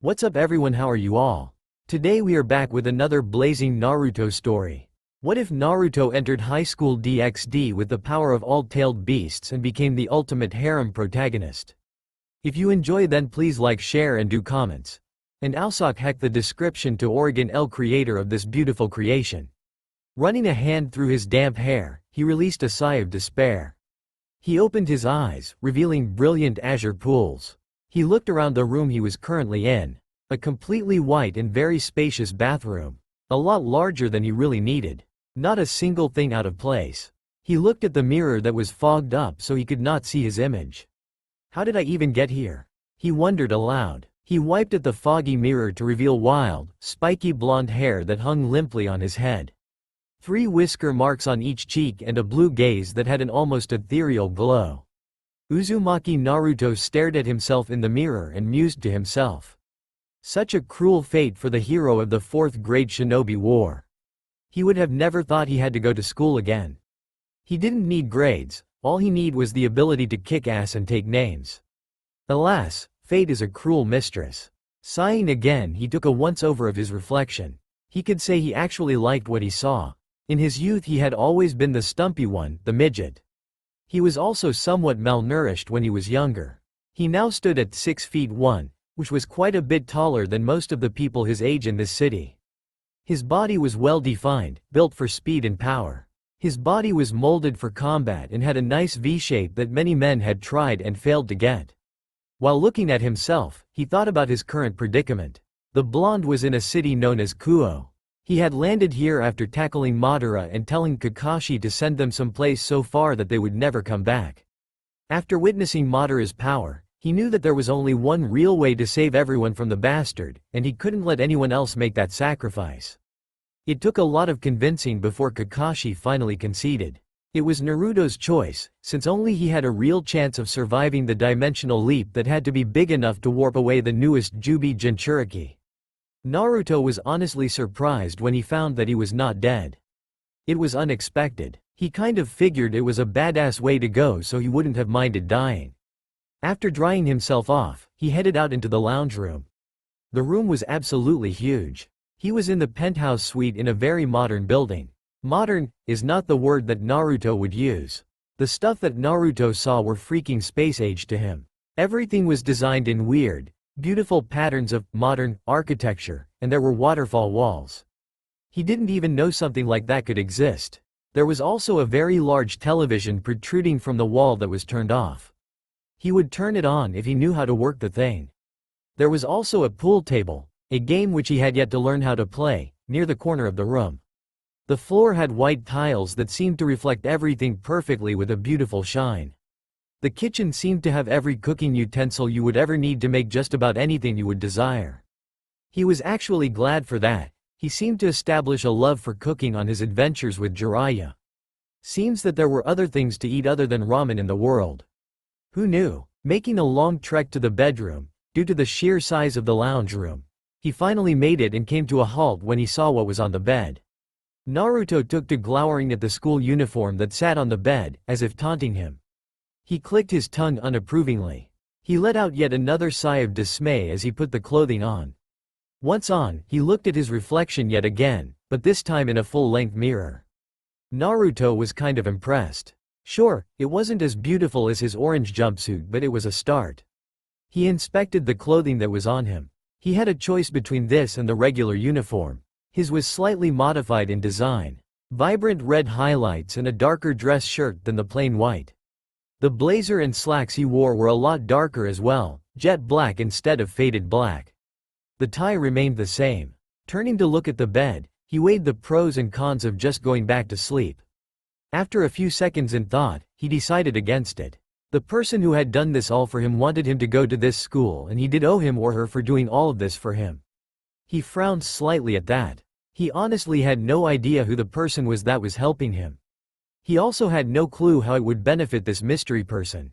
What's up everyone, how are you all? Today we are back with another blazing Naruto story. What if Naruto entered HighSchool DxD with the power of all tailed beasts and became the ultimate harem protagonist? If you enjoy, then please like, share and do comments. And also heck the description to Oregon L, creator of this beautiful creation. Running a hand through his damp hair, he released a sigh of despair. He opened his eyes, revealing brilliant azure pools. He looked around the room he was currently in. A completely white and very spacious bathroom. A lot larger than he really needed. Not a single thing out of place. He looked at the mirror that was fogged up so he could not see his image. How did I even get here? He wondered aloud. He wiped at the foggy mirror to reveal wild, spiky blonde hair that hung limply on his head. 3 whisker marks on each cheek and a blue gaze that had an almost ethereal glow. Uzumaki Naruto stared at himself in the mirror and mused to himself. Such a cruel fate for the hero of the 4th grade shinobi war. He would have never thought he had to go to school again. He didn't need grades, all he needed was the ability to kick ass and take names. Alas, fate is a cruel mistress. Sighing again, he took a once-over of his reflection. He could say he actually liked what he saw. In his youth he had always been the stumpy one, the midget. He was also somewhat malnourished when he was younger. He now stood at 6 feet 1, which was quite a bit taller than most of the people his age in this city. His body was well defined, built for speed and power. His body was molded for combat and had a nice V-shape that many men had tried and failed to get. While looking at himself, he thought about his current predicament. The blonde was in a city known as Kuo. He had landed here after tackling Madara and telling Kakashi to send them someplace so far that they would never come back. After witnessing Madara's power, he knew that there was only one real way to save everyone from the bastard, and he couldn't let anyone else make that sacrifice. It took a lot of convincing before Kakashi finally conceded. It was Naruto's choice, since only he had a real chance of surviving the dimensional leap that had to be big enough to warp away the newest Jubi Jinchuriki. Naruto was honestly surprised when he found that he was not dead. It was unexpected. He kind of figured it was a badass way to go so he wouldn't have minded dying. After drying himself off, he headed out into the lounge room. The room was absolutely huge. He was in the penthouse suite in a very modern building. Modern is not the word that Naruto would use. The stuff that Naruto saw were freaking space age to him. Everything was designed in weird, beautiful patterns of modern architecture, and there were waterfall walls. He didn't even know something like that could exist. There was also a very large television protruding from the wall that was turned off. He would turn it on if he knew how to work the thing. There was also a pool table, a game which he had yet to learn how to play, near the corner of the room. The floor had white tiles that seemed to reflect everything perfectly with a beautiful shine. The kitchen seemed to have every cooking utensil you would ever need to make just about anything you would desire. He was actually glad for that. He seemed to establish a love for cooking on his adventures with Jiraiya. Seems that there were other things to eat other than ramen in the world. Who knew? Making a long trek to the bedroom, due to the sheer size of the lounge room, he finally made it and came to a halt when he saw what was on the bed. Naruto took to glowering at the school uniform that sat on the bed, as if taunting him. He clicked his tongue unapprovingly. He let out yet another sigh of dismay as he put the clothing on. Once on, he looked at his reflection yet again, but this time in a full-length mirror. Naruto was kind of impressed. Sure, it wasn't as beautiful as his orange jumpsuit, but it was a start. He inspected the clothing that was on him. He had a choice between this and the regular uniform. His was slightly modified in design. Vibrant red highlights and a darker dress shirt than the plain white. The blazer and slacks he wore were a lot darker as well, jet black instead of faded black. The tie remained the same. Turning to look at the bed, he weighed the pros and cons of just going back to sleep. After a few seconds in thought, he decided against it. The person who had done this all for him wanted him to go to this school, and he did owe him or her for doing all of this for him. He frowned slightly at that. He honestly had no idea who the person was that was helping him. He also had no clue how it would benefit this mystery person.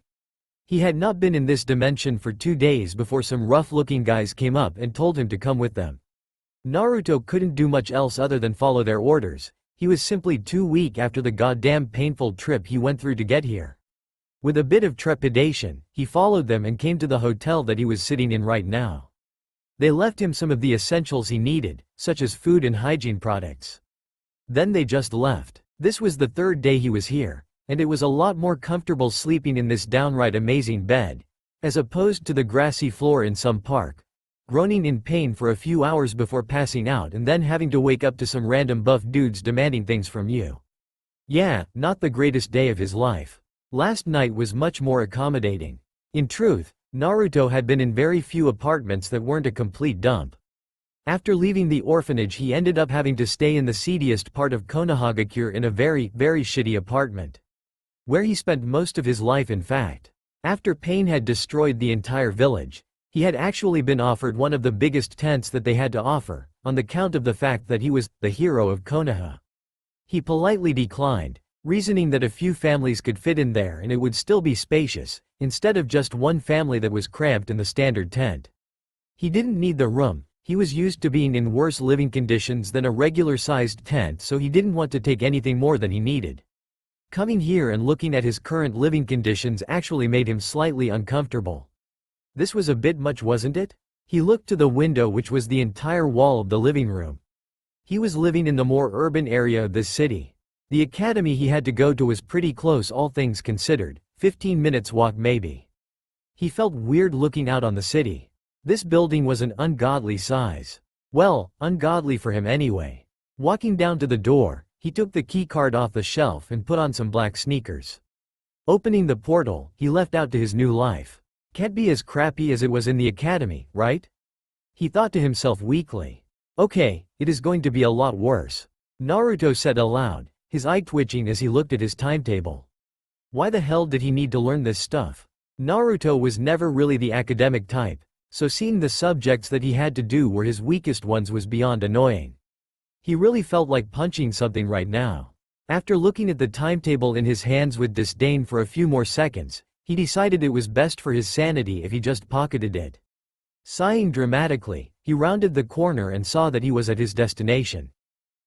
He had not been in this dimension for 2 days before some rough-looking guys came up and told him to come with them. Naruto couldn't do much else other than follow their orders. He was simply too weak after the goddamn painful trip he went through to get here. With a bit of trepidation, he followed them and came to the hotel that he was sitting in right now. They left him some of the essentials he needed, such as food and hygiene products. Then they just left. This was the third day he was here, and it was a lot more comfortable sleeping in this downright amazing bed, as opposed to the grassy floor in some park, groaning in pain for a few hours before passing out and then having to wake up to some random buff dudes demanding things from you. Yeah, not the greatest day of his life. Last night was much more accommodating. In truth, Naruto had been in very few apartments that weren't a complete dump. After leaving the orphanage, he ended up having to stay in the seediest part of Konohagakure in a very, very shitty apartment, where he spent most of his life. In fact, after pain had destroyed the entire village, he had actually been offered one of the biggest tents that they had to offer, on the count of the fact that he was the hero of Konoha. He politely declined, reasoning that a few families could fit in there and it would still be spacious, instead of just one family that was cramped in the standard tent. He didn't need the room. He was used to being in worse living conditions than a regular-sized tent, so he didn't want to take anything more than he needed. Coming here and looking at his current living conditions actually made him slightly uncomfortable. This was a bit much, wasn't it? He looked to the window, which was the entire wall of the living room. He was living in the more urban area of this city. The academy he had to go to was pretty close, all things considered, 15 minutes walk maybe. He felt weird looking out on the city. This building was an ungodly size. Well, ungodly for him anyway. Walking down to the door, he took the key card off the shelf and put on some black sneakers. Opening the portal, he left out to his new life. Can't be as crappy as it was in the academy, right? He thought to himself weakly. Okay, it is going to be a lot worse, Naruto said aloud, his eye twitching as he looked at his timetable. Why the hell did he need to learn this stuff? Naruto was never really the academic type, so seeing the subjects that he had to do were his weakest ones was beyond annoying. He really felt like punching something right now. After looking at the timetable in his hands with disdain for a few more seconds, he decided it was best for his sanity if he just pocketed it. Sighing dramatically, he rounded the corner and saw that he was at his destination.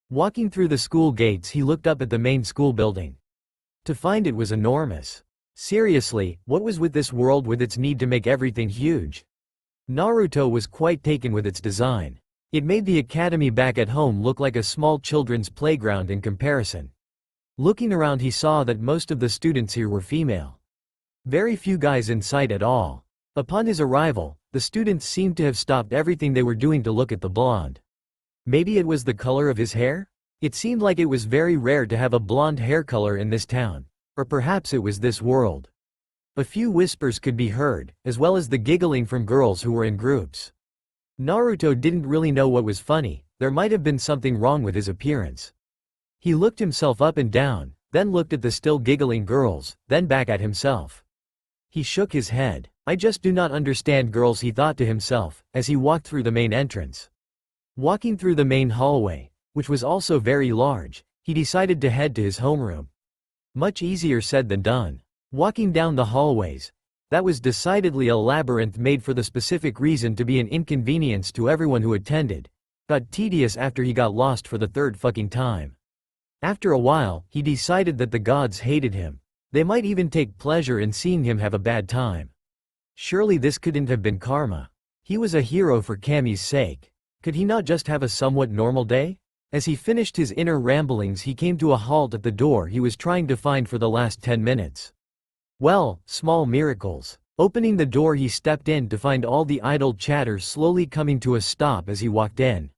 Walking through the school gates, he looked up at the main school building, to find it was enormous. Seriously, what was with this world with its need to make everything huge? Naruto was quite taken with its design. It made the academy back at home look like a small children's playground in comparison. Looking around, he saw that most of the students here were female. Very few guys in sight at all. Upon his arrival, the students seemed to have stopped everything they were doing to look at the blonde. Maybe it was the color of his hair? It seemed like it was very rare to have a blonde hair color in this town. Or perhaps it was this world. A few whispers could be heard, as well as the giggling from girls who were in groups. Naruto didn't really know what was funny. There might have been something wrong with his appearance. He looked himself up and down, then looked at the still giggling girls, then back at himself. He shook his head. I just do not understand girls, he thought to himself, as he walked through the main entrance. Walking through the main hallway, which was also very large, he decided to head to his homeroom. Much easier said than done. Walking down the hallways, that was decidedly a labyrinth made for the specific reason to be an inconvenience to everyone who attended. Got tedious after he got lost for the third fucking time. After a while, he decided that the gods hated him. They might even take pleasure in seeing him have a bad time. Surely this couldn't have been karma. He was a hero for Kami's sake. Could he not just have a somewhat normal day? As he finished his inner ramblings, he came to a halt at the door he was trying to find for the last 10 minutes. Well, small miracles. Opening the door, he stepped in to find all the idle chatter slowly coming to a stop as he walked in.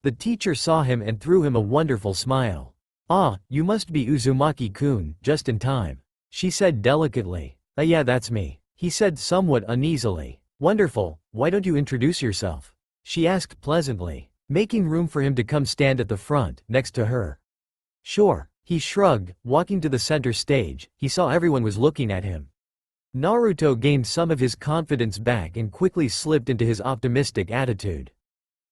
The teacher saw him and threw him a wonderful smile. Ah, you must be Uzumaki-kun, just in time, she said delicately. Yeah, that's me, he said somewhat uneasily. Wonderful, why don't you introduce yourself? She asked pleasantly, making room for him to come stand at the front, next to her. Sure. He shrugged. Walking to the center stage, he saw everyone was looking at him. Naruto gained some of his confidence back and quickly slipped into his optimistic attitude.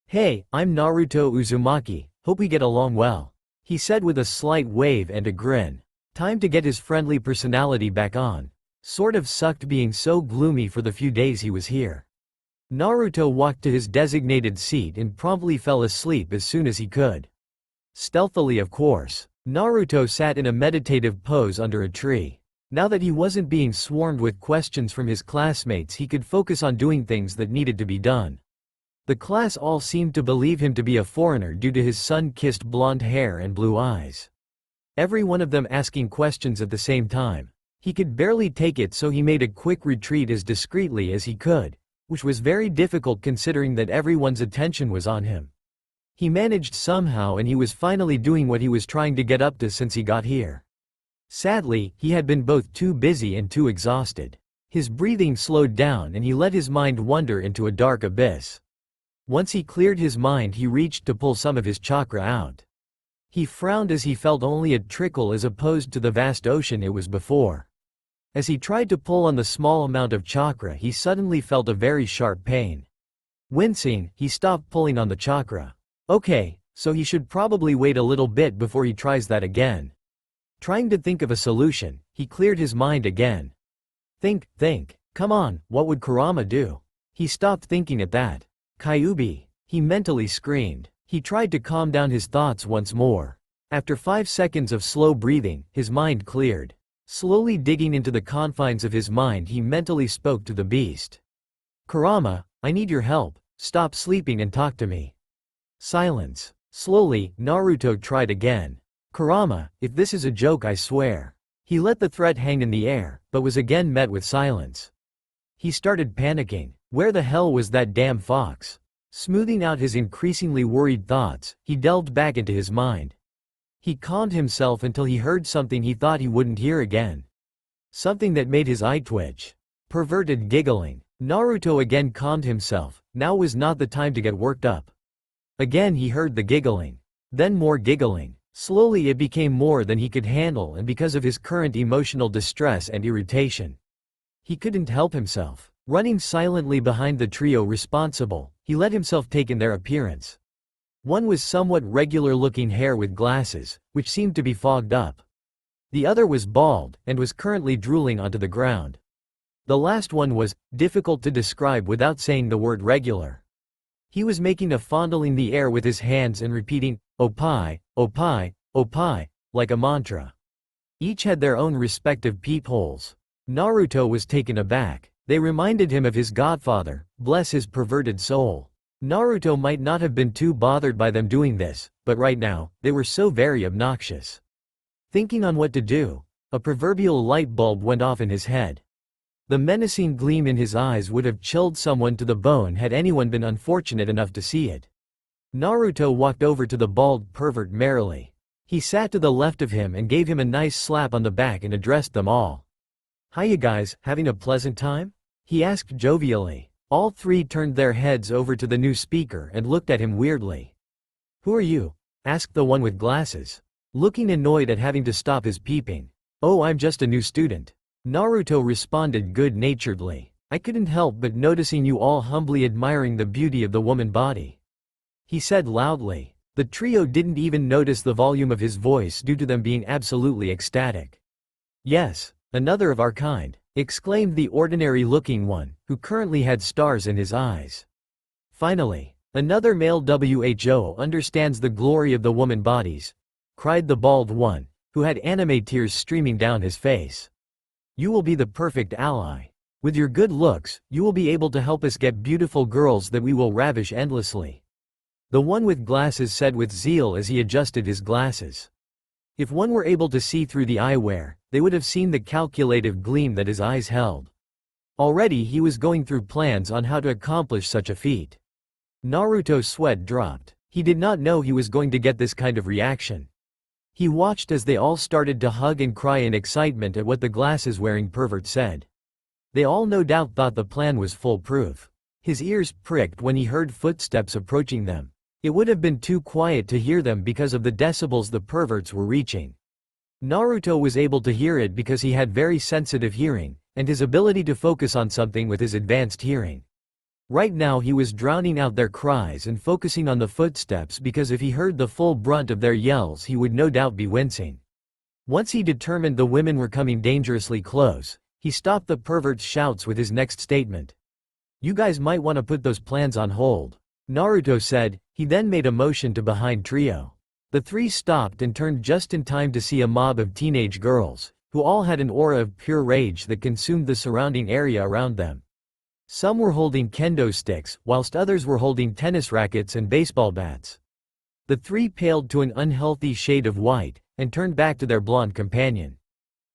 Hey, I'm Naruto Uzumaki, hope we get along well, he said with a slight wave and a grin. Time to get his friendly personality back on. Sort of sucked being so gloomy for the few days he was here. Naruto walked to his designated seat and promptly fell asleep as soon as he could. Stealthily, of course. Naruto sat in a meditative pose under a tree. Now that he wasn't being swarmed with questions from his classmates, he could focus on doing things that needed to be done. The class all seemed to believe him to be a foreigner due to his sun-kissed blonde hair and blue eyes. Every one of them asking questions at the same time. He could barely take it, so he made a quick retreat as discreetly as he could, which was very difficult considering that everyone's attention was on him. He managed somehow, and he was finally doing what he was trying to get up to since he got here. Sadly, he had been both too busy and too exhausted. His breathing slowed down and he let his mind wander into a dark abyss. Once he cleared his mind, he reached to pull some of his chakra out. He frowned as he felt only a trickle as opposed to the vast ocean it was before. As he tried to pull on the small amount of chakra, he suddenly felt a very sharp pain. Wincing, he stopped pulling on the chakra. Okay, so he should probably wait a little bit before he tries that again. Trying to think of a solution, he cleared his mind again. Think. Come on, what would Kurama do? He stopped thinking at that. Kyubi, he mentally screamed. He tried to calm down his thoughts once more. After 5 seconds of slow breathing, his mind cleared. Slowly digging into the confines of his mind, he mentally spoke to the beast. Kurama, I need your help. Stop sleeping and talk to me. Silence. Slowly, Naruto tried again. Kurama, if this is a joke, I swear. He let the threat hang in the air, but was again met with silence. He started panicking. Where the hell was that damn fox? Smoothing out his increasingly worried thoughts, he delved back into his mind. He calmed himself until he heard something he thought he wouldn't hear again. Something that made his eye twitch. Perverted giggling. Naruto again calmed himself. Now was not the time to get worked up. Again he heard the giggling. Then more giggling. Slowly it became more than he could handle, and because of his current emotional distress and irritation, he couldn't help himself. Running silently behind the trio responsible, he let himself take in their appearance. One was somewhat regular-looking hair with glasses, which seemed to be fogged up. The other was bald, and was currently drooling onto the ground. The last one was difficult to describe without saying the word regular. He was making a fondling the air with his hands and repeating, "Opie, opie, opie," like a mantra. Each had their own respective peepholes. Naruto was taken aback. They reminded him of his godfather, bless his perverted soul. Naruto might not have been too bothered by them doing this, but right now, they were so very obnoxious. Thinking on what to do, a proverbial light bulb went off in his head. The menacing gleam in his eyes would have chilled someone to the bone had anyone been unfortunate enough to see it. Naruto walked over to the bald pervert merrily. He sat to the left of him and gave him a nice slap on the back and addressed them all. "Hiya guys, having a pleasant time?" he asked jovially. All three turned their heads over to the new speaker and looked at him weirdly. "Who are you?" asked the one with glasses, looking annoyed at having to stop his peeping. "Oh, I'm just a new student." Naruto responded good-naturedly. "I couldn't help but noticing you all humbly admiring the beauty of the woman body," he said loudly. The trio didn't even notice the volume of his voice due to them being absolutely ecstatic. "Yes, another of our kind," exclaimed the ordinary-looking one, who currently had stars in his eyes. "Finally, another male who understands the glory of the woman bodies," cried the bald one, who had anime tears streaming down his face. "You will be the perfect ally. With your good looks, you will be able to help us get beautiful girls that we will ravish endlessly," the one with glasses said with zeal as he adjusted his glasses. If one were able to see through the eyewear, they would have seen the calculative gleam that his eyes held. Already he was going through plans on how to accomplish such a feat. Naruto's sweat dropped. He did not know he was going to get this kind of reaction. He watched as they all started to hug and cry in excitement at what the glasses-wearing pervert said. They all no doubt thought the plan was foolproof. His ears pricked when he heard footsteps approaching them. It would have been too quiet to hear them because of the decibels the perverts were reaching. Naruto was able to hear it because he had very sensitive hearing, and his ability to focus on something with his advanced hearing. Right now he was drowning out their cries and focusing on the footsteps because if he heard the full brunt of their yells he would no doubt be wincing. Once he determined the women were coming dangerously close, he stopped the pervert's shouts with his next statement. "You guys might want to put those plans on hold," Naruto said. He then made a motion to behind trio. The three stopped and turned just in time to see a mob of teenage girls, who all had an aura of pure rage that consumed the surrounding area around them. Some were holding kendo sticks, whilst others were holding tennis rackets and baseball bats. The three paled to an unhealthy shade of white, and turned back to their blonde companion.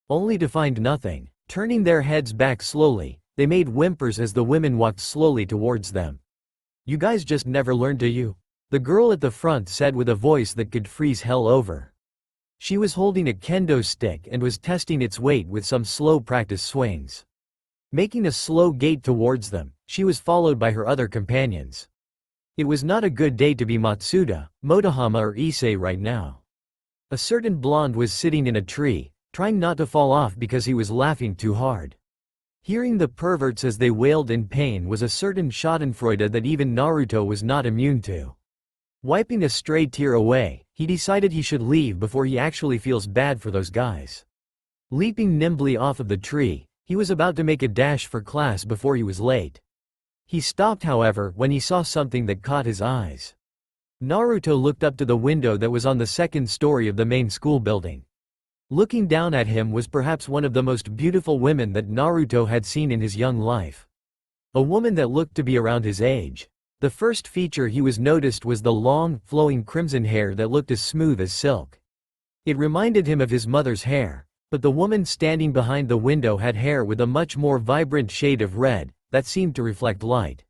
Only to find nothing. Turning their heads back slowly, they made whimpers as the women walked slowly towards them. "You guys just never learn, do you?" The girl at the front said with a voice that could freeze hell over. She was holding a kendo stick and was testing its weight with some slow practice swings. Making a slow gait towards them, she was followed by her other companions. It was not a good day to be Matsuda, Motohama or Issei right now. A certain blonde was sitting in a tree, trying not to fall off because he was laughing too hard. Hearing the perverts as they wailed in pain was a certain schadenfreude that even Naruto was not immune to. Wiping a stray tear away, he decided he should leave before he actually feels bad for those guys. Leaping nimbly off of the tree, he was about to make a dash for class before he was late. He stopped, however, when he saw something that caught his eyes. Naruto looked up to the window that was on the second story of the main school building. Looking down at him was perhaps one of the most beautiful women that Naruto had seen in his young life. A woman that looked to be around his age. The first feature he was noticed was the long, flowing crimson hair that looked as smooth as silk. It reminded him of his mother's hair, but the woman standing behind the window had hair with a much more vibrant shade of red, that seemed to reflect light.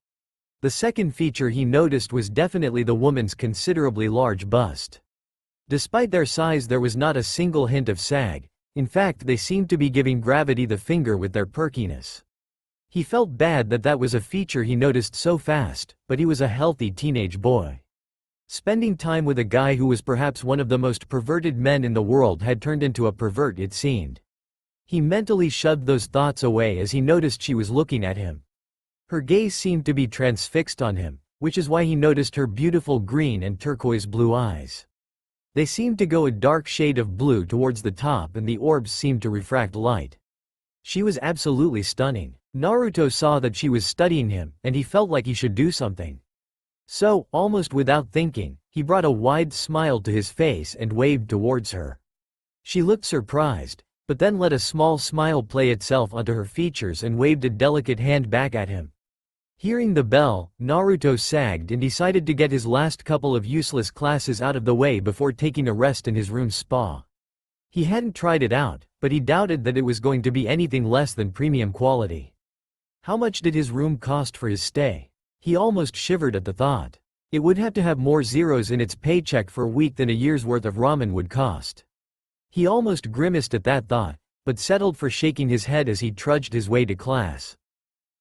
The second feature he noticed was definitely the woman's considerably large bust. Despite their size, there was not a single hint of sag. In fact, they seemed to be giving gravity the finger with their perkiness. He felt bad that that was a feature he noticed so fast, but he was a healthy teenage boy. Spending time with a guy who was perhaps one of the most perverted men in the world had turned into a pervert, it seemed. He mentally shoved those thoughts away as he noticed she was looking at him. Her gaze seemed to be transfixed on him, which is why he noticed her beautiful green and turquoise blue eyes. They seemed to go a dark shade of blue towards the top, and the orbs seemed to refract light. She was absolutely stunning. Naruto saw that she was studying him, and he felt like he should do something. So, almost without thinking, he brought a wide smile to his face and waved towards her. She looked surprised, but then let a small smile play itself onto her features and waved a delicate hand back at him. Hearing the bell, Naruto sagged and decided to get his last couple of useless classes out of the way before taking a rest in his room's spa. He hadn't tried it out, but he doubted that it was going to be anything less than premium quality. How much did his room cost for his stay? He almost shivered at the thought. It would have to have more zeros in its paycheck for a week than a year's worth of ramen would cost. He almost grimaced at that thought, but settled for shaking his head as he trudged his way to class.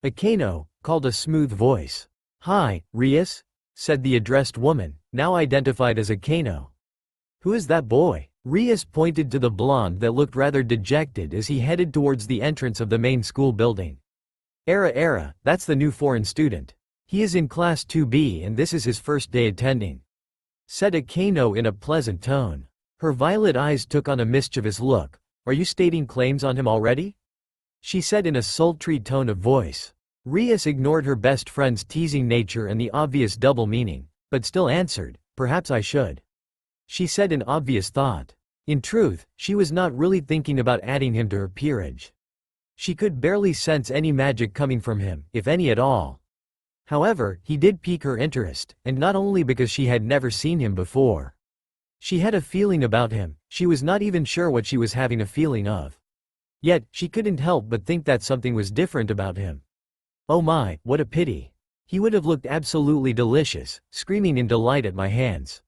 "Akeno," called a smooth voice. "Hi, Rias," said the addressed woman, now identified as Akeno. "Who is that boy?" Rias pointed to the blonde that looked rather dejected as he headed towards the entrance of the main school building. Era, that's the new foreign student. He is in class 2B and this is his first day attending," said Akeno in a pleasant tone. Her violet eyes took on a mischievous look. "Are you stating claims on him already?" she said in a sultry tone of voice. Rias ignored her best friend's teasing nature and the obvious double meaning, but still answered, "Perhaps I should," she said in obvious thought. In truth, she was not really thinking about adding him to her peerage. She could barely sense any magic coming from him, if any at all. However, he did pique her interest, and not only because she had never seen him before. She had a feeling about him, she was not even sure what she was having a feeling of. Yet, she couldn't help but think that something was different about him. Oh my, what a pity. He would have looked absolutely delicious, screaming in delight at my hands,"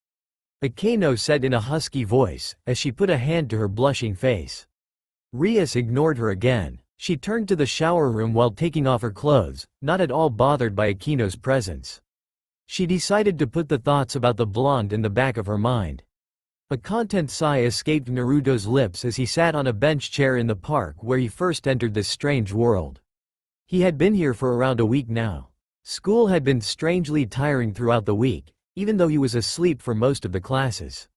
Akeno said in a husky voice, as she put a hand to her blushing face. Rias ignored her again. She turned to the shower room while taking off her clothes, not at all bothered by Akeno's presence. She decided to put the thoughts about the blonde in the back of her mind. A content sigh escaped Naruto's lips as he sat on a bench chair in the park where he first entered this strange world. He had been here for around a week now. School had been strangely tiring throughout the week, even though he was asleep for most of the classes.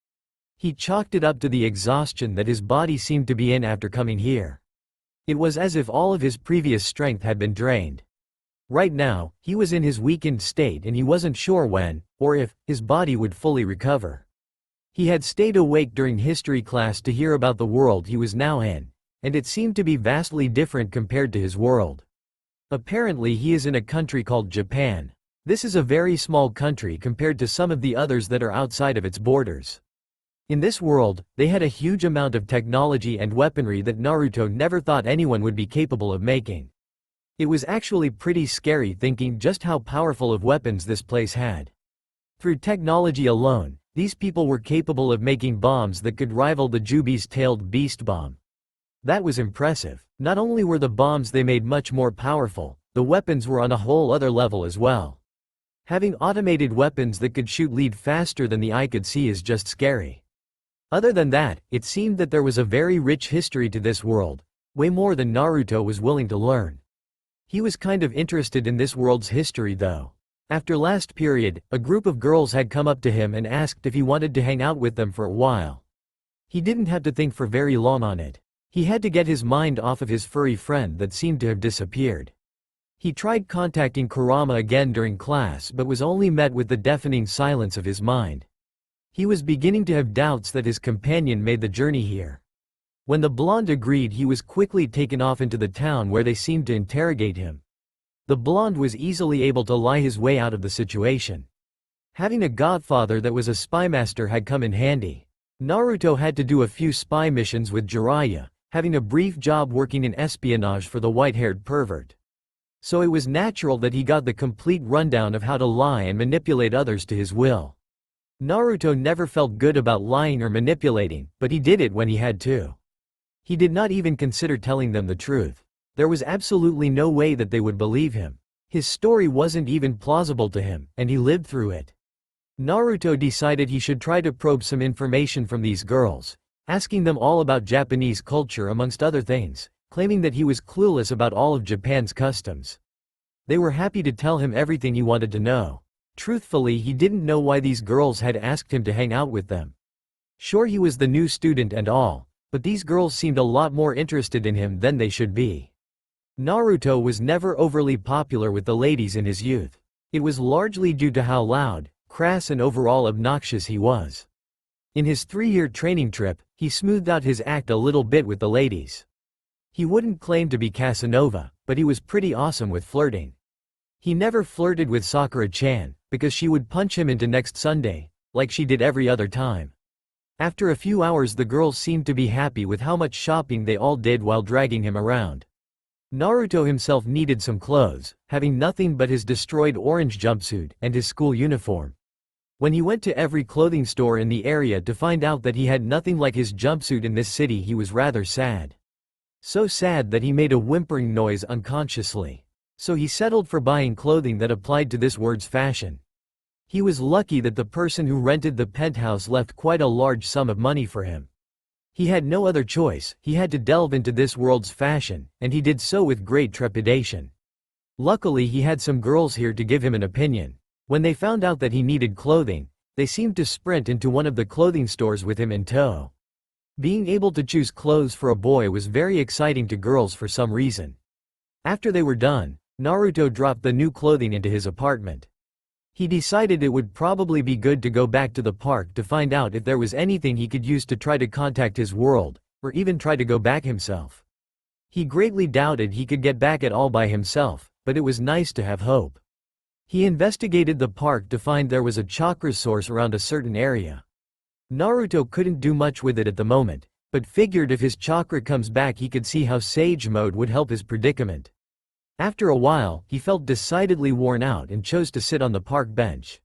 He chalked it up to the exhaustion that his body seemed to be in after coming here. It was as if all of his previous strength had been drained. Right now, he was in his weakened state and he wasn't sure when, or if, his body would fully recover. He had stayed awake during history class to hear about the world he was now in, and it seemed to be vastly different compared to his world. Apparently he is in a country called Japan. This is a very small country compared to some of the others that are outside of its borders. In this world, they had a huge amount of technology and weaponry that Naruto never thought anyone would be capable of making. It was actually pretty scary thinking just how powerful of weapons this place had. Through technology alone, these people were capable of making bombs that could rival the Jubi's tailed beast bomb. That was impressive. Not only were the bombs they made much more powerful, the weapons were on a whole other level as well. Having automated weapons that could shoot lead faster than the eye could see is just scary. Other than that, it seemed that there was a very rich history to this world, way more than Naruto was willing to learn. He was kind of interested in this world's history though. After last period, a group of girls had come up to him and asked if he wanted to hang out with them for a while. He didn't have to think for very long on it. He had to get his mind off of his furry friend that seemed to have disappeared. He tried contacting Kurama again during class but was only met with the deafening silence of his mind. He was beginning to have doubts that his companion made the journey here. When the blonde agreed, he was quickly taken off into the town where they seemed to interrogate him. The blonde was easily able to lie his way out of the situation. Having a godfather that was a spymaster had come in handy. Naruto had to do a few spy missions with Jiraiya, having a brief job working in espionage for the white-haired pervert. So it was natural that he got the complete rundown of how to lie and manipulate others to his will. Naruto never felt good about lying or manipulating, but he did it when he had to. He did not even consider telling them the truth. There was absolutely no way that they would believe him. His story wasn't even plausible to him, and he lived through it. Naruto decided he should try to probe some information from these girls, asking them all about Japanese culture amongst other things, claiming that he was clueless about all of Japan's customs. They were happy to tell him everything he wanted to know. Truthfully, he didn't know why these girls had asked him to hang out with them. Sure, he was the new student and all, but these girls seemed a lot more interested in him than they should be. Naruto was never overly popular with the ladies in his youth. It was largely due to how loud, crass and overall obnoxious he was. In his 3-year training trip, he smoothed out his act a little bit with the ladies. He wouldn't claim to be Casanova, but he was pretty awesome with flirting. He never flirted with Sakura-chan, because she would punch him into next Sunday, like she did every other time. After a few hours, the girls seemed to be happy with how much shopping they all did while dragging him around. Naruto himself needed some clothes, having nothing but his destroyed orange jumpsuit and his school uniform. When he went to every clothing store in the area to find out that he had nothing like his jumpsuit in this city, he was rather sad. So sad that he made a whimpering noise unconsciously. So he settled for buying clothing that applied to this word's fashion. He was lucky that the person who rented the penthouse left quite a large sum of money for him. He had no other choice, he had to delve into this world's fashion, and he did so with great trepidation. Luckily, he had some girls here to give him an opinion. When they found out that he needed clothing, they seemed to sprint into one of the clothing stores with him in tow. Being able to choose clothes for a boy was very exciting to girls for some reason. After they were done, Naruto dropped the new clothing into his apartment. He decided it would probably be good to go back to the park to find out if there was anything he could use to try to contact his world, or even try to go back himself. He greatly doubted he could get back at all by himself, but it was nice to have hope. He investigated the park to find there was a chakra source around a certain area. Naruto couldn't do much with it at the moment, but figured if his chakra comes back he could see how Sage Mode would help his predicament. After a while, he felt decidedly worn out and chose to sit on the park bench.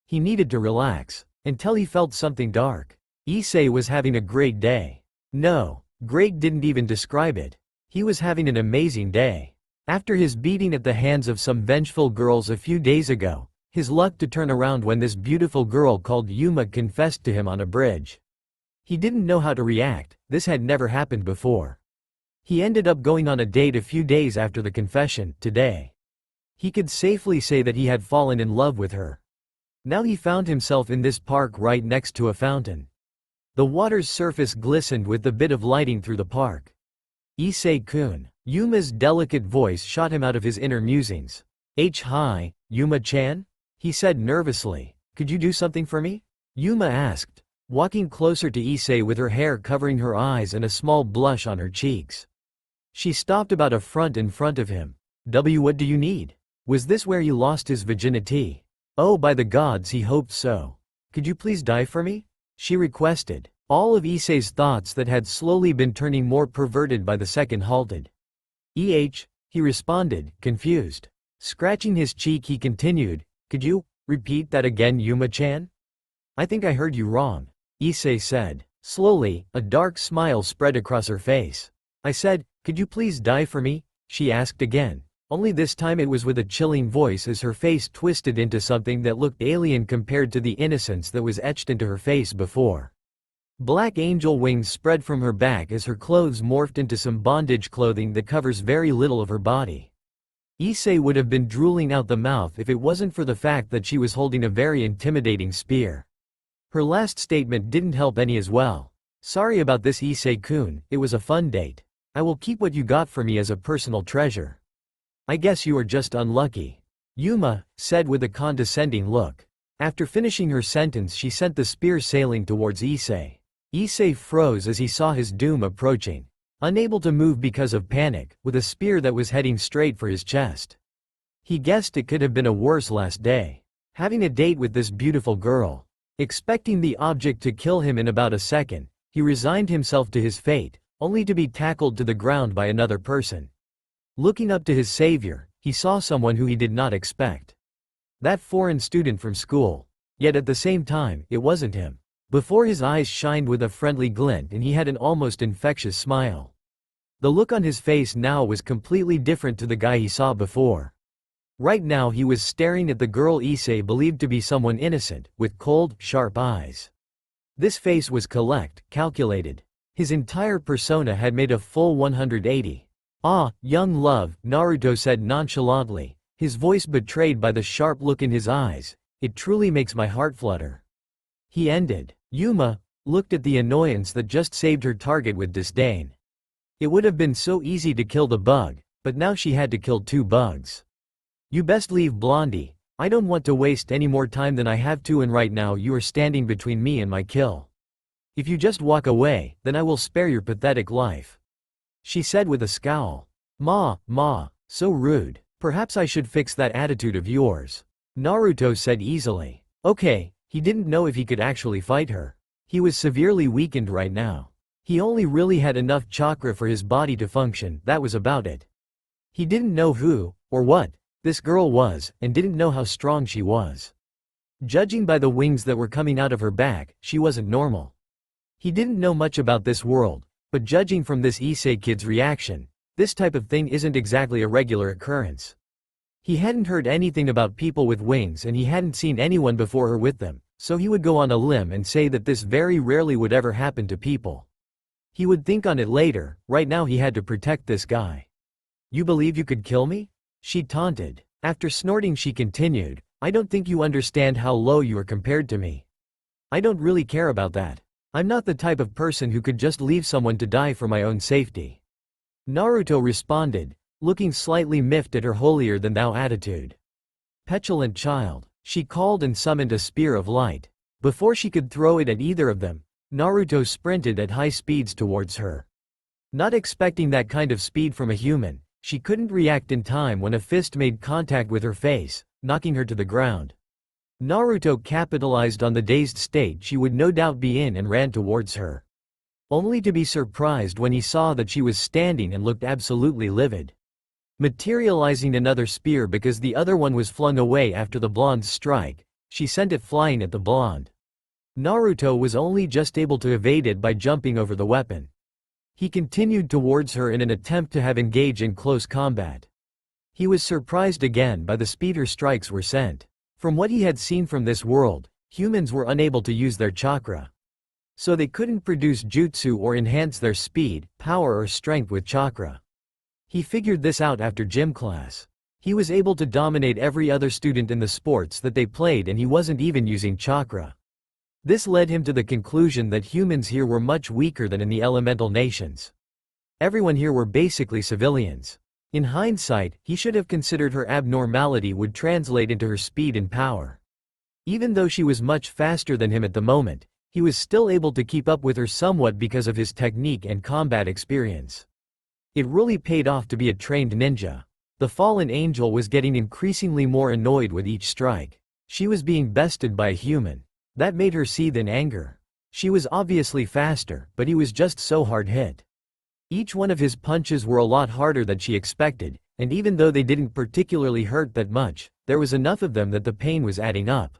He needed to relax, until he felt something dark. Issei was having a great day. No, great didn't even describe it. He was having an amazing day. After his beating at the hands of some vengeful girls a few days ago, his luck to turn around when this beautiful girl called Yuma confessed to him on a bridge. He didn't know how to react, this had never happened before. He ended up going on a date a few days after the confession, today. He could safely say that he had fallen in love with her. Now he found himself in this park right next to a fountain. The water's surface glistened with the bit of lighting through the park. Issei-kun. Yuma's delicate voice shot him out of his inner musings. Hi, Yuma-chan? He said nervously. Could you do something for me? Yuma asked, walking closer to Issei with her hair covering her eyes and a small blush on her cheeks. She stopped about a front in front of him. What do you need? Was this where you lost his virginity? Oh, by the gods, he hoped so. Could you please die for me? She requested. All of Issei's thoughts that had slowly been turning more perverted by the second halted. He responded, confused. Scratching his cheek, he continued, could you repeat that again, Yuma-chan? I think I heard you wrong, Issei said. Slowly, a dark smile spread across her face. I said, could you please die for me? She asked again. Only this time it was with a chilling voice as her face twisted into something that looked alien compared to the innocence that was etched into her face before. Black angel wings spread from her back as her clothes morphed into some bondage clothing that covers very little of her body. Issei would have been drooling out the mouth if it wasn't for the fact that she was holding a very intimidating spear. Her last statement didn't help any as well. Sorry about this, Issei-kun, it was a fun date. I will keep what you got for me as a personal treasure. I guess you are just unlucky. Yuma said with a condescending look. After finishing her sentence, she sent the spear sailing towards Issei. Issei froze as he saw his doom approaching. Unable to move because of panic, with a spear that was heading straight for his chest. He guessed it could have been a worse last day. Having a date with this beautiful girl. Expecting the object to kill him in about a second, he resigned himself to his fate, only to be tackled to the ground by another person. Looking up to his savior, he saw someone who he did not expect. That foreign student from school. Yet at the same time, it wasn't him. Before his eyes shined with a friendly glint and he had an almost infectious smile. The look on his face now was completely different to the guy he saw before. Right now he was staring at the girl Issei believed to be someone innocent, with cold, sharp eyes. This face was calculated. His entire persona had made a full 180. Ah, young love, Naruto said nonchalantly, his voice betrayed by the sharp look in his eyes. It truly makes my heart flutter. He ended. Yuma looked at the annoyance that just saved her target with disdain. It would have been so easy to kill the bug, but now she had to kill two bugs. You best leave, Blondie. I don't want to waste any more time than I have to, and right now you are standing between me and my kill. If you just walk away, then I will spare your pathetic life. She said with a scowl. Ma, so rude. Perhaps I should fix that attitude of yours. Naruto said easily. Okay. He didn't know if he could actually fight her. He was severely weakened right now. He only really had enough chakra for his body to function, that was about it. He didn't know who, or what, this girl was, and didn't know how strong she was. Judging by the wings that were coming out of her back, she wasn't normal. He didn't know much about this world, but judging from this Issei kid's reaction, this type of thing isn't exactly a regular occurrence. He hadn't heard anything about people with wings and he hadn't seen anyone before her with them, so he would go on a limb and say that this very rarely would ever happen to people. He would think on it later, right now he had to protect this guy. You believe you could kill me? She taunted. After snorting she continued, I don't think you understand how low you are compared to me. I don't really care about that. I'm not the type of person who could just leave someone to die for my own safety. Naruto responded, looking slightly miffed at her holier-than-thou attitude. Petulant child, she called and summoned a spear of light. Before she could throw it at either of them, Naruto sprinted at high speeds towards her. Not expecting that kind of speed from a human, she couldn't react in time when a fist made contact with her face, knocking her to the ground. Naruto capitalized on the dazed state she would no doubt be in and ran towards her. Only to be surprised when he saw that she was standing and looked absolutely livid. Materializing another spear because the other one was flung away after the blonde's strike, she sent it flying at the blonde. Naruto was only just able to evade it by jumping over the weapon. He continued towards her in an attempt to have engaged in close combat. He was surprised again by the speed her strikes were sent. From what he had seen from this world, humans were unable to use their chakra. So they couldn't produce jutsu or enhance their speed, power or strength with chakra. He figured this out after gym class. He was able to dominate every other student in the sports that they played and he wasn't even using chakra. This led him to the conclusion that humans here were much weaker than in the elemental nations. Everyone here were basically civilians. In hindsight, he should have considered her abnormality would translate into her speed and power. Even though she was much faster than him at the moment, he was still able to keep up with her somewhat because of his technique and combat experience. It really paid off to be a trained ninja. The fallen angel was getting increasingly more annoyed with each strike. She was being bested by a human. That made her seethe in anger. She was obviously faster, but he was just so hard hit. Each one of his punches were a lot harder than she expected, and even though they didn't particularly hurt that much, there was enough of them that the pain was adding up.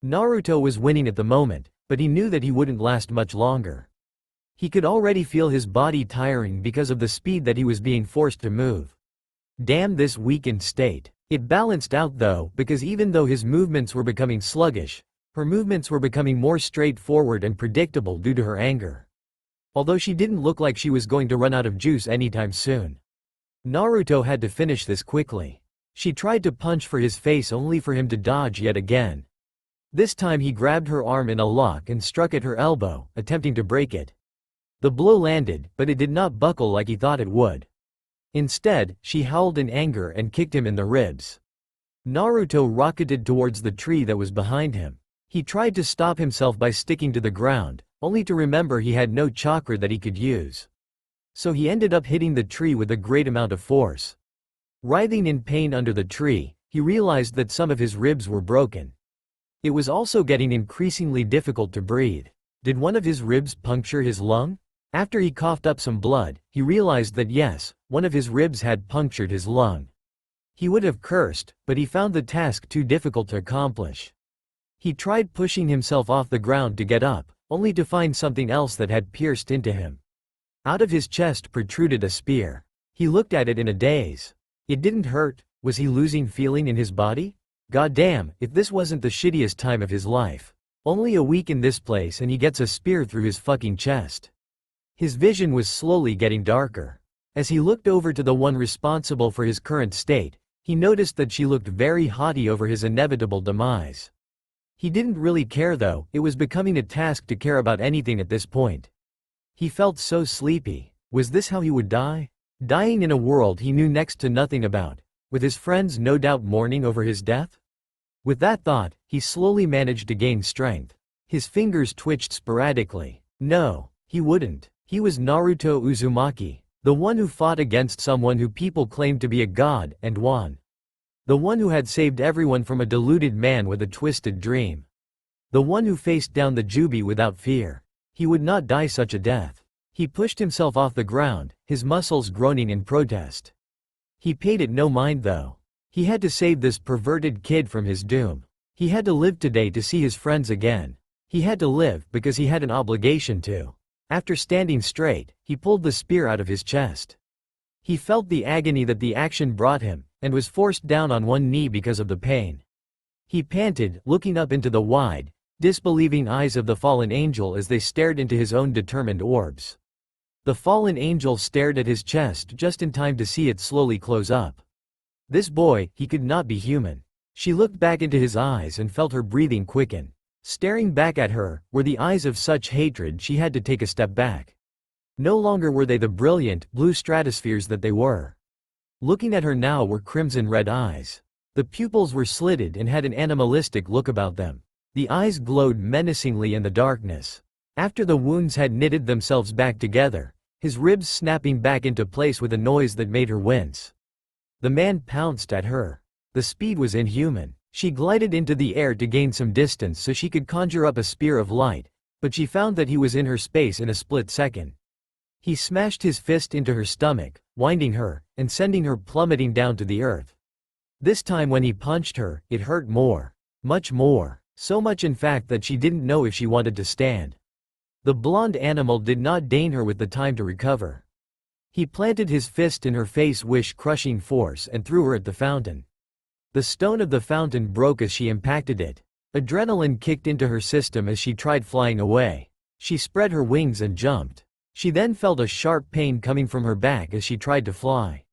Naruto was winning at the moment, but he knew that he wouldn't last much longer. He could already feel his body tiring because of the speed that he was being forced to move. Damn this weakened state. It balanced out though, because even though his movements were becoming sluggish, her movements were becoming more straightforward and predictable due to her anger. Although she didn't look like she was going to run out of juice anytime soon. Naruto had to finish this quickly. She tried to punch for his face only for him to dodge yet again. This time he grabbed her arm in a lock and struck at her elbow, attempting to break it. The blow landed, but it did not buckle like he thought it would. Instead, she howled in anger and kicked him in the ribs. Naruto rocketed towards the tree that was behind him. He tried to stop himself by sticking to the ground, only to remember he had no chakra that he could use. So he ended up hitting the tree with a great amount of force. Writhing in pain under the tree, he realized that some of his ribs were broken. It was also getting increasingly difficult to breathe. Did one of his ribs puncture his lung? After he coughed up some blood, he realized that yes, one of his ribs had punctured his lung. He would have cursed, but he found the task too difficult to accomplish. He tried pushing himself off the ground to get up, only to find something else that had pierced into him. Out of his chest protruded a spear. He looked at it in a daze. It didn't hurt. Was he losing feeling in his body? Goddamn, if this wasn't the shittiest time of his life. Only a week in this place and he gets a spear through his fucking chest. His vision was slowly getting darker. As he looked over to the one responsible for his current state, he noticed that she looked very haughty over his inevitable demise. He didn't really care though, it was becoming a task to care about anything at this point. He felt so sleepy. Was this how he would die? Dying in a world he knew next to nothing about, with his friends no doubt mourning over his death? With that thought, he slowly managed to gain strength. His fingers twitched sporadically. No, he wouldn't. He was Naruto Uzumaki, the one who fought against someone who people claimed to be a god and won. The one who had saved everyone from a deluded man with a twisted dream. The one who faced down the Jubi without fear. He would not die such a death. He pushed himself off the ground, his muscles groaning in protest. He paid it no mind though. He had to save this perverted kid from his doom. He had to live today to see his friends again. He had to live because he had an obligation to. After standing straight, he pulled the spear out of his chest. He felt the agony that the action brought him, and was forced down on one knee because of the pain. He panted, looking up into the wide, disbelieving eyes of the fallen angel as they stared into his own determined orbs. The fallen angel stared at his chest just in time to see it slowly close up. This boy, he could not be human. She looked back into his eyes and felt her breathing quicken. Staring back at her, were the eyes of such hatred she had to take a step back. No longer were they the brilliant, blue stratospheres that they were. Looking at her now were crimson-red eyes. The pupils were slitted and had an animalistic look about them. The eyes glowed menacingly in the darkness. After the wounds had knitted themselves back together, his ribs snapping back into place with a noise that made her wince. The man pounced at her. The speed was inhuman. She glided into the air to gain some distance so she could conjure up a spear of light, but she found that he was in her space in a split second. He smashed his fist into her stomach, winding her, and sending her plummeting down to the earth. This time when he punched her, it hurt more. Much more. So much in fact that she didn't know if she wanted to stand. The blonde animal did not deign her with the time to recover. He planted his fist in her face with crushing force and threw her at the fountain. The stone of the fountain broke as she impacted it. Adrenaline kicked into her system as she tried flying away. She spread her wings and jumped. She then felt a sharp pain coming from her back as she tried to fly.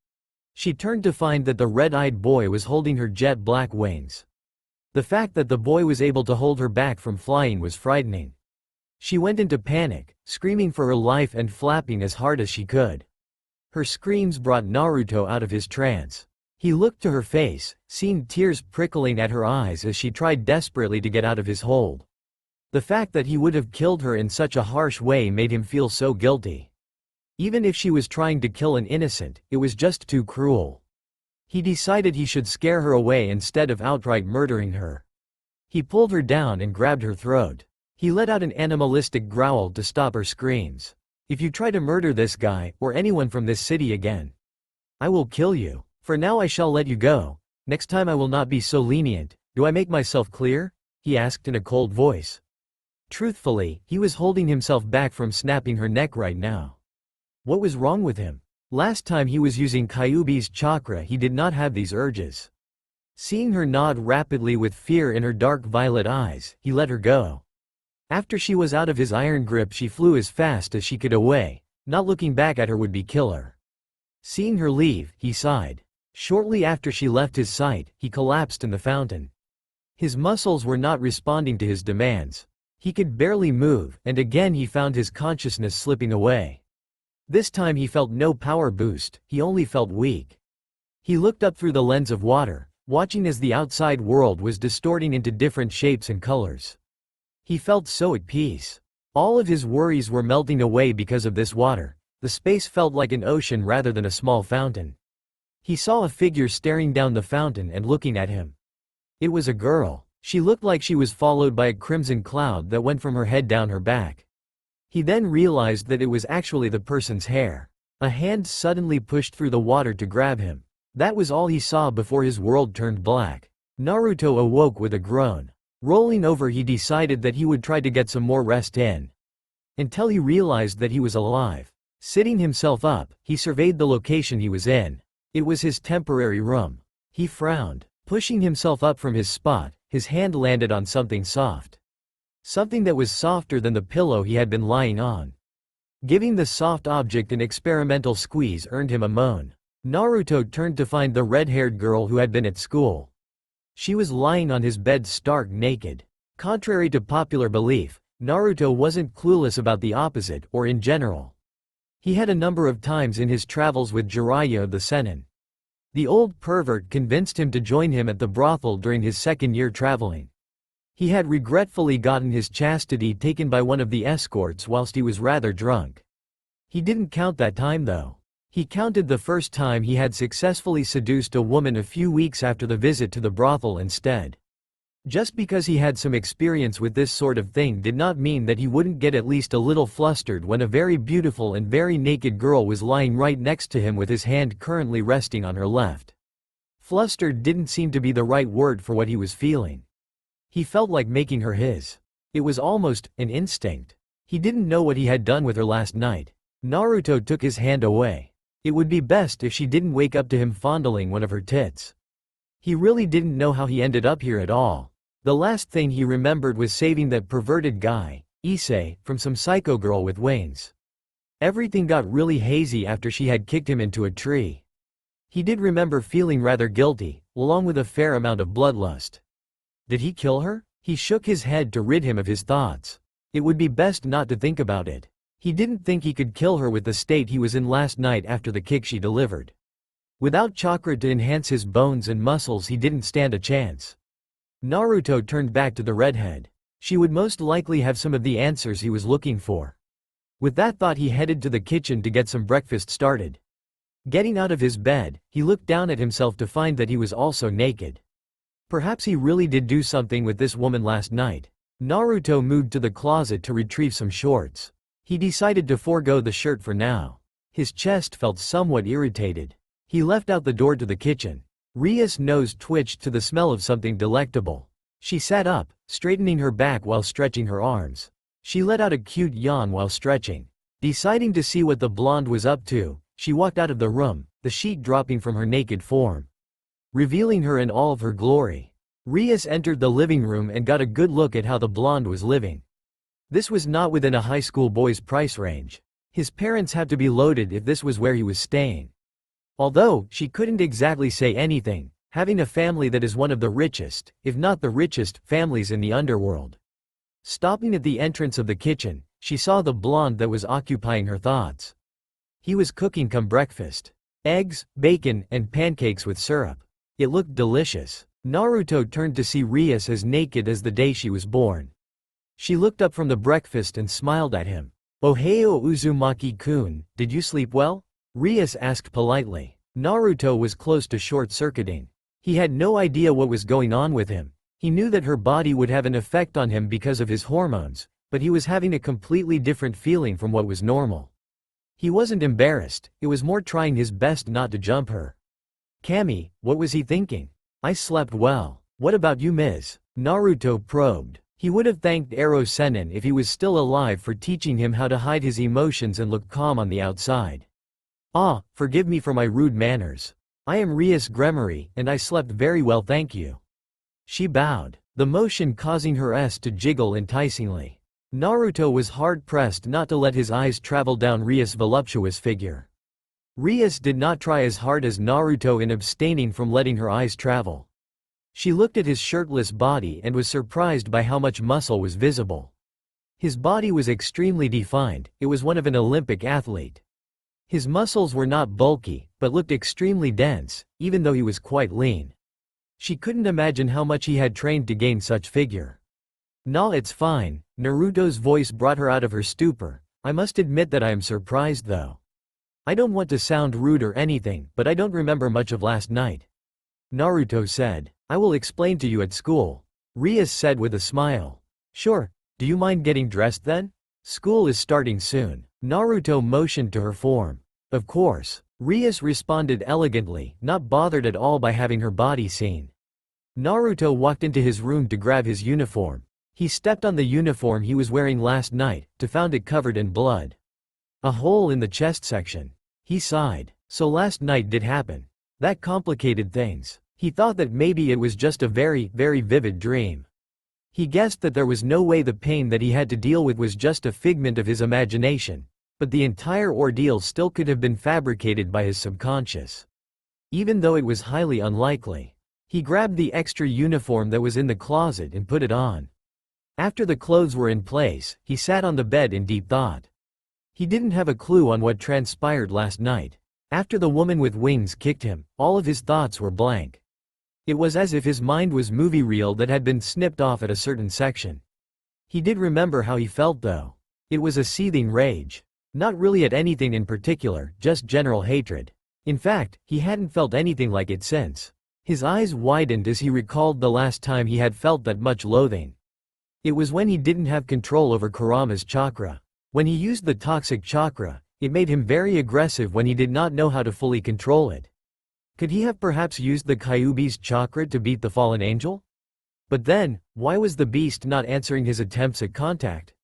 She turned to find that the red-eyed boy was holding her jet black wings. The fact that the boy was able to hold her back from flying was frightening. She went into panic, screaming for her life and flapping as hard as she could. Her screams brought Naruto out of his trance. He looked to her face, seeing tears prickling at her eyes as she tried desperately to get out of his hold. The fact that he would have killed her in such a harsh way made him feel so guilty. Even if she was trying to kill an innocent, it was just too cruel. He decided he should scare her away instead of outright murdering her. He pulled her down and grabbed her throat. He let out an animalistic growl to stop her screams. "If you try to murder this guy, or anyone from this city again, I will kill you. For now I shall let you go. Next time I will not be so lenient. Do I make myself clear?" he asked in a cold voice. Truthfully, he was holding himself back from snapping her neck right now. What was wrong with him? Last time he was using Kyuubi's chakra, he did not have these urges. Seeing her nod rapidly with fear in her dark violet eyes, he let her go. After she was out of his iron grip, she flew as fast as she could away. Not looking back at her would be killer. Seeing her leave, he sighed. Shortly after she left his sight, he collapsed in the fountain. His muscles were not responding to his demands. He could barely move, and again he found his consciousness slipping away. This time he felt no power boost, he only felt weak. He looked up through the lens of water, watching as the outside world was distorting into different shapes and colors. He felt so at peace. All of his worries were melting away because of this water. The space felt like an ocean rather than a small fountain. He saw a figure staring down the fountain and looking at him. It was a girl. She looked like she was followed by a crimson cloud that went from her head down her back. He then realized that it was actually the person's hair. A hand suddenly pushed through the water to grab him. That was all he saw before his world turned black. Naruto awoke with a groan. Rolling over, he decided that he would try to get some more rest in. Until he realized that he was alive. Sitting himself up, he surveyed the location he was in. It was his temporary room. He frowned. Pushing himself up from his spot, his hand landed on something soft. Something that was softer than the pillow he had been lying on. Giving the soft object an experimental squeeze earned him a moan. Naruto turned to find the red-haired girl who had been at school. She was lying on his bed stark naked. Contrary to popular belief, Naruto wasn't clueless about the opposite or in general. He had a number of times in his travels with Jiraiya of the Sennin. The old pervert convinced him to join him at the brothel during his second year traveling. He had regretfully gotten his chastity taken by one of the escorts whilst he was rather drunk. He didn't count that time though. He counted the first time he had successfully seduced a woman a few weeks after the visit to the brothel instead. Just because he had some experience with this sort of thing did not mean that he wouldn't get at least a little flustered when a very beautiful and very naked girl was lying right next to him with his hand currently resting on her left. Flustered didn't seem to be the right word for what he was feeling. He felt like making her his. It was almost an instinct. He didn't know what he had done with her last night. Naruto took his hand away. It would be best if she didn't wake up to him fondling one of her tits. He really didn't know how he ended up here at all. The last thing he remembered was saving that perverted guy, Issei, from some psycho girl with wings. Everything got really hazy after she had kicked him into a tree. He did remember feeling rather guilty, along with a fair amount of bloodlust. Did he kill her? He shook his head to rid him of his thoughts. It would be best not to think about it. He didn't think he could kill her with the state he was in last night after the kick she delivered. Without chakra to enhance his bones and muscles, he didn't stand a chance. Naruto turned back to the redhead. She would most likely have some of the answers he was looking for. With that thought, he headed to the kitchen to get some breakfast started. Getting out of his bed, he looked down at himself to find that he was also naked. Perhaps he really did do something with this woman last night. Naruto moved to the closet to retrieve some shorts. He decided to forego the shirt for now. His chest felt somewhat irritated. He left out the door to the kitchen. Rias' nose twitched to the smell of something delectable. She sat up, straightening her back while stretching her arms. She let out a cute yawn while stretching. Deciding to see what the blonde was up to, she walked out of the room, the sheet dropping from her naked form, revealing her in all of her glory. Rias entered the living room and got a good look at how the blonde was living. This was not within a high school boy's price range. His parents had to be loaded if this was where he was staying. Although she couldn't exactly say anything, having a family that is one of the richest, if not the richest, families in the underworld. Stopping at the entrance of the kitchen, she saw the blonde that was occupying her thoughts. He was cooking breakfast. Eggs, bacon, and pancakes with syrup. It looked delicious. Naruto turned to see Rias as naked as the day she was born. She looked up from the breakfast and smiled at him. "Ohayo Uzumaki-kun, did you sleep well?" Rias asked politely. Naruto was close to short-circuiting. He had no idea what was going on with him. He knew that her body would have an effect on him because of his hormones, but he was having a completely different feeling from what was normal. He wasn't embarrassed, it was more trying his best not to jump her. Kami, what was he thinking? I slept well. What about you, Ms.? Naruto probed. He would have thanked Ero Sennin if he was still alive for teaching him how to hide his emotions and look calm on the outside. Ah, forgive me for my rude manners. I am Rias Gremory, and I slept very well, thank you. She bowed, the motion causing her S to jiggle enticingly. Naruto was hard-pressed not to let his eyes travel down Rias' voluptuous figure. Rias did not try as hard as Naruto in abstaining from letting her eyes travel. She looked at his shirtless body and was surprised by how much muscle was visible. His body was extremely defined, it was one of an Olympic athlete. His muscles were not bulky, but looked extremely dense, even though he was quite lean. She couldn't imagine how much he had trained to gain such figure. Nah, it's fine. Naruto's voice brought her out of her stupor. I must admit that I am surprised though. I don't want to sound rude or anything, but I don't remember much of last night. Naruto said. I will explain to you at school. Rias said with a smile. Sure, do you mind getting dressed then? School is starting soon. Naruto motioned to her form. Of course. Rias responded elegantly, not bothered at all by having her body seen. Naruto walked into his room to grab his uniform. He stepped on the uniform he was wearing last night, to found it covered in blood. A hole in the chest section. He sighed. So last night did happen. That complicated things. He thought that maybe it was just a very, very vivid dream. He guessed that there was no way the pain that he had to deal with was just a figment of his imagination, but the entire ordeal still could have been fabricated by his subconscious. Even though it was highly unlikely. He grabbed the extra uniform that was in the closet and put it on. After the clothes were in place, he sat on the bed in deep thought. He didn't have a clue on what transpired last night. After the woman with wings kicked him, all of his thoughts were blank. It was as if his mind was movie reel that had been snipped off at a certain section. He did remember how he felt though. It was a seething rage. Not really at anything in particular, just general hatred. In fact, he hadn't felt anything like it since. His eyes widened as he recalled the last time he had felt that much loathing. It was when he didn't have control over Kurama's chakra. When he used the toxic chakra, it made him very aggressive when he did not know how to fully control it. Could he have perhaps used the Kyuubi's chakra to beat the fallen angel? But then, why was the beast not answering his attempts at contact?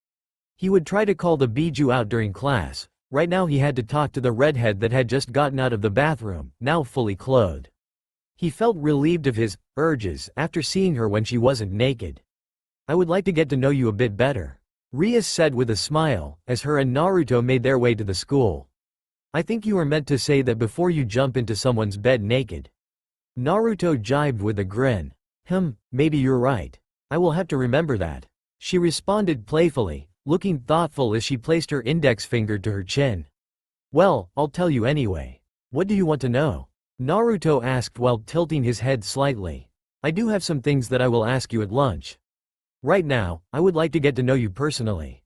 He would try to call the Biju out during class. Right now he had to talk to the redhead that had just gotten out of the bathroom, now fully clothed. He felt relieved of his urges after seeing her when she wasn't naked. I would like to get to know you a bit better, Rias said with a smile, as her and Naruto made their way to the school. I think you are meant to say that before you jump into someone's bed naked. Naruto jibed with a grin. Maybe you're right. I will have to remember that. She responded playfully, looking thoughtful as she placed her index finger to her chin. Well, I'll tell you anyway. What do you want to know? Naruto asked while tilting his head slightly. I do have some things that I will ask you at lunch. Right now, I would like to get to know you personally.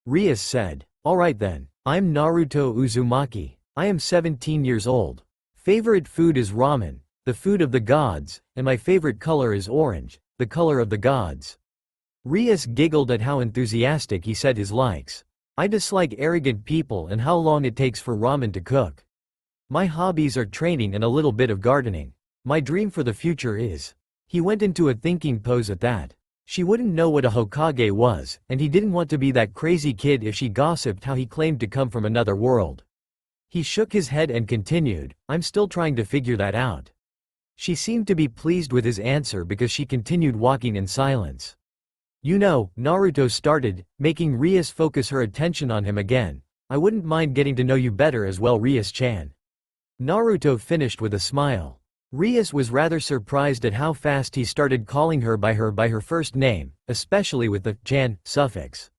Rias said. Alright then. I'm Naruto Uzumaki. I am 17 years old. Favorite food is ramen, the food of the gods, and my favorite color is orange, the color of the gods. Rias giggled at how enthusiastic he said his likes. I dislike arrogant people and how long it takes for ramen to cook. My hobbies are training and a little bit of gardening. My dream for the future is. He went into a thinking pose at that. She wouldn't know what a Hokage was, and he didn't want to be that crazy kid if she gossiped how he claimed to come from another world. He shook his head and continued, I'm still trying to figure that out. She seemed to be pleased with his answer because she continued walking in silence. You know, Naruto started, making Rias focus her attention on him again. I wouldn't mind getting to know you better as well, Rias-chan. Naruto finished with a smile. Rias was rather surprised at how fast he started calling her by her first name, especially with the chan suffix.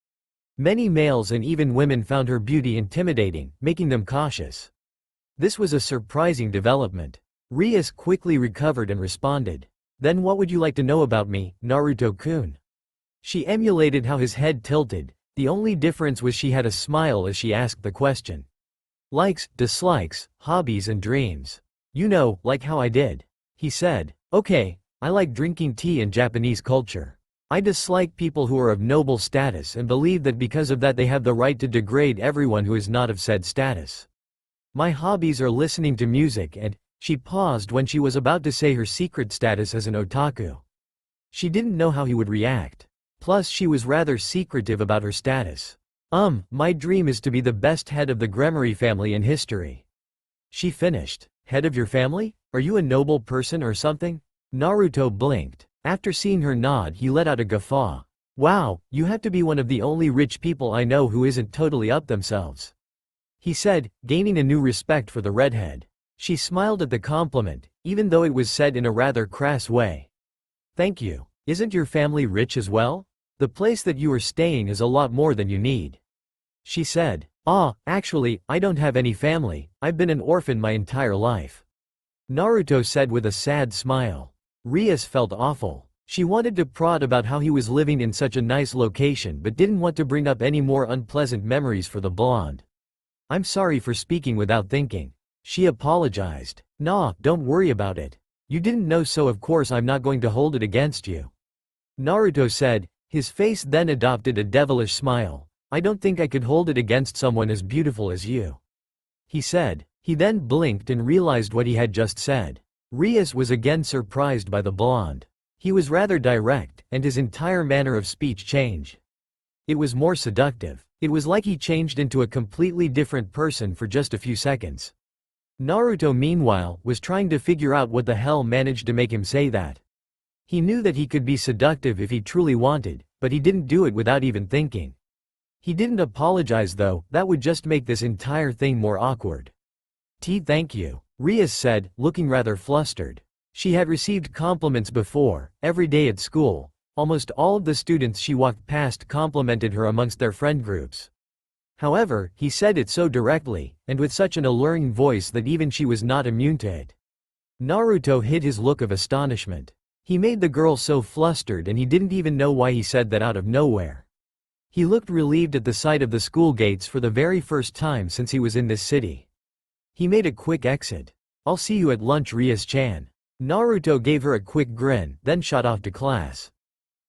Many males and even women found her beauty intimidating, making them cautious. This was a surprising development. Rias quickly recovered and responded. Then what would you like to know about me, Naruto-kun? She emulated how his head tilted. The only difference was she had a smile as she asked the question. Likes, dislikes, hobbies and dreams. You know, like how I did. He said, okay, I like drinking tea in Japanese culture. I dislike people who are of noble status and believe that because of that they have the right to degrade everyone who is not of said status. My hobbies are listening to music and, she paused when she was about to say her secret status as an otaku. She didn't know how he would react. Plus she was rather secretive about her status. My dream is to be the best head of the Gremory family in history. She finished. Head of your family? Are you a noble person or something? Naruto blinked. After seeing her nod, he let out a guffaw. Wow, you have to be one of the only rich people I know who isn't totally up themselves. He said, gaining a new respect for the redhead. She smiled at the compliment, even though it was said in a rather crass way. Thank you. Isn't your family rich as well? The place that you are staying is a lot more than you need. She said, actually, I don't have any family, I've been an orphan my entire life. Naruto said with a sad smile. Rias felt awful. She wanted to prod about how he was living in such a nice location but didn't want to bring up any more unpleasant memories for the blonde. I'm sorry for speaking without thinking. She apologized. Nah, don't worry about it. You didn't know, so of course I'm not going to hold it against you. Naruto said, his face then adopted a devilish smile. I don't think I could hold it against someone as beautiful as you. He said. He then blinked and realized what he had just said. Rias was again surprised by the blonde. He was rather direct, and his entire manner of speech changed. It was more seductive. It was like he changed into a completely different person for just a few seconds. Naruto meanwhile was trying to figure out what the hell managed to make him say that. He knew that he could be seductive if he truly wanted, but he didn't do it without even thinking. He didn't apologize though, that would just make this entire thing more awkward. Thank you, Rias said, looking rather flustered. She had received compliments before, every day at school. Almost all of the students she walked past complimented her amongst their friend groups. However, he said it so directly, and with such an alluring voice that even she was not immune to it. Naruto hid his look of astonishment. He made the girl so flustered and he didn't even know why he said that out of nowhere. He looked relieved at the sight of the school gates for the very first time since he was in this city. He made a quick exit. I'll see you at lunch, Rias-chan. Naruto gave her a quick grin, then shot off to class.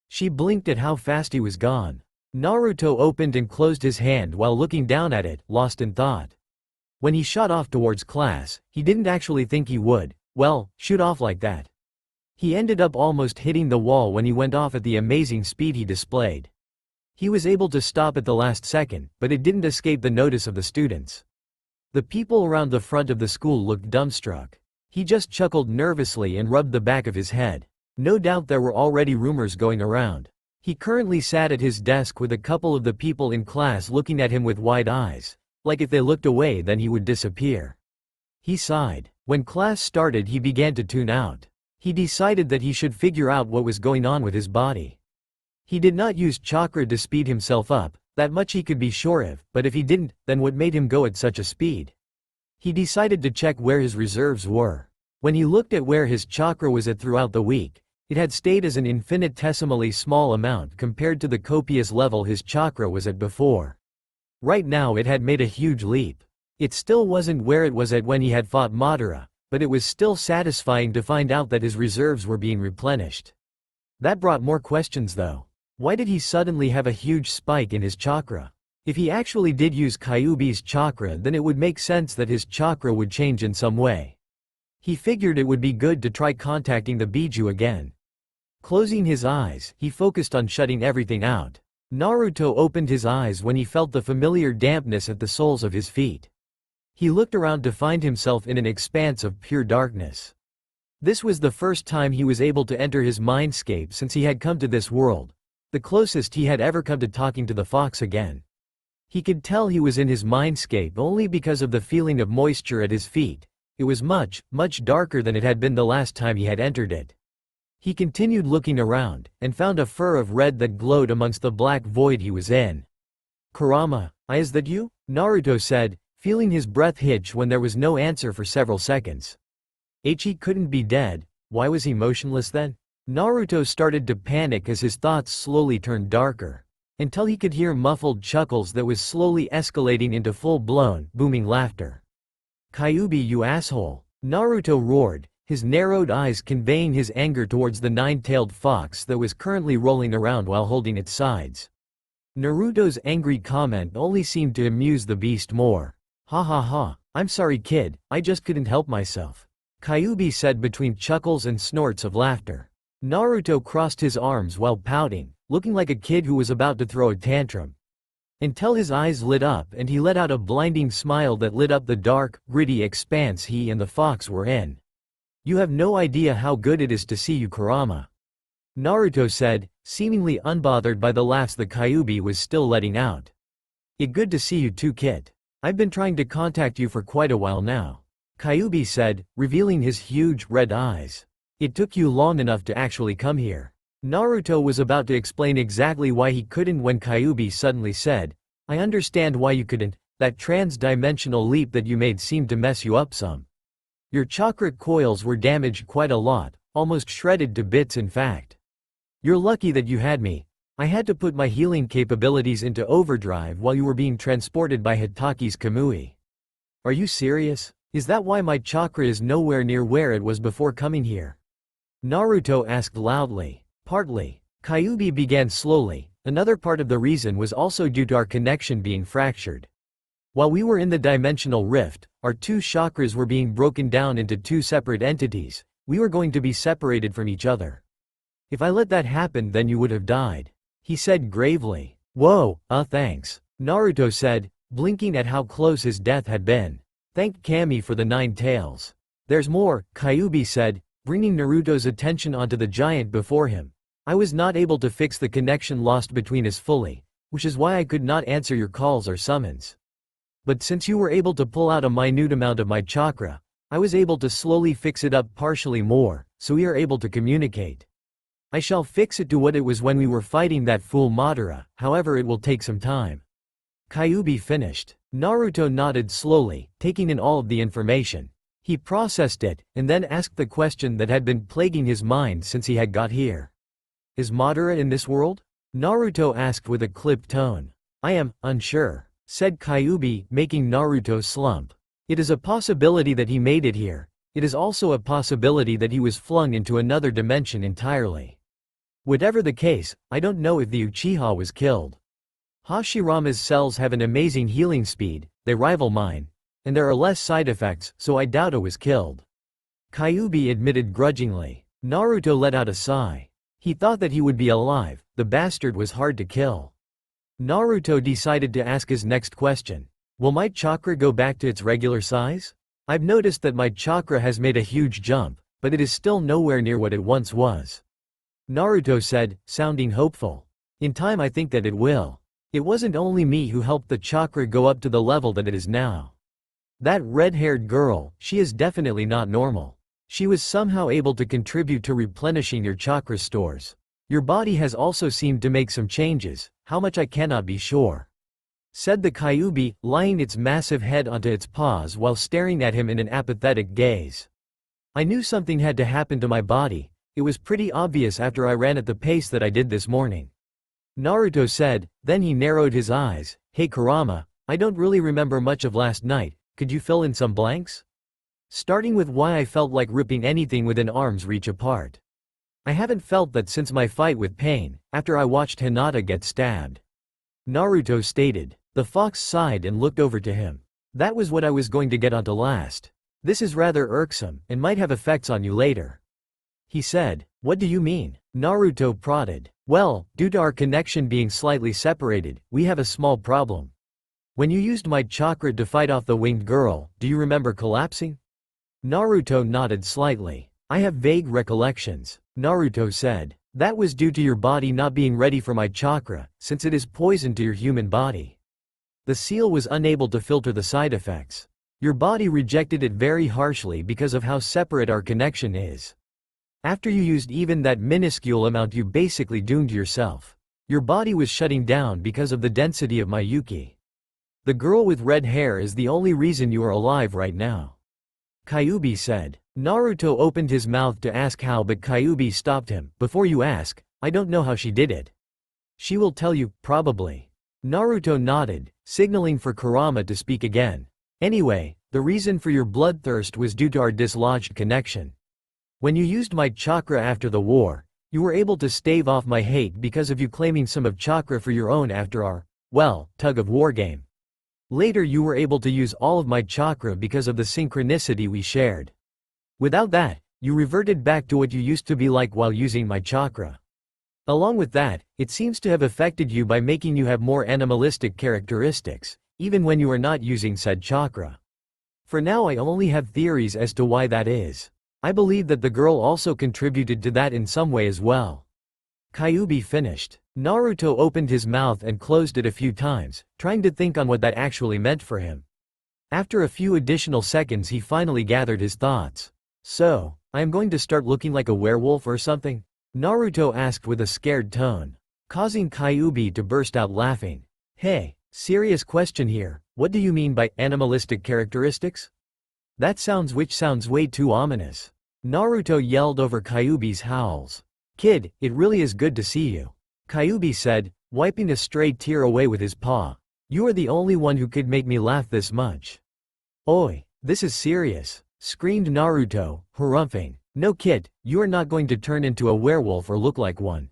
She blinked at how fast he was gone. Naruto opened and closed his hand while looking down at it, lost in thought. When he shot off towards class, he didn't actually think he would, shoot off like that. He ended up almost hitting the wall when he went off at the amazing speed he displayed. He was able to stop at the last second, but it didn't escape the notice of the students. The people around the front of the school looked dumbstruck. He just chuckled nervously and rubbed the back of his head. No doubt there were already rumors going around. He currently sat at his desk with a couple of the people in class looking at him with wide eyes, like if they looked away then he would disappear. He sighed. When class started he began to tune out. He decided that he should figure out what was going on with his body. He did not use chakra to speed himself up, that much he could be sure of, but if he didn't, then what made him go at such a speed? He decided to check where his reserves were. When he looked at where his chakra was at throughout the week, it had stayed as an infinitesimally small amount compared to the copious level his chakra was at before. Right now it had made a huge leap. It still wasn't where it was at when he had fought Madara, but it was still satisfying to find out that his reserves were being replenished. That brought more questions though. Why did he suddenly have a huge spike in his chakra? If he actually did use Kyuubi's chakra, then it would make sense that his chakra would change in some way. He figured it would be good to try contacting the Biju again. Closing his eyes, he focused on shutting everything out. Naruto opened his eyes when he felt the familiar dampness at the soles of his feet. He looked around to find himself in an expanse of pure darkness. This was the first time he was able to enter his mindscape since he had come to this world. The closest he had ever come to talking to the fox again. He could tell he was in his mindscape only because of the feeling of moisture at his feet. It was much, much darker than it had been the last time he had entered it. He continued looking around, and found a fur of red that glowed amongst the black void he was in. Kurama, is that you? Naruto said, feeling his breath hitch when there was no answer for several seconds. He couldn't be dead, why was he motionless then? Naruto started to panic as his thoughts slowly turned darker. Until he could hear muffled chuckles that was slowly escalating into full-blown, booming laughter. Kyuubi, you asshole. Naruto roared, his narrowed eyes conveying his anger towards the nine-tailed fox that was currently rolling around while holding its sides. Naruto's angry comment only seemed to amuse the beast more. Ha ha ha, I'm sorry kid, I just couldn't help myself, Kyuubi said between chuckles and snorts of laughter. Naruto crossed his arms while pouting, looking like a kid who was about to throw a tantrum. Until his eyes lit up and he let out a blinding smile that lit up the dark, gritty expanse he and the fox were in. You have no idea how good it is to see you, Kurama, Naruto said, seemingly unbothered by the laughs that Kyuubi was still letting out. It's good to see you too, kid. I've been trying to contact you for quite a while now, Kyuubi said, revealing his huge, red eyes. It took you long enough to actually come here. Naruto was about to explain exactly why he couldn't when Kyuubi suddenly said, I understand why you couldn't, that trans-dimensional leap that you made seemed to mess you up some. Your chakra coils were damaged quite a lot, almost shredded to bits in fact. You're lucky that you had me. I had to put my healing capabilities into overdrive while you were being transported by Hitaki's Kamui. Are you serious? Is that why my chakra is nowhere near where it was before coming here? Naruto asked loudly. Partly. Kyuubi began slowly. Another part of the reason was also due to our connection being fractured. While we were in the dimensional rift, our two chakras were being broken down into two separate entities. We were going to be separated from each other. If I let that happen, then you would have died, he said gravely. Whoa, thanks, Naruto said, blinking at how close his death had been. Thank Kami for the 9 tails. There's more, Kyuubi said, bringing Naruto's attention onto the giant before him. I was not able to fix the connection lost between us fully, which is why I could not answer your calls or summons. But since you were able to pull out a minute amount of my chakra, I was able to slowly fix it up partially more, so we are able to communicate. I shall fix it to what it was when we were fighting that fool Madara, however it will take some time. Kyuubi finished. Naruto nodded slowly, taking in all of the information. He processed it, and then asked the question that had been plaguing his mind since he had got here. Is Madara in this world? Naruto asked with a clipped tone. I am unsure, said Kyuubi, making Naruto slump. It is a possibility that he made it here. It is also a possibility that he was flung into another dimension entirely. Whatever the case, I don't know if the Uchiha was killed. Hashirama's cells have an amazing healing speed, they rival mine, and there are less side effects, so I doubt it was killed. Kyuubi admitted grudgingly. Naruto let out a sigh. He thought that he would be alive, the bastard was hard to kill. Naruto decided to ask his next question. Will my chakra go back to its regular size? I've noticed that my chakra has made a huge jump, but it is still nowhere near what it once was. Naruto said, sounding hopeful. In time I think that it will. It wasn't only me who helped the chakra go up to the level that it is now. That red-haired girl, she is definitely not normal. She was somehow able to contribute to replenishing your chakra stores. Your body has also seemed to make some changes, how much I cannot be sure, said the Kyuubi, lying its massive head onto its paws while staring at him in an apathetic gaze. I knew something had to happen to my body. It was pretty obvious after I ran at the pace that I did this morning, Naruto said, then he narrowed his eyes. Hey Kurama, I don't really remember much of last night, could you fill in some blanks? Starting with why I felt like ripping anything within arm's reach apart. I haven't felt that since my fight with Pain, after I watched Hinata get stabbed, Naruto stated. The fox sighed and looked over to him. That was what I was going to get onto last. This is rather irksome, and might have effects on you later, he said. What do you mean? Naruto prodded. Well, due to our connection being slightly separated, we have a small problem. When you used my chakra to fight off the winged girl, do you remember collapsing? Naruto nodded slightly. I have vague recollections, Naruto said. That was due to your body not being ready for my chakra, since it is poison to your human body. The seal was unable to filter the side effects. Your body rejected it very harshly because of how separate our connection is. After you used even that minuscule amount, you basically doomed yourself. Your body was shutting down because of the density of my Yuki. The girl with red hair is the only reason you are alive right now, Kyuubi said. Naruto opened his mouth to ask how, but Kyuubi stopped him. Before you ask, I don't know how she did it. She will tell you, probably. Naruto nodded, signaling for Kurama to speak again. Anyway, The reason for your bloodthirst was due to our dislodged connection. When you used my chakra after the war, you were able to stave off my hate because of you claiming some of chakra for your own after our, well, tug-of-war game. Later you were able to use all of my chakra because of the synchronicity we shared. Without that, you reverted back to what you used to be like while using my chakra. Along with that, it seems to have affected you by making you have more animalistic characteristics, even when you are not using said chakra. For now I only have theories as to why that is. I believe that the girl also contributed to that in some way as well. Kyuubi finished. Naruto opened his mouth and closed it a few times, trying to think on what that actually meant for him. After a few additional seconds he finally gathered his thoughts. So, I am going to start looking like a werewolf or something? Naruto asked with a scared tone, causing Kyuubi to burst out laughing. Hey, serious question here, what do you mean by animalistic characteristics? That sounds way too ominous. Naruto yelled over Kyuubi's howls. Kid, it really is good to see you. Kyuubi said, wiping a stray tear away with his paw. You are the only one who could make me laugh this much. Oi, this is serious, screamed Naruto, harumphing. No kid, you are not going to turn into a werewolf or look like one.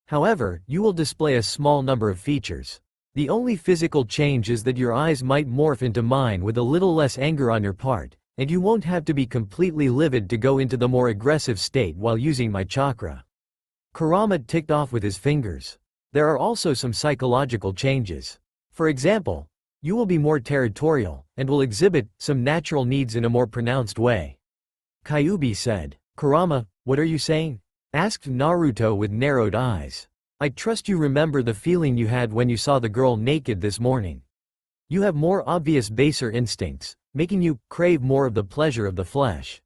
However, you will display a small number of features. The only physical change is that your eyes might morph into mine with a little less anger on your part, and you won't have to be completely livid to go into the more aggressive state while using my chakra. Kurama ticked off with his fingers. There are also some psychological changes. For example, you will be more territorial, and will exhibit some natural needs in a more pronounced way. Kyuubi said. Kurama, what are you saying? Asked Naruto with narrowed eyes. I trust you remember the feeling you had when you saw the girl naked this morning. You have more obvious baser instincts, making you crave more of the pleasure of the flesh.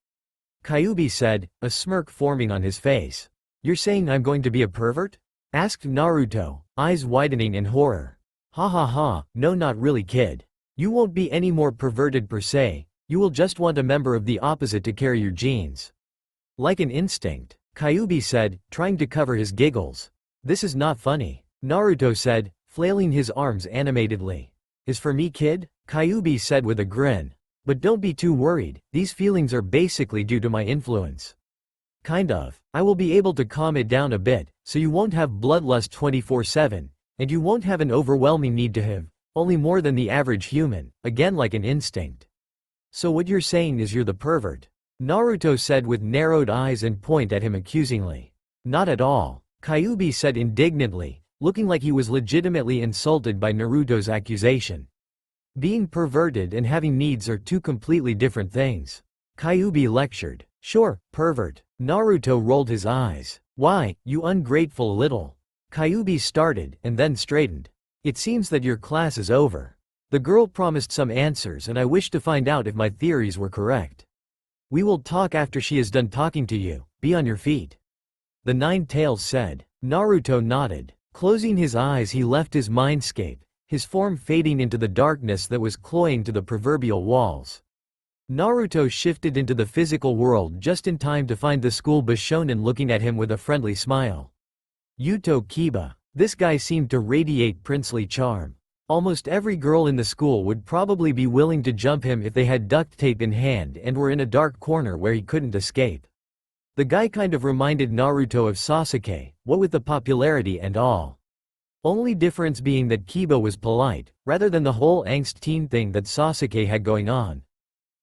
Kyuubi said, a smirk forming on his face. You're saying I'm going to be a pervert? Asked Naruto, eyes widening in horror. Ha ha ha, no not really kid. You won't be any more perverted per se, you will just want a member of the opposite to carry your genes. Like an instinct, Kyuubi said, trying to cover his giggles. This is not funny, Naruto said, flailing his arms animatedly. Is for me kid? Kyuubi said with a grin. But don't be too worried, these feelings are basically due to my influence. Kind of. I will be able to calm it down a bit, so you won't have bloodlust 24/7, and you won't have an overwhelming need to have, only more than the average human, again like an instinct. So what you're saying is you're the pervert? Naruto said with narrowed eyes and pointed at him accusingly. Not at all, Kyuubi said indignantly, looking like he was legitimately insulted by Naruto's accusation. Being perverted and having needs are two completely different things. Kyuubi lectured. Sure, pervert. Naruto rolled his eyes. Why, you ungrateful little. Kyuubi started and then straightened. It seems that your class is over. The girl promised some answers and I wish to find out if my theories were correct. We will talk after she is done talking to you, be on your feet. The Nine Tails said. Naruto nodded. Closing his eyes he left his mindscape, his form fading into the darkness that was cloying to the proverbial walls. Naruto shifted into the physical world just in time to find the school Bishonen looking at him with a friendly smile. Yuto Kiba. This guy seemed to radiate princely charm. Almost every girl in the school would probably be willing to jump him if they had duct tape in hand and were in a dark corner where he couldn't escape. The guy kind of reminded Naruto of Sasuke, what with the popularity and all. Only difference being that Kiba was polite, rather than the whole angst teen thing that Sasuke had going on.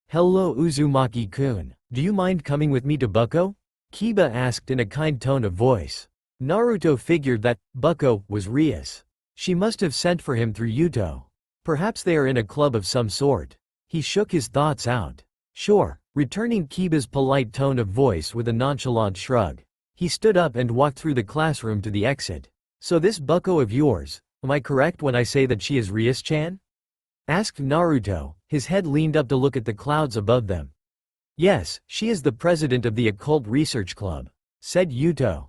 Hello Uzumaki-kun, do you mind coming with me to Bucko? Kiba asked in a kind tone of voice. Naruto figured that Bucko was Rias. She must have sent for him through Yuto. Perhaps they are in a club of some sort. He shook his thoughts out. Sure, returning Kiba's polite tone of voice with a nonchalant shrug. He stood up and walked through the classroom to the exit. So this Bucko of yours, am I correct when I say that she is Rias-chan? Asked Naruto, his head leaned up to look at the clouds above them. Yes, she is the president of the Occult Research Club, said Yuto.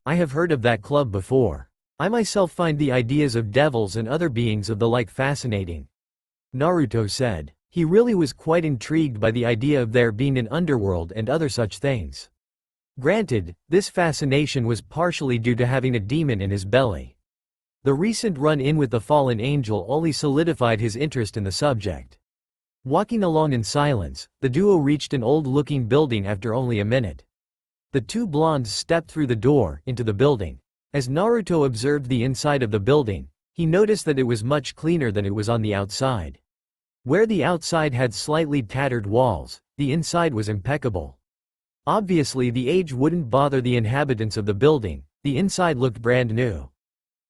I have heard of that club before. I myself find the ideas of devils and other beings of the like fascinating. Naruto said. He really was quite intrigued by the idea of there being an underworld and other such things. Granted, this fascination was partially due to having a demon in his belly. The recent run-in with the fallen angel only solidified his interest in the subject. Walking along in silence, the duo reached an old-looking building after only a minute. The two blondes stepped through the door, into the building. As Naruto observed the inside of the building, he noticed that it was much cleaner than it was on the outside. Where the outside had slightly tattered walls, the inside was impeccable. Obviously the age wouldn't bother the inhabitants of the building, the inside looked brand new.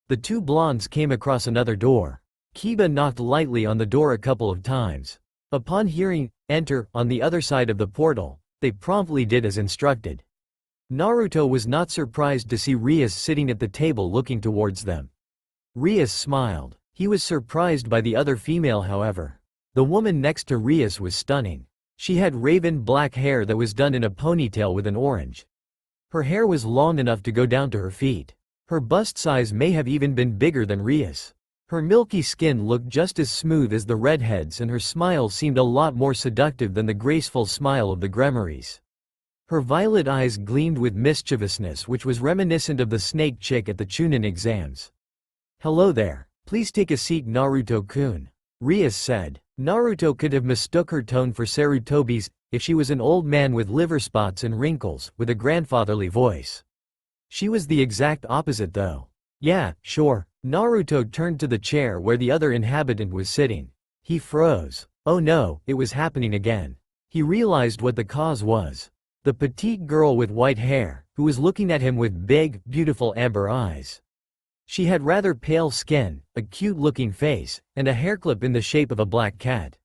The two blondes came across another door. Kiba knocked lightly on the door a couple of times. Upon hearing, "Enter," on the other side of the portal, they promptly did as instructed. Naruto was not surprised to see Rias sitting at the table looking towards them. Rias smiled. He was surprised by the other female however. The woman next to Rias was stunning. She had raven black hair that was done in a ponytail with an orange. Her hair was long enough to go down to her feet. Her bust size may have even been bigger than Rias. Her milky skin looked just as smooth as the redheads and her smile seemed a lot more seductive than the graceful smile of the Gremories. Her violet eyes gleamed with mischievousness which was reminiscent of the snake chick at the Chunin exams. "Hello there. Please take a seat Naruto-kun," Rias said. Naruto could have mistook her tone for Sarutobi's, if she was an old man with liver spots and wrinkles, with a grandfatherly voice. She was the exact opposite though. "Yeah, sure." Naruto turned to the chair where the other inhabitant was sitting. He froze. Oh no, it was happening again. He realized what the cause was. The petite girl with white hair, who was looking at him with big, beautiful amber eyes. She had rather pale skin, a cute-looking face, and a hairclip in the shape of a black cat.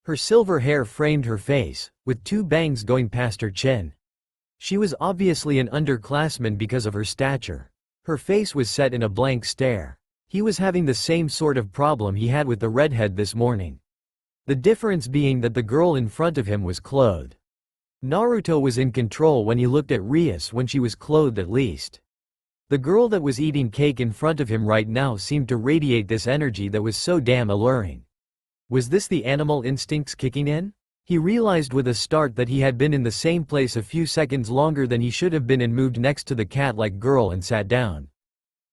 Her silver hair framed her face, with two bangs going past her chin. She was obviously an underclassman because of her stature. Her face was set in a blank stare. He was having the same sort of problem he had with the redhead this morning. The difference being that the girl in front of him was clothed. Naruto was in control when he looked at Rias when she was clothed at least. The girl that was eating cake in front of him right now seemed to radiate this energy that was so damn alluring. Was this the animal instincts kicking in? He realized with a start that he had been in the same place a few seconds longer than he should have been and moved next to the cat-like girl and sat down.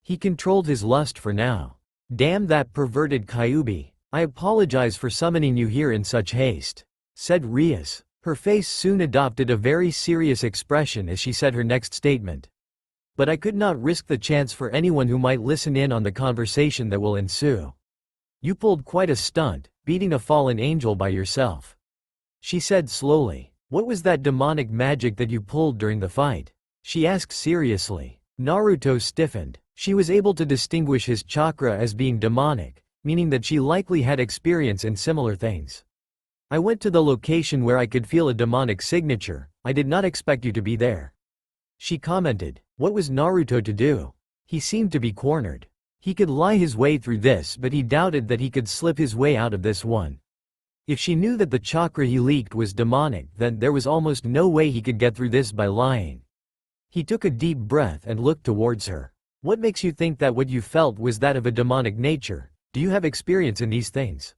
He controlled his lust for now. "Damn that perverted Kyuubi. I apologize for summoning you here in such haste," said Rias. Her face soon adopted a very serious expression as she said her next statement. "But I could not risk the chance for anyone who might listen in on the conversation that will ensue. You pulled quite a stunt, beating a fallen angel by yourself," she said slowly. "What was that demonic magic that you pulled during the fight?" she asked seriously. Naruto stiffened. She was able to distinguish his chakra as being demonic, meaning that she likely had experience in similar things. "I went to the location where I could feel a demonic signature. I did not expect you to be there," she commented. What was Naruto to do? He seemed to be cornered. He could lie his way through this but he doubted that he could slip his way out of this one. If she knew that the chakra he leaked was demonic then there was almost no way he could get through this by lying. He took a deep breath and looked towards her. "What makes you think that what you felt was that of a demonic nature? Do you have experience in these things?"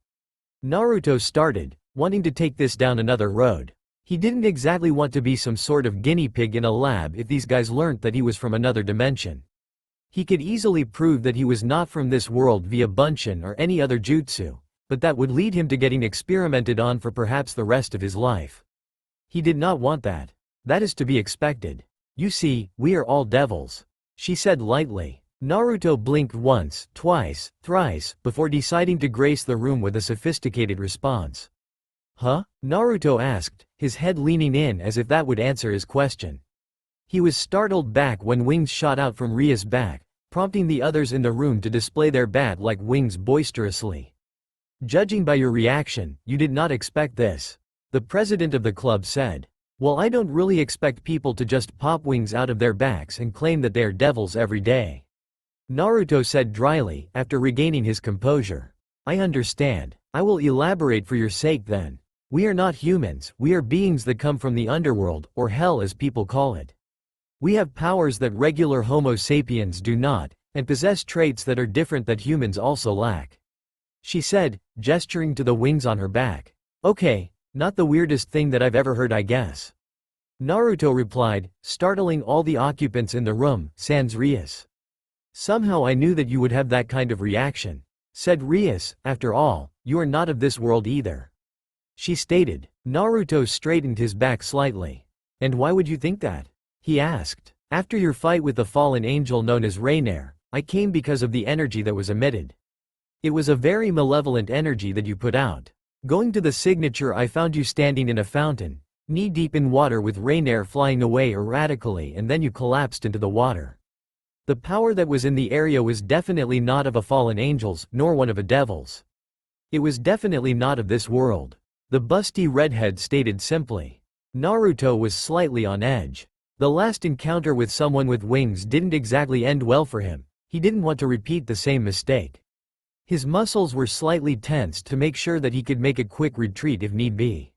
Naruto started, wanting to take this down another road. He didn't exactly want to be some sort of guinea pig in a lab if these guys learnt that he was from another dimension. He could easily prove that he was not from this world via Bunshin or any other jutsu, but that would lead him to getting experimented on for perhaps the rest of his life. He did not want that. That is to be expected. "You see, we are all devils," she said lightly. Naruto blinked once, twice, thrice, before deciding to grace the room with a sophisticated response. "Huh?" Naruto asked, his head leaning in as if that would answer his question. He was startled back when wings shot out from Rias' back, prompting the others in the room to display their bat-like wings boisterously. "Judging by your reaction, you did not expect this," the president of the club said. "Well, I don't really expect people to just pop wings out of their backs and claim that they are devils every day," Naruto said dryly, after regaining his composure. "I understand. I will elaborate for your sake then. We are not humans, we are beings that come from the underworld, or hell as people call it. We have powers that regular Homo sapiens do not, and possess traits that are different that humans also lack," she said, gesturing to the wings on her back. "Okay, not the weirdest thing that I've ever heard I guess," Naruto replied, startling all the occupants in the room, sans Rias. "Somehow I knew that you would have that kind of reaction," said Rias. "After all, you are not of this world either." she stated. Naruto straightened his back slightly. And why would you think that? He asked. After your fight with the fallen angel known as Rainier, I came because of the energy that was emitted. It was a very malevolent energy that you put out. Going to the signature, I found you standing in a fountain, knee-deep in water with Rainier flying away erratically, and then you collapsed into the water. The power that was in the area was definitely not of a fallen angel's, nor one of a devil's. It was definitely not of this world. The busty redhead stated simply. Naruto was slightly on edge. The last encounter with someone with wings didn't exactly end well for him. He didn't want to repeat the same mistake. His muscles were slightly tensed to make sure that he could make a quick retreat if need be.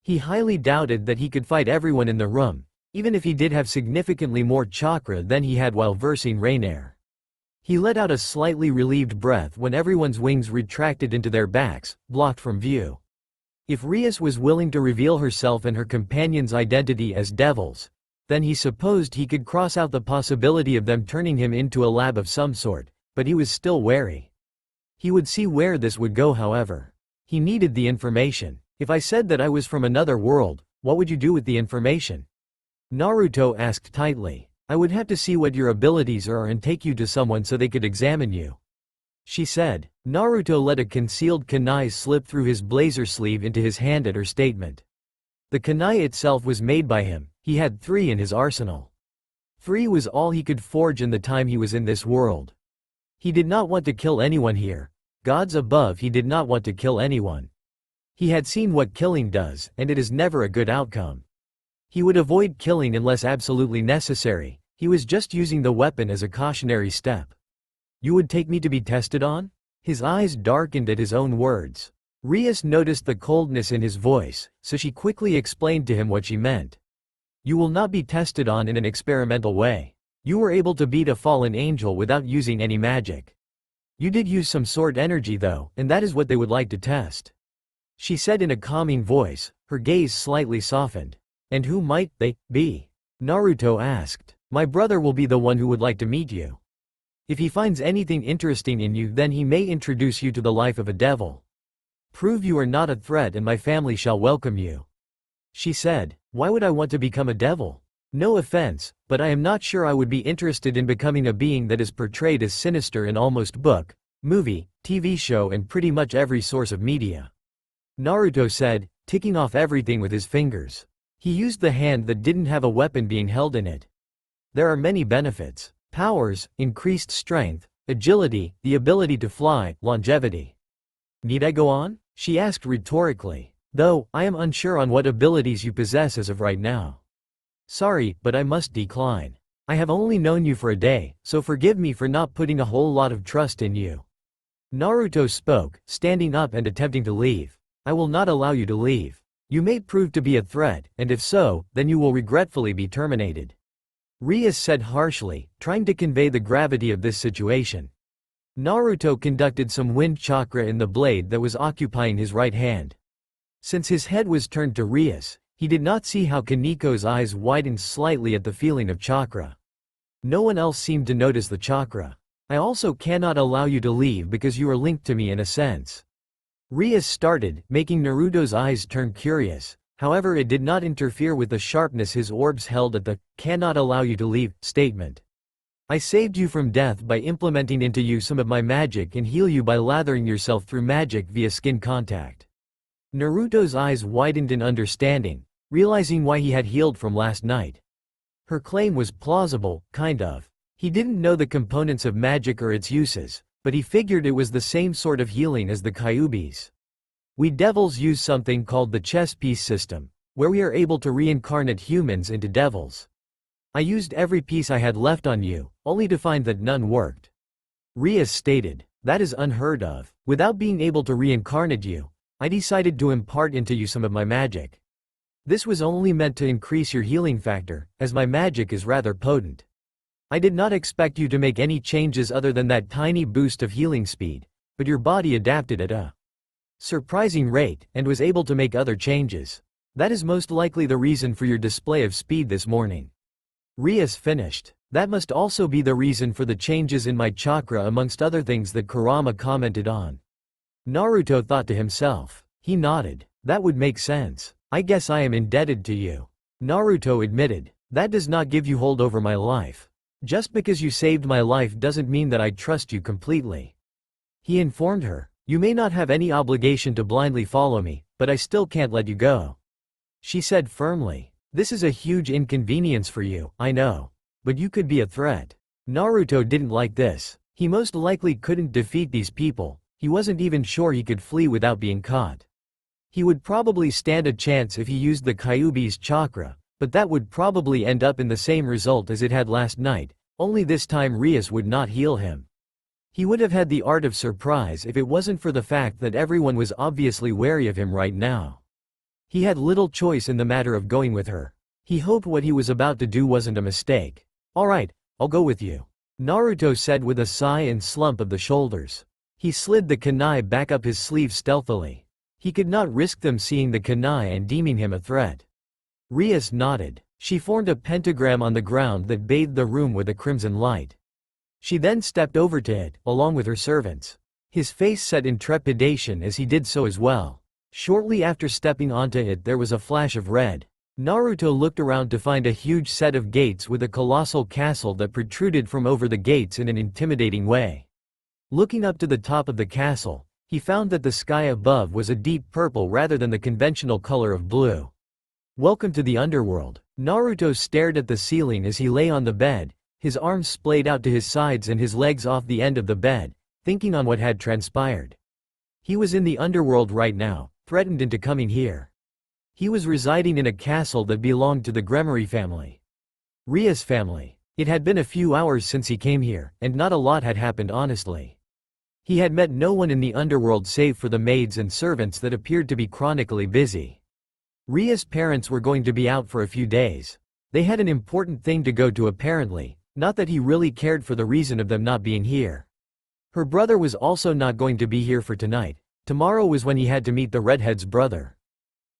He highly doubted that he could fight everyone in the room, even if he did have significantly more chakra than he had while versing Rainier. He let out a slightly relieved breath when everyone's wings retracted into their backs, blocked from view. If Rias was willing to reveal herself and her companion's identity as devils, then he supposed he could cross out the possibility of them turning him into a lab of some sort, but he was still wary. He would see where this would go, however. He needed the information. If I said that I was from another world, what would you do with the information? Naruto asked tightly. I would have to see what your abilities are and take you to someone so they could examine you, she said. Naruto let a concealed kunai slip through his blazer sleeve into his hand at her statement. The kunai itself was made by him. He had 3 in his arsenal. 3 was all he could forge in the time he was in this world. He did not want to kill anyone here. Gods above, he did not want to kill anyone. He had seen what killing does, and it is never a good outcome. He would avoid killing unless absolutely necessary. He was just using the weapon as a cautionary step. You would take me to be tested on? His eyes darkened at his own words. Rias noticed the coldness in his voice, so she quickly explained to him what she meant. You will not be tested on in an experimental way. You were able to beat a fallen angel without using any magic. You did use some sword energy though, and that is what they would like to test, she said in a calming voice, her gaze slightly softened. And who might they be? Naruto asked. My brother will be the one who would like to meet you. If he finds anything interesting in you, then he may introduce you to the life of a devil. Prove you are not a threat and my family shall welcome you, she said. Why would I want to become a devil? No offense, but I am not sure I would be interested in becoming a being that is portrayed as sinister in almost book, movie, TV show and pretty much every source of media, Naruto said, ticking off everything with his fingers. He used the hand that didn't have a weapon being held in it. There are many benefits. Powers, increased strength, agility, the ability to fly, longevity. Need I go on? She asked rhetorically. Though, I am unsure on what abilities you possess as of right now. Sorry, but I must decline. I have only known you for a day, so forgive me for not putting a whole lot of trust in you. Naruto spoke, standing up and attempting to leave. I will not allow you to leave. You may prove to be a threat, and if so, then you will regretfully be terminated, Rias said harshly, trying to convey the gravity of this situation. Naruto conducted some wind chakra in the blade that was occupying his right hand. Since his head was turned to Rias, he did not see how Kaniko's eyes widened slightly at the feeling of chakra. No one else seemed to notice the chakra. I also cannot allow you to leave because you are linked to me in a sense, Rias started, making Naruto's eyes turn curious. However, it did not interfere with the sharpness his orbs held at the "cannot allow you to leave" statement. I saved you from death by implementing into you some of my magic and heal you by lathering yourself through magic via skin contact. Naruto's eyes widened in understanding, realizing why he had healed from last night. Her claim was plausible, kind of. He didn't know the components of magic or its uses, but he figured it was the same sort of healing as the Kyubis. We devils use something called the chess piece system, where we are able to reincarnate humans into devils. I used every piece I had left on you, only to find that none worked, Rias stated. That is unheard of. Without being able to reincarnate you, I decided to impart into you some of my magic. This was only meant to increase your healing factor, as my magic is rather potent. I did not expect you to make any changes other than that tiny boost of healing speed, but your body adapted at a surprising rate, and was able to make other changes. That is most likely the reason for your display of speed this morning, Rias finished. That must also be the reason for the changes in my chakra amongst other things that Kurama commented on. Naruto thought to himself. He nodded. That would make sense. I guess I am indebted to you. Naruto admitted. That does not give you hold over my life. Just because you saved my life doesn't mean that I trust you completely. He informed her. You may not have any obligation to blindly follow me, but I still can't let you go. She said firmly. This is a huge inconvenience for you, I know. But you could be a threat. Naruto didn't like this. He most likely couldn't defeat these people. He wasn't even sure he could flee without being caught. He would probably stand a chance if he used the Kyuubi's chakra, but that would probably end up in the same result as it had last night, only this time Rias would not heal him. He would have had the art of surprise if it wasn't for the fact that everyone was obviously wary of him right now. He had little choice in the matter of going with her. He hoped what he was about to do wasn't a mistake. Alright, I'll go with you. Naruto said with a sigh and slump of the shoulders. He slid the kunai back up his sleeve stealthily. He could not risk them seeing the kunai and deeming him a threat. Rias nodded. She formed a pentagram on the ground that bathed the room with a crimson light. She then stepped over to it, along with her servants. His face set in trepidation as he did so as well. Shortly after stepping onto it there was a flash of red. Naruto looked around to find a huge set of gates with a colossal castle that protruded from over the gates in an intimidating way. Looking up to the top of the castle, he found that the sky above was a deep purple rather than the conventional color of blue. Welcome to the underworld. Naruto stared at the ceiling as he lay on the bed, his arms splayed out to his sides and his legs off the end of the bed, thinking on what had transpired. He was in the underworld right now, threatened into coming here. He was residing in a castle that belonged to the Gremory family. Rias family. It had been a few hours since he came here, and not a lot had happened honestly. He had met no one in the underworld save for the maids and servants that appeared to be chronically busy. Rias' parents were going to be out for a few days. They had an important thing to go to apparently, not that he really cared for the reason of them not being here. Her brother was also not going to be here for tonight. Tomorrow was when he had to meet the redhead's brother.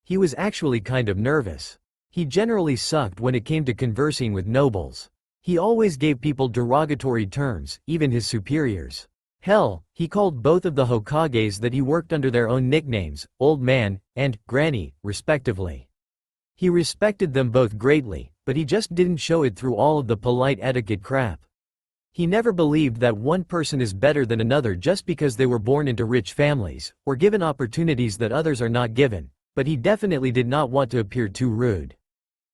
He was actually kind of nervous. He generally sucked when it came to conversing with nobles. He always gave people derogatory terms, even his superiors. Hell, he called both of the Hokages that he worked under their own nicknames, Old Man, and Granny, respectively. He respected them both greatly, but he just didn't show it through all of the polite etiquette crap. He never believed that one person is better than another just because they were born into rich families, or given opportunities that others are not given, but he definitely did not want to appear too rude.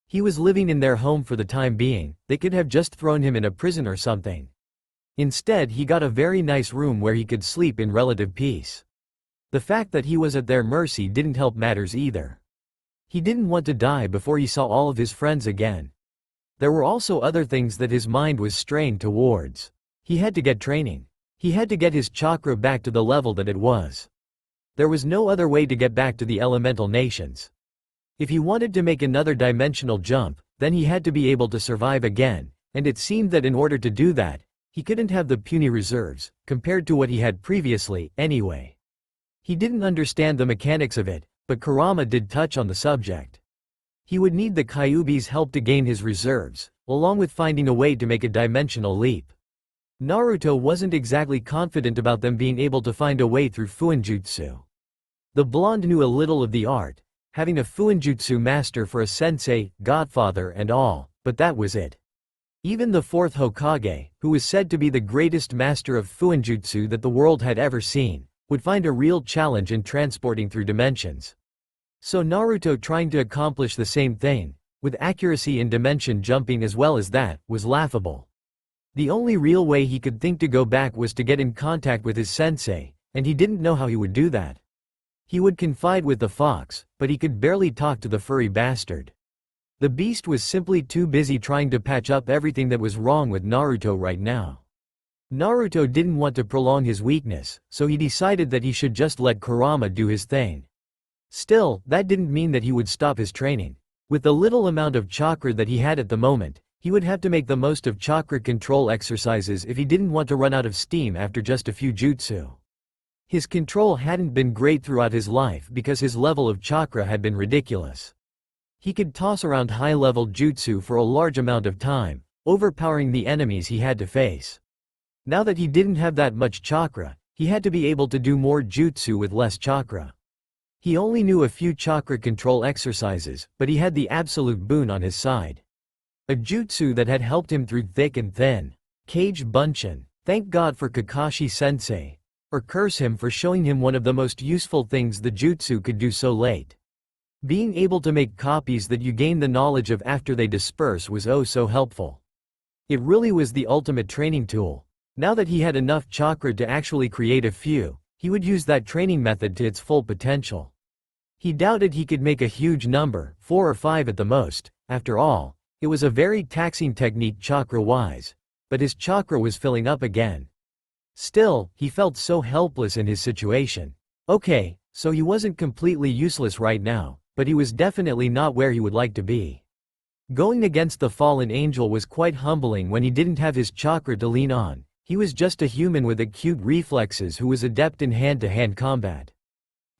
He was living in their home for the time being, they could have just thrown him in a prison or something. Instead he got a very nice room where he could sleep in relative peace. The fact that he was at their mercy didn't help matters either. He didn't want to die before he saw all of his friends again. There were also other things that his mind was strained towards. He had to get training. He had to get his chakra back to the level that it was. There was no other way to get back to the elemental nations. If he wanted to make another dimensional jump, then he had to be able to survive again, and it seemed that in order to do that, he couldn't have the puny reserves, compared to what he had previously, anyway. He didn't understand the mechanics of it, but Kurama did touch on the subject. He would need the Kyuubi's help to gain his reserves, along with finding a way to make a dimensional leap. Naruto wasn't exactly confident about them being able to find a way through Fuinjutsu. The blonde knew a little of the art, having a Fuinjutsu master for a sensei, godfather and all, but that was it. Even the fourth Hokage, who was said to be the greatest master of Fuinjutsu that the world had ever seen, would find a real challenge in transporting through dimensions. So Naruto trying to accomplish the same thing, with accuracy in dimension jumping as well as that, was laughable. The only real way he could think to go back was to get in contact with his sensei, and he didn't know how he would do that. He would confide with the fox, but he could barely talk to the furry bastard. The beast was simply too busy trying to patch up everything that was wrong with Naruto right now. Naruto didn't want to prolong his weakness, so he decided that he should just let Kurama do his thing. Still, that didn't mean that he would stop his training. With the little amount of chakra that he had at the moment, he would have to make the most of chakra control exercises if he didn't want to run out of steam after just a few jutsu. His control hadn't been great throughout his life because his level of chakra had been ridiculous. He could toss around high-level jutsu for a large amount of time, overpowering the enemies he had to face. Now that he didn't have that much chakra, he had to be able to do more jutsu with less chakra. He only knew a few chakra control exercises, but he had the absolute boon on his side. A jutsu that had helped him through thick and thin. Kage Bunshin. Thank God for Kakashi-sensei. Or curse him for showing him one of the most useful things the jutsu could do so late. Being able to make copies that you gain the knowledge of after they disperse was oh so helpful. It really was the ultimate training tool. Now that he had enough chakra to actually create a few, he would use that training method to its full potential. He doubted he could make a huge number, 4 or 5 at the most. After all, it was a very taxing technique chakra-wise. But his chakra was filling up again. Still, he felt so helpless in his situation. Okay, so he wasn't completely useless right now, but he was definitely not where he would like to be. Going against the fallen angel was quite humbling when he didn't have his chakra to lean on. He was just a human with acute reflexes who was adept in hand-to-hand combat.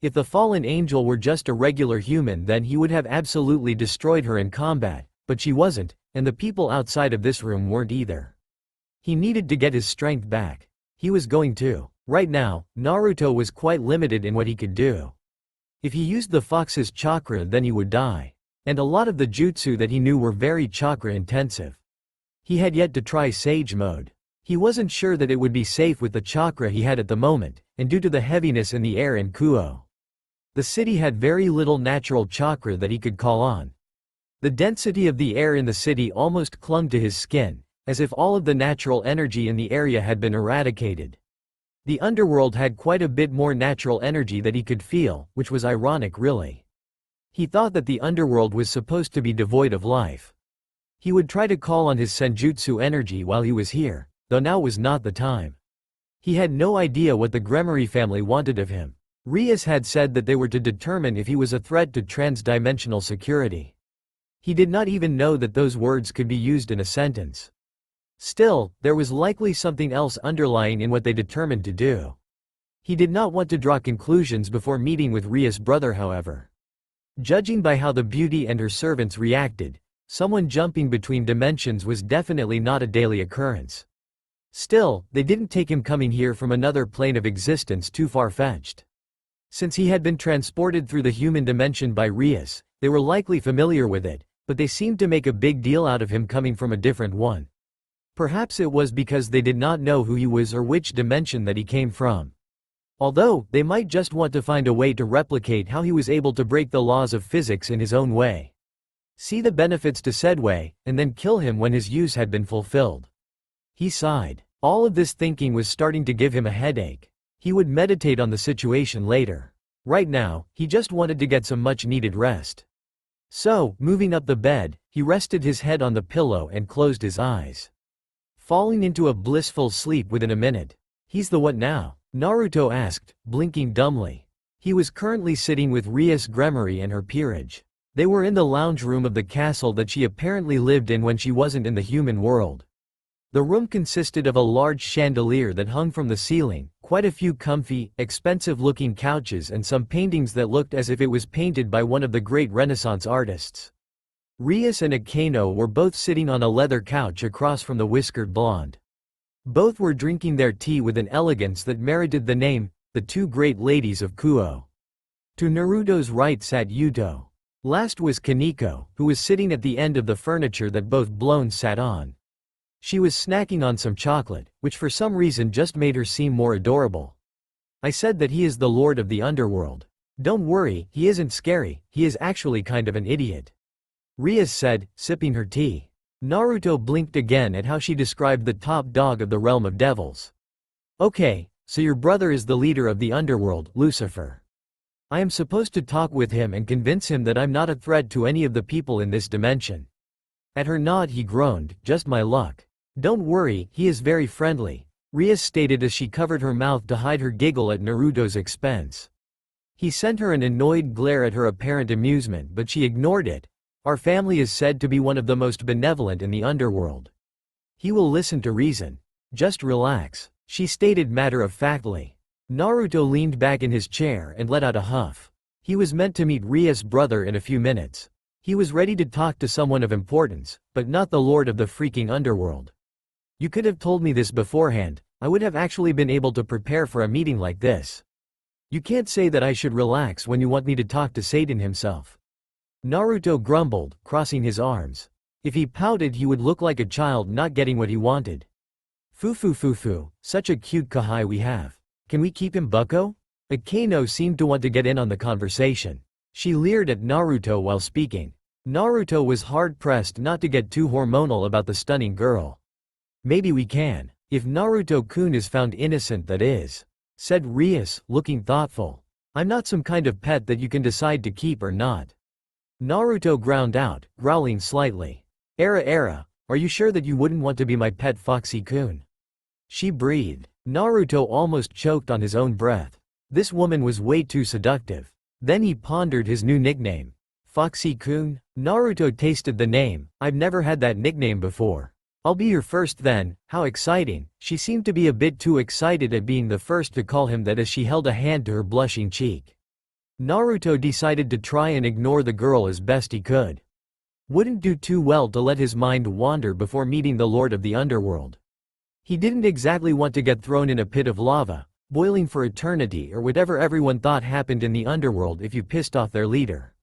If the fallen angel were just a regular human, then he would have absolutely destroyed her in combat, but she wasn't, and the people outside of this room weren't either. He needed to get his strength back. He was going to. Right now, Naruto was quite limited in what he could do. If he used the fox's chakra, then he would die. And a lot of the jutsu that he knew were very chakra intensive. He had yet to try Sage mode. He wasn't sure that it would be safe with the chakra he had at the moment, and due to the heaviness in the air in Kuo. The city had very little natural chakra that he could call on. The density of the air in the city almost clung to his skin, as if all of the natural energy in the area had been eradicated. The underworld had quite a bit more natural energy that he could feel, which was ironic really. He thought that the underworld was supposed to be devoid of life. He would try to call on his senjutsu energy while he was here, though now was not the time. He had no idea what the Gremory family wanted of him. Rias had said that they were to determine if he was a threat to trans-dimensional security. He did not even know that those words could be used in a sentence. Still, there was likely something else underlying in what they determined to do. He did not want to draw conclusions before meeting with Rias' brother, however. Judging by how the beauty and her servants reacted, someone jumping between dimensions was definitely not a daily occurrence. Still, they didn't take him coming here from another plane of existence too far-fetched. Since he had been transported through the human dimension by Rias, they were likely familiar with it, but they seemed to make a big deal out of him coming from a different one. Perhaps it was because they did not know who he was or which dimension that he came from. Although, they might just want to find a way to replicate how he was able to break the laws of physics in his own way. See the benefits to said way, and then kill him when his use had been fulfilled. He sighed. All of this thinking was starting to give him a headache. He would meditate on the situation later. Right now, he just wanted to get some much-needed rest. So, moving up the bed, he rested his head on the pillow and closed his eyes. Falling into a blissful sleep within a minute. He's the what now? Naruto asked, blinking dumbly. He was currently sitting with Rias Gremory and her peerage. They were in the lounge room of the castle that she apparently lived in when she wasn't in the human world. The room consisted of a large chandelier that hung from the ceiling, quite a few comfy, expensive-looking couches and some paintings that looked as if it was painted by one of the great Renaissance artists. Rias and Akano were both sitting on a leather couch across from the whiskered blonde. Both were drinking their tea with an elegance that merited the name, the two great ladies of Kuo. To Naruto's right sat Yuto. Last was Kaneko, who was sitting at the end of the furniture that both blondes sat on. She was snacking on some chocolate, which for some reason just made her seem more adorable. I said that he is the lord of the underworld. Don't worry, he isn't scary, he is actually kind of an idiot. Rias said, sipping her tea. Naruto blinked again at how she described the top dog of the realm of devils. Okay, so your brother is the leader of the underworld, Lucifer. I am supposed to talk with him and convince him that I'm not a threat to any of the people in this dimension. At her nod he groaned, just my luck. Don't worry, he is very friendly, Rias stated as she covered her mouth to hide her giggle at Naruto's expense. He sent her an annoyed glare at her apparent amusement, but she ignored it. Our family is said to be one of the most benevolent in the underworld. He will listen to reason. Just relax, she stated matter-of-factly. Naruto leaned back in his chair and let out a huff. He was meant to meet Rias' brother in a few minutes. He was ready to talk to someone of importance, but not the lord of the freaking underworld. You could have told me this beforehand, I would have actually been able to prepare for a meeting like this. You can't say that I should relax when you want me to talk to Satan himself. Naruto grumbled, crossing his arms. If he pouted he would look like a child not getting what he wanted. Fufu, such a cute kahai we have. Can we keep him bucko? Akano seemed to want to get in on the conversation. She leered at Naruto while speaking. Naruto was hard-pressed not to get too hormonal about the stunning girl. Maybe we can. If Naruto-kun is found innocent, that is, said Rias, looking thoughtful. I'm not some kind of pet that you can decide to keep or not. Naruto ground out, growling slightly. Era, are you sure that you wouldn't want to be my pet Foxy-kun? She breathed. Naruto almost choked on his own breath. This woman was way too seductive. Then he pondered his new nickname. Foxy-kun? Naruto tasted the name. I've never had that nickname before. I'll be your first then, how exciting. She seemed to be a bit too excited at being the first to call him that as she held a hand to her blushing cheek. Naruto decided to try and ignore the girl as best he could. Wouldn't do too well to let his mind wander before meeting the Lord of the Underworld. He didn't exactly want to get thrown in a pit of lava, boiling for eternity or whatever everyone thought happened in the underworld if you pissed off their leader.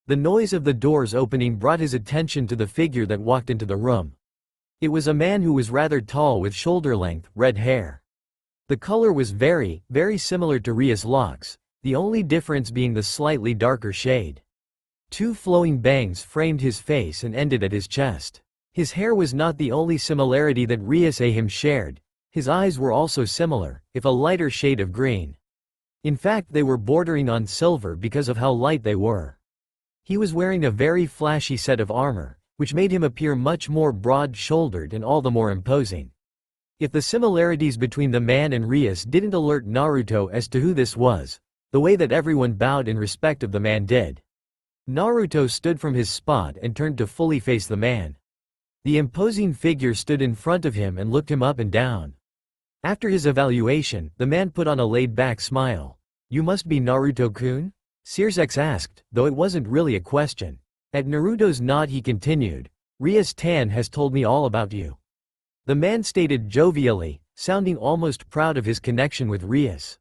The noise of the doors opening brought his attention to the figure that walked into the room. It was a man who was rather tall with shoulder-length, red hair. The color was very similar to Rias' locks, the only difference being the slightly darker shade. Two flowing bangs framed his face and ended at his chest. His hair was not the only similarity that Rias him shared. His eyes were also similar, if a lighter shade of green. In fact, they were bordering on silver because of how light they were. He was wearing a very flashy set of armor, which made him appear much more broad-shouldered and all the more imposing. If the similarities between the man and Rias didn't alert Naruto as to who this was, the way that everyone bowed in respect of the man did. Naruto stood from his spot and turned to fully face the man. The imposing figure stood in front of him and looked him up and down. After his evaluation, the man put on a laid-back smile. You must be Naruto-kun? Sirzechs asked, though it wasn't really a question. At Naruto's nod he continued, Rias-tan has told me all about you. The man stated jovially, sounding almost proud of his connection with Rias.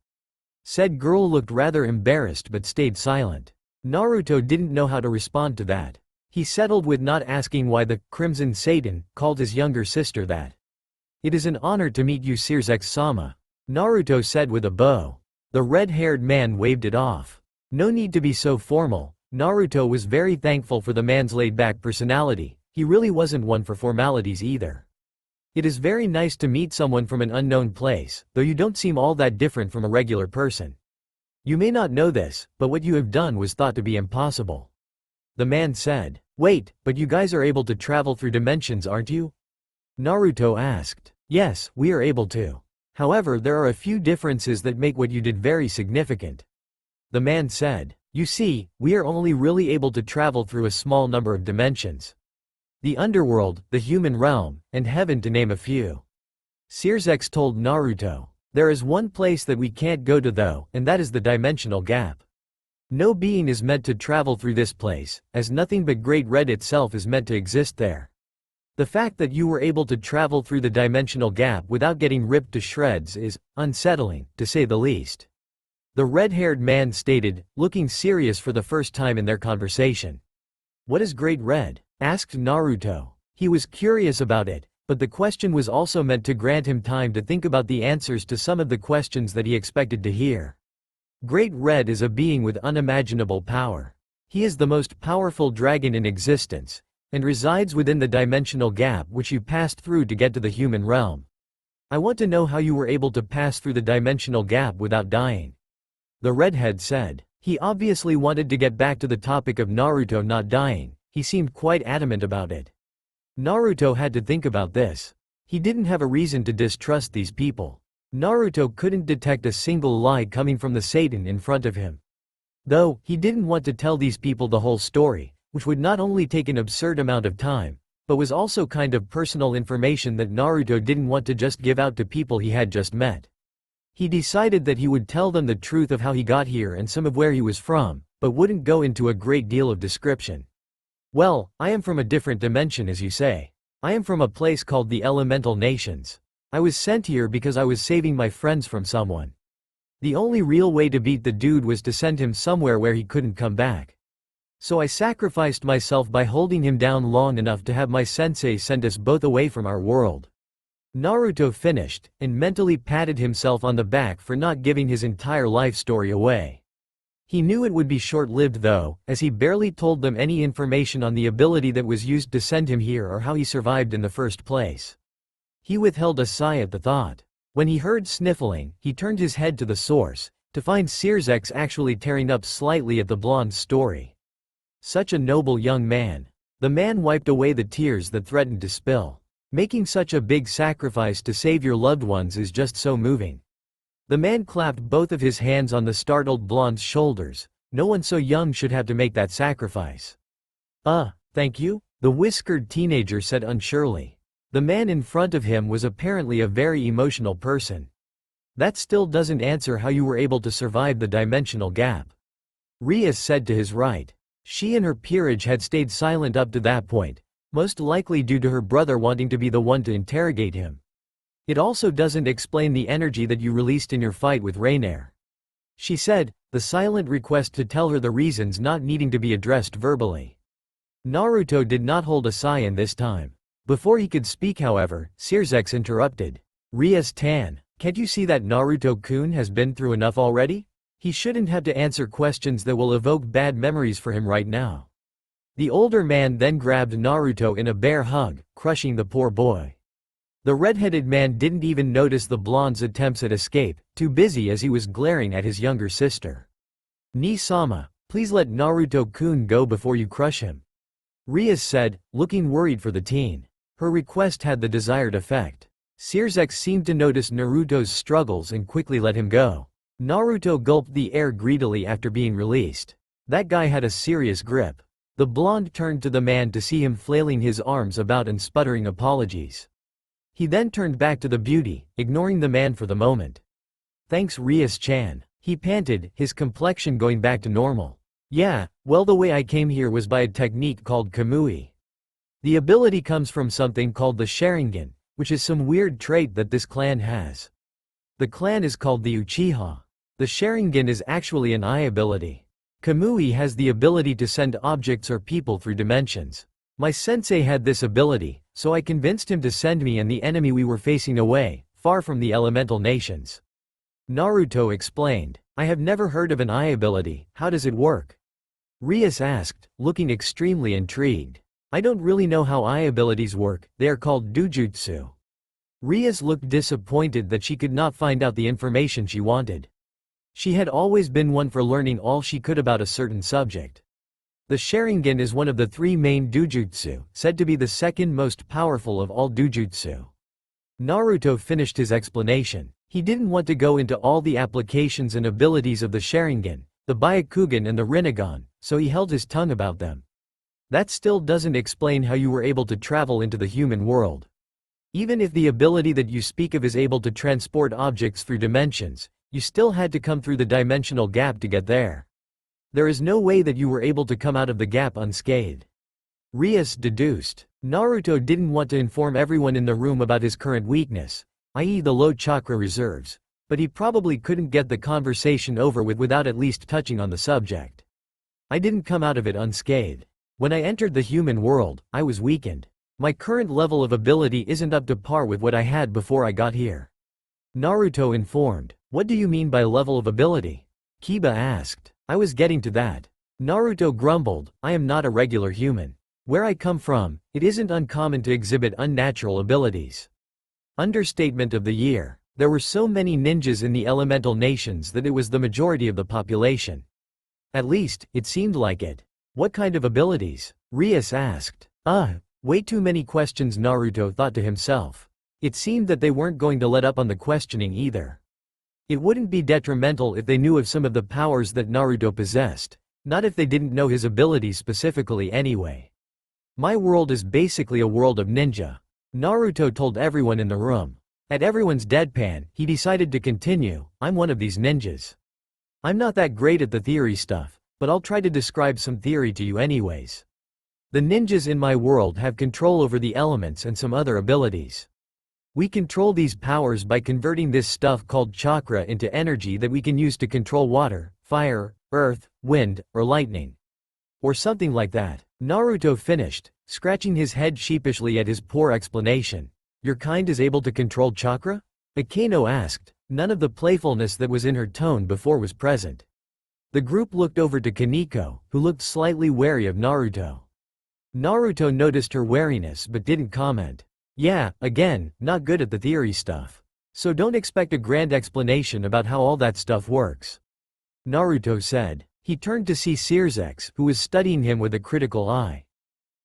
Said girl looked rather embarrassed but stayed silent. Naruto didn't know how to respond to that. He settled with not asking why the Crimson Satan called his younger sister that. It is an honor to meet you, Sirzechs-sama, Naruto said with a bow. The red-haired man waved it off. No need to be so formal. Naruto was very thankful for the man's laid-back personality. He really wasn't one for formalities either. It is very nice to meet someone from an unknown place, though you don't seem all that different from a regular person. You may not know this, but what you have done was thought to be impossible. The man said. Wait, but you guys are able to travel through dimensions, aren't you? Naruto asked. Yes, we are able to. However, there are a few differences that make what you did very significant. The man said. You see, we are only really able to travel through a small number of dimensions. The underworld, the human realm, and heaven to name a few. Sirzechs told Naruto. There is one place that we can't go to though, and that is the dimensional gap. No being is meant to travel through this place, as nothing but Great Red itself is meant to exist there. The fact that you were able to travel through the dimensional gap without getting ripped to shreds is unsettling, to say the least. The red-haired man stated, looking serious for the first time in their conversation. What is Great Red? Asked Naruto. He was curious about it, but the question was also meant to grant him time to think about the answers to some of the questions that he expected to hear. Great Red is a being with unimaginable power. He is the most powerful dragon in existence, and resides within the dimensional gap which you passed through to get to the human realm. I want to know how you were able to pass through the dimensional gap without dying. The redhead said. He obviously wanted to get back to the topic of Naruto not dying. He seemed quite adamant about it. Naruto had to think about this. He didn't have a reason to distrust these people. Naruto couldn't detect a single lie coming from the Satan in front of him. Though, he didn't want to tell these people the whole story, which would not only take an absurd amount of time, but was also kind of personal information that Naruto didn't want to just give out to people he had just met. He decided that he would tell them the truth of how he got here and some of where he was from, but wouldn't go into a great deal of description. Well, I am from a different dimension as you say. I am from a place called the Elemental Nations. I was sent here because I was saving my friends from someone. The only real way to beat the dude was to send him somewhere where he couldn't come back. So I sacrificed myself by holding him down long enough to have my sensei send us both away from our world." Naruto finished, and mentally patted himself on the back for not giving his entire life story away. He knew it would be short-lived though, as he barely told them any information on the ability that was used to send him here or how he survived in the first place. He withheld a sigh at the thought. When he heard sniffling, he turned his head to the source, to find Sirzechs actually tearing up slightly at the blonde's story. Such a noble young man. The man wiped away the tears that threatened to spill. Making such a big sacrifice to save your loved ones is just so moving. The man clapped both of his hands on the startled blonde's shoulders. No one so young should have to make that sacrifice. Thank you, the whiskered teenager said unsurely. The man in front of him was apparently a very emotional person. That still doesn't answer how you were able to survive the dimensional gap. Rias said to his right. She and her peerage had stayed silent up to that point, most likely due to her brother wanting to be the one to interrogate him. It also doesn't explain the energy that you released in your fight with Rainier. She said, the silent request to tell her the reasons not needing to be addressed verbally. Naruto did not hold a sigh in this time. Before he could speak however, Sirzechs interrupted. Rias-tan, can't you see that Naruto-kun has been through enough already? He shouldn't have to answer questions that will evoke bad memories for him right now. The older man then grabbed Naruto in a bear hug, crushing the poor boy. The red-headed man didn't even notice the blonde's attempts at escape, too busy as he was glaring at his younger sister. Ni-sama, please let Naruto-kun go before you crush him. Rias said, looking worried for the teen. Her request had the desired effect. Sirzechs seemed to notice Naruto's struggles and quickly let him go. Naruto gulped the air greedily after being released. That guy had a serious grip. The blonde turned to the man to see him flailing his arms about and sputtering apologies. He then turned back to the beauty, ignoring the man for the moment. Thanks Rias-chan. He panted, his complexion going back to normal. Yeah, well the way I came here was by a technique called Kamui. The ability comes from something called the Sharingan, which is some weird trait that this clan has. The clan is called the Uchiha. The Sharingan is actually an eye ability. Kamui has the ability to send objects or people through dimensions. My sensei had this ability, so I convinced him to send me and the enemy we were facing away, far from the elemental nations. Naruto explained. I have never heard of an eye ability, how does it work? Rias asked, looking extremely intrigued. I don't really know how eye abilities work, they are called dujutsu. Rias looked disappointed that she could not find out the information she wanted. She had always been one for learning all she could about a certain subject. The Sharingan is one of the 3 main dujutsu, said to be the second most powerful of all dujutsu. Naruto finished his explanation. He didn't want to go into all the applications and abilities of the Sharingan, the Byakugan and the Rinnegan, so he held his tongue about them. That still doesn't explain how you were able to travel into the human world. Even if the ability that you speak of is able to transport objects through dimensions, you still had to come through the dimensional gap to get there. There is no way that you were able to come out of the gap unscathed. Rias deduced. Naruto didn't want to inform everyone in the room about his current weakness, i.e. the low chakra reserves, but he probably couldn't get the conversation over with without at least touching on the subject. I didn't come out of it unscathed. When I entered the human world, I was weakened. My current level of ability isn't up to par with what I had before I got here. Naruto informed. What do you mean by level of ability? Kiba asked. I was getting to that. Naruto grumbled, I am not a regular human. Where I come from, it isn't uncommon to exhibit unnatural abilities. Understatement of the year. There were so many ninjas in the elemental nations that it was the majority of the population. At least, it seemed like it. What kind of abilities? Rias asked. Way too many questions, Naruto thought to himself. It seemed that they weren't going to let up on the questioning either. It wouldn't be detrimental if they knew of some of the powers that Naruto possessed, not if they didn't know his abilities specifically anyway. My world is basically a world of ninja. Naruto told everyone in the room. At everyone's deadpan, he decided to continue, I'm one of these ninjas. I'm not that great at the theory stuff, but I'll try to describe some theory to you anyways. The ninjas in my world have control over the elements and some other abilities. We control these powers by converting this stuff called chakra into energy that we can use to control water, fire, earth, wind, or lightning. Or something like that. Naruto finished, scratching his head sheepishly at his poor explanation. Your kind is able to control chakra? Akeno asked. None of the playfulness that was in her tone before was present. The group looked over to Kaneko, who looked slightly wary of Naruto. Naruto noticed her wariness but didn't comment. Yeah, again, not good at the theory stuff. So don't expect a grand explanation about how all that stuff works. Naruto said. He turned to see Sirzechs, who was studying him with a critical eye.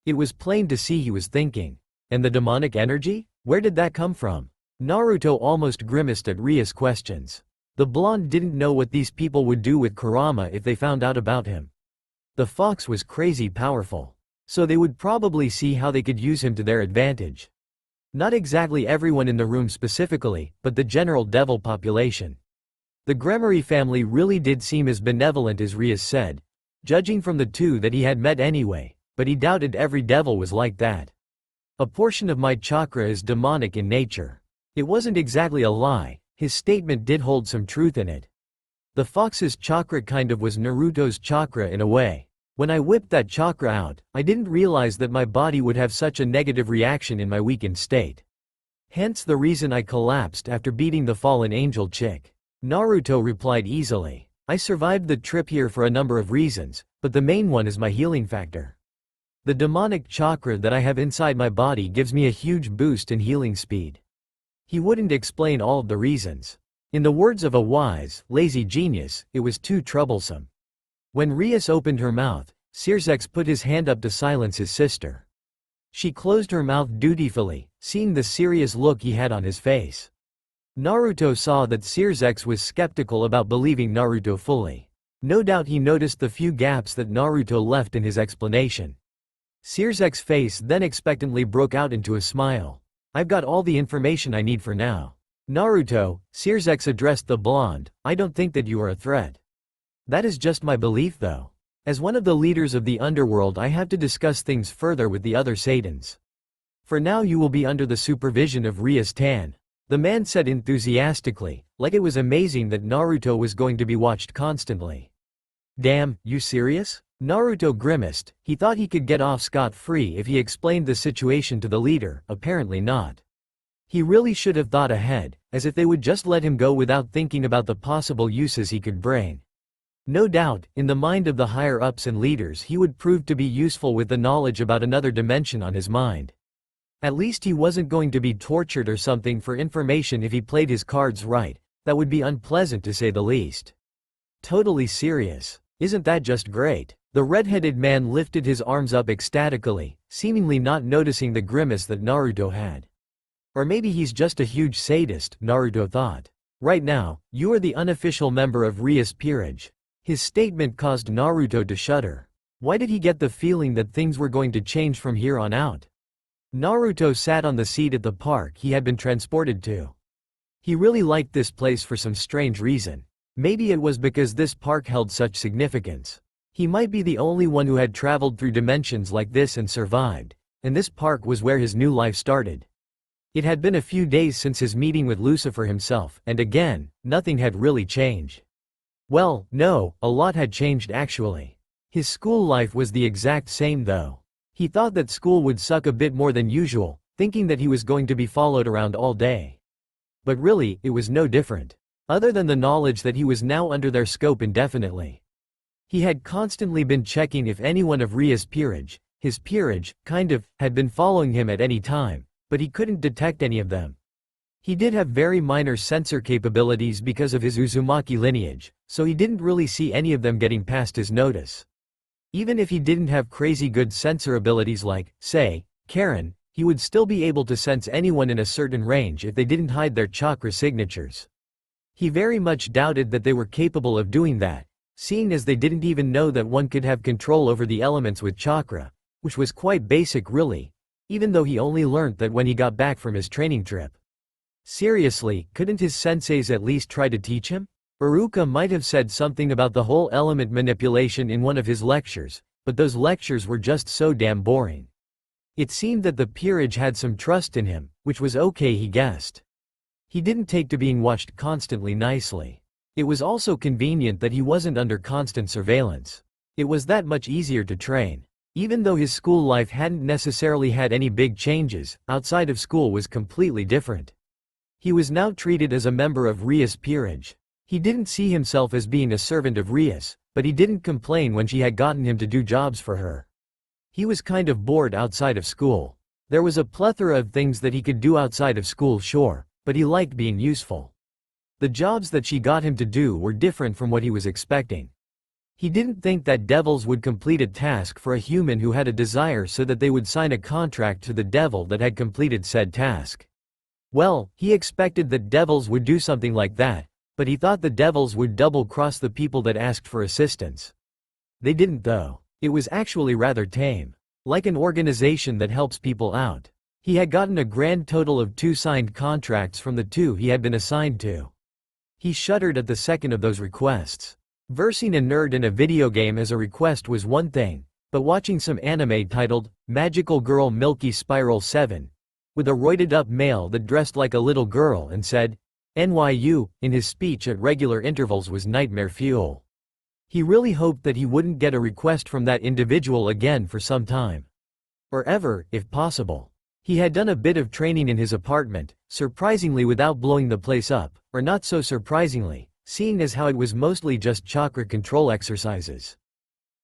It was plain to see he was thinking. And the demonic energy? Where did that come from? Naruto almost grimaced at Rias' questions. The blonde didn't know what these people would do with Kurama if they found out about him. The fox was crazy powerful. So they would probably see how they could use him to their advantage. Not exactly everyone in the room specifically, but the general devil population. The Gremory family really did seem as benevolent as Rias said, judging from the two that he had met anyway, but he doubted every devil was like that. A portion of my chakra is demonic in nature. It wasn't exactly a lie, his statement did hold some truth in it. The fox's chakra kind of was Naruto's chakra in a way. When I whipped that chakra out, I didn't realize that my body would have such a negative reaction in my weakened state. Hence the reason I collapsed after beating the fallen angel chick. Naruto replied easily. I survived the trip here for a number of reasons, but the main one is my healing factor. The demonic chakra that I have inside my body gives me a huge boost in healing speed. He wouldn't explain all of the reasons. In the words of a wise, lazy genius, it was too troublesome. When Rias opened her mouth, Sirzechs put his hand up to silence his sister. She closed her mouth dutifully, seeing the serious look he had on his face. Naruto saw that Sirzechs was skeptical about believing Naruto fully. No doubt he noticed the few gaps that Naruto left in his explanation. Sirzechs' face then expectantly broke out into a smile. I've got all the information I need for now. Naruto, Sirzechs addressed the blonde, I don't think that you are a threat. That is just my belief though. As one of the leaders of the underworld I have to discuss things further with the other Satans. For now you will be under the supervision of Rias Tan. The man said enthusiastically, like it was amazing that Naruto was going to be watched constantly. Damn, you serious? Naruto grimaced. He thought he could get off scot-free if he explained the situation to the leader, apparently not. He really should have thought ahead, as if they would just let him go without thinking about the possible uses he could bring. No doubt, in the mind of the higher-ups and leaders he would prove to be useful with the knowledge about another dimension on his mind. At least he wasn't going to be tortured or something for information if he played his cards right. That would be unpleasant to say the least. Totally serious. Isn't that just great? The red-headed man lifted his arms up ecstatically, seemingly not noticing the grimace that Naruto had. Or maybe he's just a huge sadist, Naruto thought. Right now, you are the unofficial member of Rias Peerage. His statement caused Naruto to shudder. Why did he get the feeling that things were going to change from here on out? Naruto sat on the seat at the park he had been transported to. He really liked this place for some strange reason. Maybe it was because this park held such significance. He might be the only one who had traveled through dimensions like this and survived, and this park was where his new life started. It had been a few days since his meeting with Lucifer himself, and again, nothing had really changed. Well, no, a lot had changed actually. His school life was the exact same though. He thought that school would suck a bit more than usual, thinking that he was going to be followed around all day. But really, it was no different. Other than the knowledge that he was now under their scope indefinitely. He had constantly been checking if anyone of Rias' peerage, his peerage, had been following him at any time, but he couldn't detect any of them. He did have very minor sensor capabilities because of his Uzumaki lineage, so he didn't really see any of them getting past his notice. Even if he didn't have crazy good sensor abilities like, say, Karen, he would still be able to sense anyone in a certain range if they didn't hide their chakra signatures. He very much doubted that they were capable of doing that, seeing as they didn't even know that one could have control over the elements with chakra, which was quite basic really, even though he only learnt that when he got back from his training trip. Seriously, couldn't his senseis at least try to teach him? Iruka might have said something about the whole element manipulation in one of his lectures, but those lectures were just so damn boring. It seemed that the peerage had some trust in him, which was okay, he guessed. He didn't take to being watched constantly nicely. It was also convenient that he wasn't under constant surveillance. It was that much easier to train. Even though his school life hadn't necessarily had any big changes, outside of school was completely different. He was now treated as a member of Rias' peerage. He didn't see himself as being a servant of Rias, but he didn't complain when she had gotten him to do jobs for her. He was kind of bored outside of school. There was a plethora of things that he could do outside of school, sure, but he liked being useful. The jobs that she got him to do were different from what he was expecting. He didn't think that devils would complete a task for a human who had a desire, so that they would sign a contract to the devil that had completed said task. Well, he expected that devils would do something like that, but he thought the devils would double-cross the people that asked for assistance. They didn't though. It was actually rather tame. Like an organization that helps people out. He had gotten a grand total of 2 signed contracts from the 2 he had been assigned to. He shuddered at the second of those requests. Versing a nerd in a video game as a request was one thing, but watching some anime titled, Magical Girl Milky Spiral 7, with a roided-up male that dressed like a little girl and said, NYU, in his speech at regular intervals was nightmare fuel. He really hoped that he wouldn't get a request from that individual again for some time. Or ever, if possible. He had done a bit of training in his apartment, surprisingly without blowing the place up, or not so surprisingly, seeing as how it was mostly just chakra control exercises.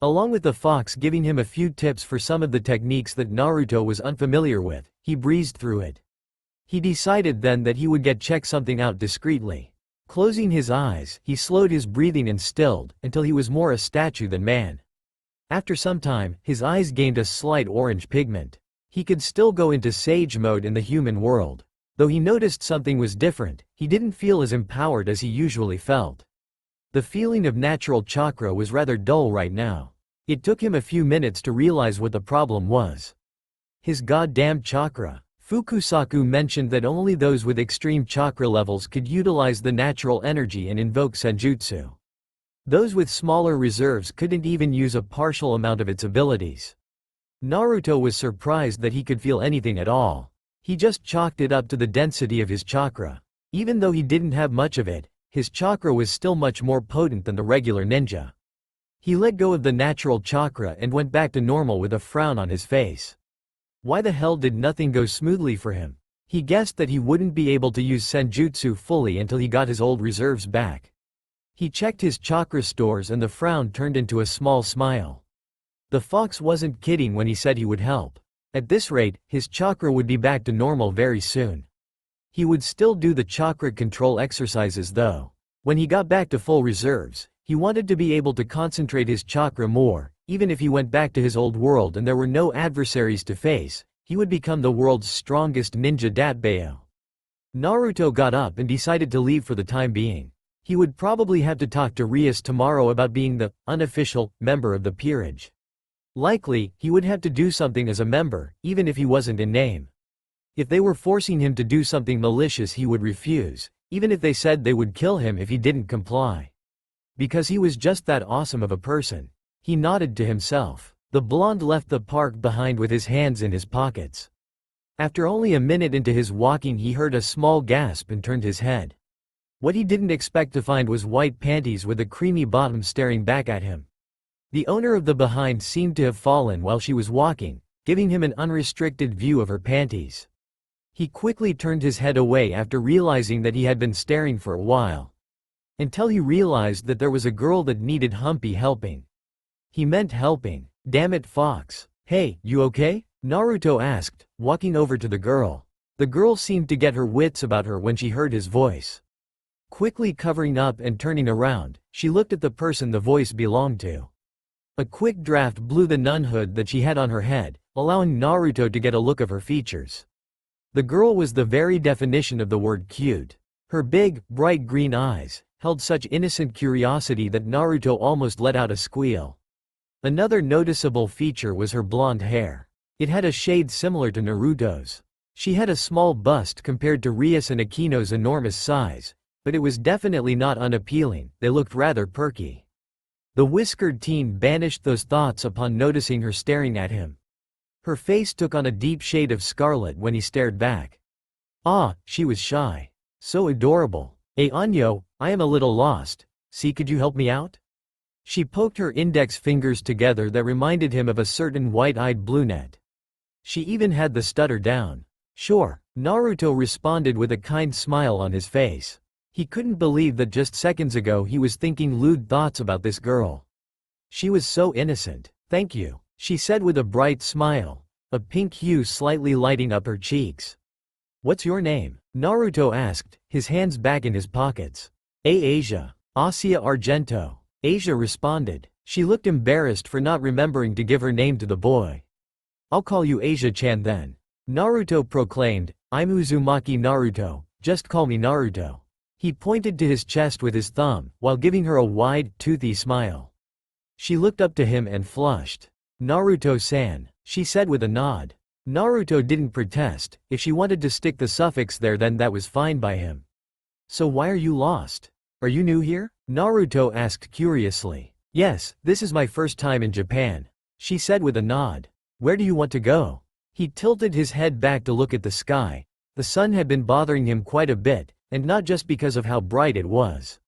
Along with the fox giving him a few tips for some of the techniques that Naruto was unfamiliar with, he breezed through it. He decided then that he would check something out discreetly. Closing his eyes, he slowed his breathing and stilled, until he was more a statue than man. After some time, his eyes gained a slight orange pigment. He could still go into sage mode in the human world. Though he noticed something was different, he didn't feel as empowered as he usually felt. The feeling of natural chakra was rather dull right now. It took him a few minutes to realize what the problem was. His goddamn chakra. Fukusaku mentioned that only those with extreme chakra levels could utilize the natural energy and invoke senjutsu. Those with smaller reserves couldn't even use a partial amount of its abilities. Naruto was surprised that he could feel anything at all. He just chalked it up to the density of his chakra. Even though he didn't have much of it, his chakra was still much more potent than the regular ninja. He let go of the natural chakra and went back to normal with a frown on his face. Why the hell did nothing go smoothly for him? He guessed that he wouldn't be able to use senjutsu fully until he got his old reserves back. He checked his chakra stores and the frown turned into a small smile. The fox wasn't kidding when he said he would help. At this rate, his chakra would be back to normal very soon. He would still do the chakra control exercises though. When he got back to full reserves, he wanted to be able to concentrate his chakra more. Even if he went back to his old world and there were no adversaries to face, he would become the world's strongest ninja datbayo. Naruto got up and decided to leave for the time being. He would probably have to talk to Rias tomorrow about being the unofficial member of the peerage. Likely, he would have to do something as a member, even if he wasn't in name. If they were forcing him to do something malicious, he would refuse, even if they said they would kill him if he didn't comply. Because he was just that awesome of a person. He nodded to himself. The blonde left the park behind with his hands in his pockets. After only a minute into his walking, he heard a small gasp and turned his head. What he didn't expect to find was white panties with a creamy bottom staring back at him. The owner of the behind seemed to have fallen while she was walking, giving him an unrestricted view of her panties. He quickly turned his head away after realizing that he had been staring for a while. Until he realized that there was a girl that needed Humpy helping. He meant helping. Damn it, Fox. Hey, you okay? Naruto asked, walking over to the girl. The girl seemed to get her wits about her when she heard his voice. Quickly covering up and turning around, she looked at the person the voice belonged to. A quick draft blew the nun hood that she had on her head, allowing Naruto to get a look of her features. The girl was the very definition of the word cute. Her big, bright green eyes held such innocent curiosity that Naruto almost let out a squeal. Another noticeable feature was her blonde hair. It had a shade similar to Naruto's. She had a small bust compared to Rias and Akino's enormous size, but it was definitely not unappealing. They looked rather perky. The whiskered teen banished those thoughts upon noticing her staring at him. Her face took on a deep shade of scarlet when he stared back. Ah, she was shy. So adorable. Anyo, I am a little lost. See, could you help me out? She poked her index fingers together that reminded him of a certain white-eyed brunette. She even had the stutter down. Sure, Naruto responded with a kind smile on his face. He couldn't believe that just seconds ago he was thinking lewd thoughts about this girl. She was so innocent. Thank you, she said with a bright smile, a pink hue slightly lighting up her cheeks. What's your name? Naruto asked, his hands back in his pockets. Asia. Asia Argento. Asia responded. She looked embarrassed for not remembering to give her name to the boy. I'll call you Asia-chan then. Naruto proclaimed, I'm Uzumaki Naruto, just call me Naruto. He pointed to his chest with his thumb, while giving her a wide, toothy smile. She looked up to him and flushed. Naruto-san, she said with a nod. Naruto didn't protest. If she wanted to stick the suffix there, then that was fine by him. So why are you lost? Are you new here? Naruto asked curiously. Yes, this is my first time in Japan, she said with a nod. Where do you want to go? He tilted his head back to look at the sky. The sun had been bothering him quite a bit, and not just because of how bright it was.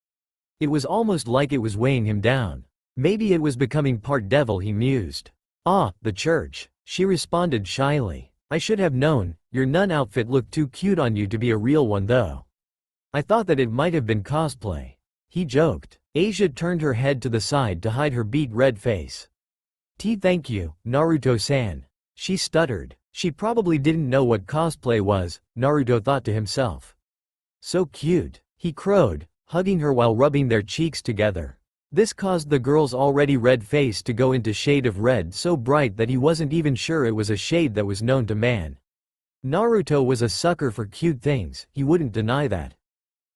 It was almost like it was weighing him down. Maybe it was becoming part devil, he mused. Ah, the church, she responded shyly. I should have known, your nun outfit looked too cute on you to be a real one though. I thought that it might have been cosplay. He joked. Asia turned her head to the side to hide her beet red face. Thank you, Naruto-san. She stuttered. She probably didn't know what cosplay was, Naruto thought to himself. So cute, he crowed, hugging her while rubbing their cheeks together. This caused the girl's already red face to go into shade of red so bright that he wasn't even sure it was a shade that was known to man. Naruto was a sucker for cute things, he wouldn't deny that.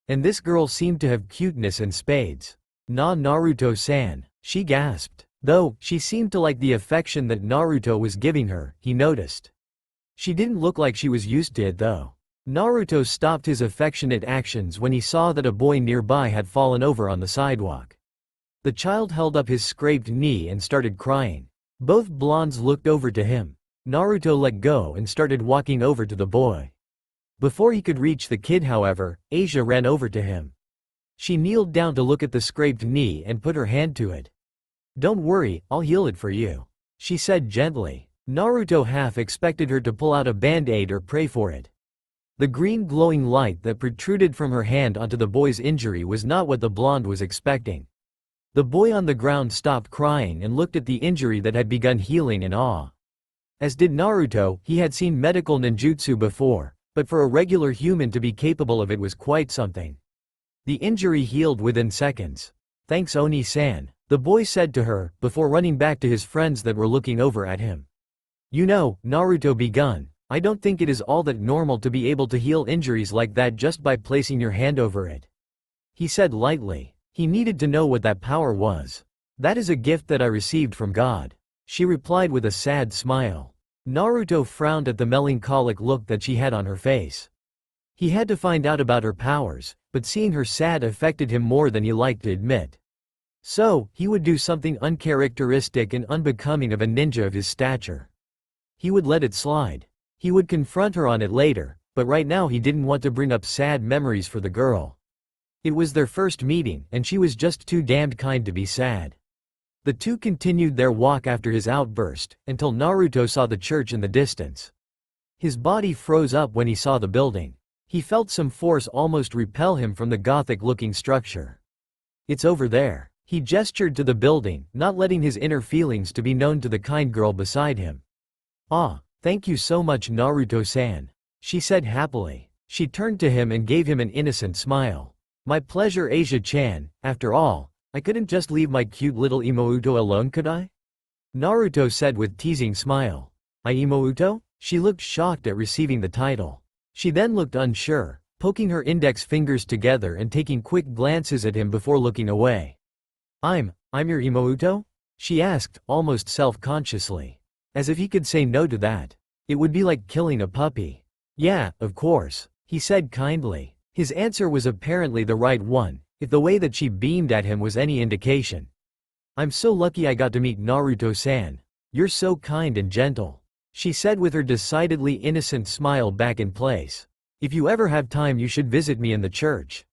And this girl seemed to have cuteness in spades. Naruto-san, she gasped. Though, she seemed to like the affection that Naruto was giving her, he noticed. She didn't look like she was used to it though. Naruto stopped his affectionate actions when he saw that a boy nearby had fallen over on the sidewalk. The child held up his scraped knee and started crying. Both blondes looked over to him. Naruto let go and started walking over to the boy. Before he could reach the kid, however, Asia ran over to him. She kneeled down to look at the scraped knee and put her hand to it. Don't worry, I'll heal it for you, she said gently. Naruto half expected her to pull out a band-aid or pray for it. The green glowing light that protruded from her hand onto the boy's injury was not what the blonde was expecting. The boy on the ground stopped crying and looked at the injury that had begun healing in awe. As did Naruto, he had seen medical ninjutsu before, but for a regular human to be capable of it was quite something. The injury healed within seconds. Thanks Oni-san, the boy said to her, before running back to his friends that were looking over at him. You know, Naruto begun, I don't think it is all that normal to be able to heal injuries like that just by placing your hand over it. He said lightly. He needed to know what that power was. That is a gift that I received from God, she replied with a sad smile. Naruto frowned at the melancholic look that she had on her face. He had to find out about her powers, but seeing her sad affected him more than he liked to admit. So, he would do something uncharacteristic and unbecoming of a ninja of his stature. He would let it slide. He would confront her on it later, but right now he didn't want to bring up sad memories for the girl. It was their first meeting, and she was just too damned kind to be sad. The two continued their walk after his outburst, until Naruto saw the church in the distance. His body froze up when he saw the building. He felt some force almost repel him from the gothic-looking structure. It's over there. He gestured to the building, not letting his inner feelings to be known to the kind girl beside him. Ah, thank you so much Naruto-san, she said happily. She turned to him and gave him an innocent smile. My pleasure Asia-chan, after all, I couldn't just leave my cute little Imouto alone, could I? Naruto said with teasing smile. Imouto? She looked shocked at receiving the title. She then looked unsure, poking her index fingers together and taking quick glances at him before looking away. I'm your Imouto? She asked, almost self-consciously. As if he could say no to that. It would be like killing a puppy. Yeah, of course, he said kindly. His answer was apparently the right one, if the way that she beamed at him was any indication. I'm so lucky I got to meet Naruto-san. You're so kind and gentle. she said with her decidedly innocent smile back in place. If you ever have time you should visit me in the church.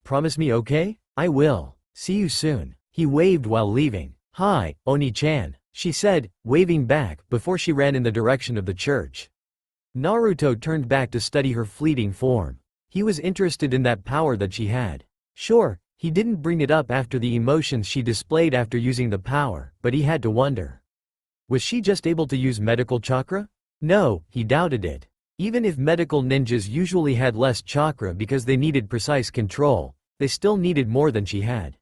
Promise me, okay? I will. See you soon. He waved while leaving. Hi, Oni-chan, she said, waving back before she ran in the direction of the church. Naruto turned back to study her fleeting form. He was interested in that power that she had. Sure, he didn't bring it up after the emotions she displayed after using the power, but he had to wonder. Was she just able to use medical chakra? No, he doubted it. Even if medical ninjas usually had less chakra because they needed precise control, they still needed more than she had.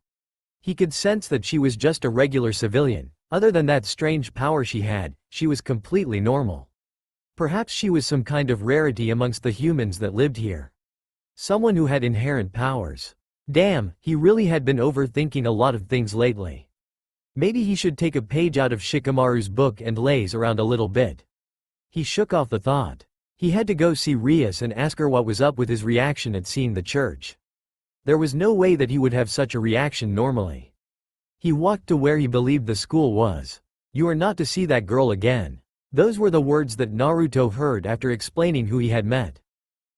He could sense that she was just a regular civilian. Other than that strange power she had, she was completely normal. Perhaps she was some kind of rarity amongst the humans that lived here. Someone who had inherent powers. Damn, he really had been overthinking a lot of things lately. Maybe he should take a page out of Shikamaru's book and laze around a little bit. He shook off the thought. He had to go see Rias and ask her what was up with his reaction at seeing the church. There was no way that he would have such a reaction normally. He walked to where he believed the school was. You are not to see that girl again. Those were the words that Naruto heard after explaining who he had met.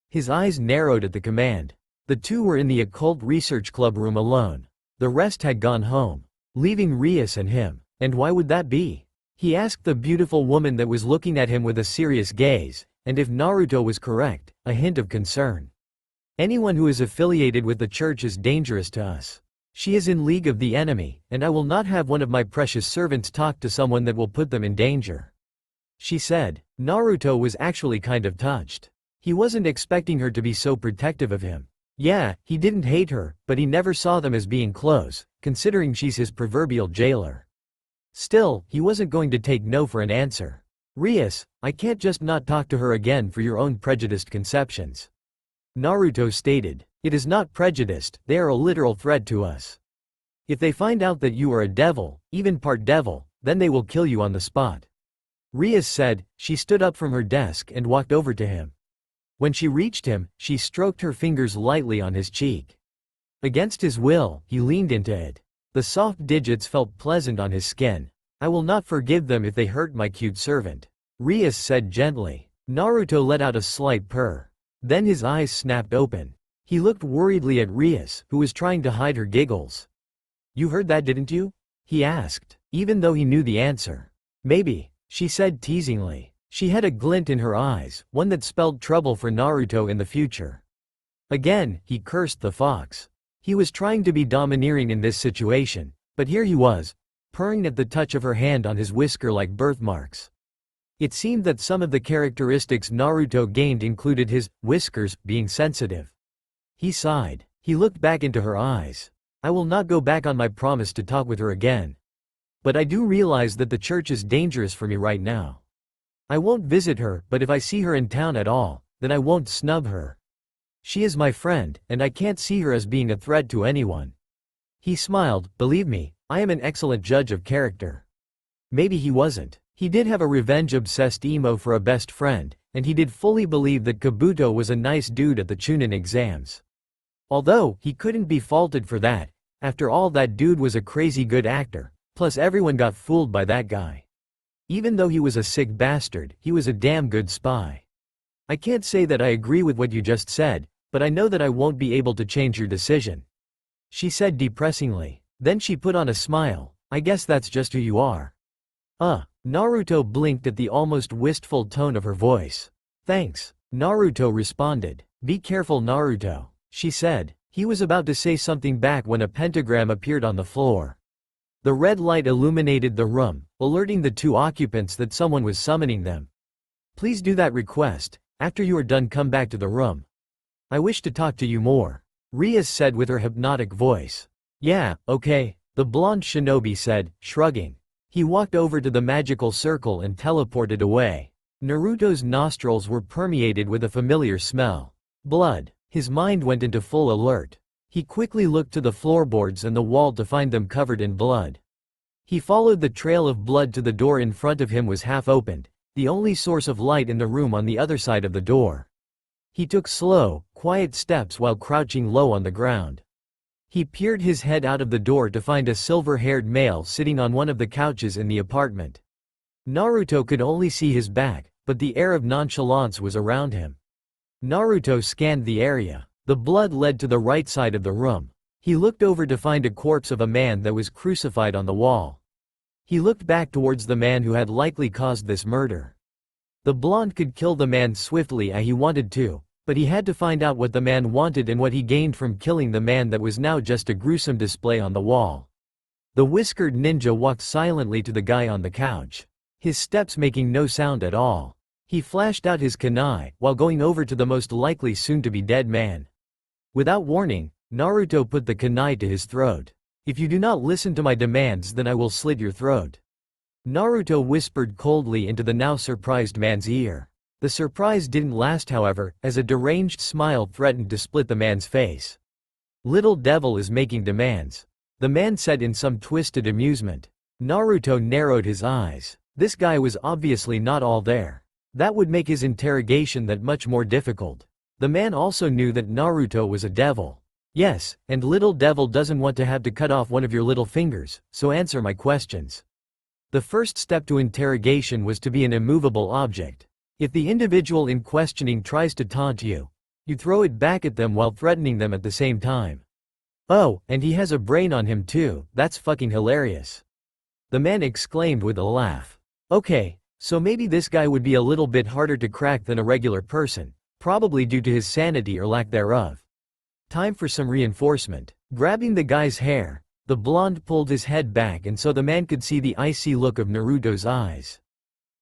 His eyes narrowed at the command. The two were in the occult research club room alone. The rest had gone home, leaving Rias and him. And why would that be? He asked the beautiful woman that was looking at him with a serious gaze, and if Naruto was correct, a hint of concern. Anyone who is affiliated with the church is dangerous to us. She is in league of the enemy, and I will not have one of my precious servants talk to someone that will put them in danger. She said. Naruto was actually kind of touched. He wasn't expecting her to be so protective of him. Yeah, he didn't hate her, but he never saw them as being close, considering she's his proverbial jailer. Still, he wasn't going to take no for an answer. Rias, I can't just not talk to her again for your own prejudiced conceptions. Naruto stated. It is not prejudiced, they are a literal threat to us. If they find out that you are a devil, even part devil, then they will kill you on the spot. Rias said. She stood up from her desk and walked over to him. When she reached him, she stroked her fingers lightly on his cheek. Against his will, he leaned into it. The soft digits felt pleasant on his skin. I will not forgive them if they hurt my cute servant. Rias said gently. Naruto let out a slight purr. Then his eyes snapped open. He looked worriedly at Rias, who was trying to hide her giggles. You heard that, didn't you? He asked, even though he knew the answer. Maybe, she said teasingly. She had a glint in her eyes, one that spelled trouble for Naruto in the future. Again, he cursed the fox. He was trying to be domineering in this situation, but here he was, purring at the touch of her hand on his whisker like birthmarks. It seemed that some of the characteristics Naruto gained included his whiskers being sensitive. He sighed. He looked back into her eyes. I will not go back on my promise to talk with her again. But I do realize that the church is dangerous for me right now. I won't visit her, but if I see her in town at all, then I won't snub her. She is my friend, and I can't see her as being a threat to anyone. He smiled. Believe me, I am an excellent judge of character. Maybe he wasn't. He did have a revenge-obsessed emo for a best friend, and he did fully believe that Kabuto was a nice dude at the Chunin exams. Although, he couldn't be faulted for that. After all, that dude was a crazy good actor, plus everyone got fooled by that guy. Even though he was a sick bastard, he was a damn good spy. I can't say that I agree with what you just said, but I know that I won't be able to change your decision. She said depressingly. Then she put on a smile. I guess that's just who you are. Naruto blinked at the almost wistful tone of her voice. Thanks, Naruto responded. Be careful, Naruto, she said. He was about to say something back when a pentagram appeared on the floor. The red light illuminated the room, alerting the two occupants that someone was summoning them. Please do that request. After you are done, come back to the room. I wish to talk to you more, Rias said with her hypnotic voice. Yeah, okay, the blonde shinobi said, shrugging. He walked over to the magical circle and teleported away. Naruto's nostrils were permeated with a familiar smell. Blood. His mind went into full alert. He quickly looked to the floorboards and the wall to find them covered in blood. He followed the trail of blood to the door in front of him was half opened, the only source of light in the room on the other side of the door. He took slow, quiet steps while crouching low on the ground. He peered his head out of the door to find a silver-haired male sitting on one of the couches in the apartment. Naruto could only see his back, but the air of nonchalance was around him. Naruto scanned the area. The blood led to the right side of the room. He looked over to find a corpse of a man that was crucified on the wall. He looked back towards the man who had likely caused this murder. The blonde could kill the man swiftly as he wanted to, but he had to find out what the man wanted and what he gained from killing the man that was now just a gruesome display on the wall. The whiskered ninja walked silently to the guy on the couch, his steps making no sound at all. He flashed out his kunai, while going over to the most likely soon-to-be dead man. Without warning, Naruto put the kunai to his throat. "If you do not listen to my demands, then I will slit your throat." Naruto whispered coldly into the now surprised man's ear. The surprise didn't last, however, as a deranged smile threatened to split the man's face. "Little devil is making demands," the man said in some twisted amusement. Naruto narrowed his eyes. This guy was obviously not all there. That would make his interrogation that much more difficult. The man also knew that Naruto was a devil. "Yes, and little devil doesn't want to have to cut off one of your little fingers, so answer my questions." The first step to interrogation was to be an immovable object. If the individual in questioning tries to taunt you, you throw it back at them while threatening them at the same time. "Oh, and he has a brain on him too, that's fucking hilarious," the man exclaimed with a laugh. "Okay, so maybe this guy would be a little bit harder to crack than a regular person, probably due to his sanity or lack thereof. Time for some reinforcement." Grabbing the guy's hair, the blonde pulled his head back and so the man could see the icy look of Naruto's eyes.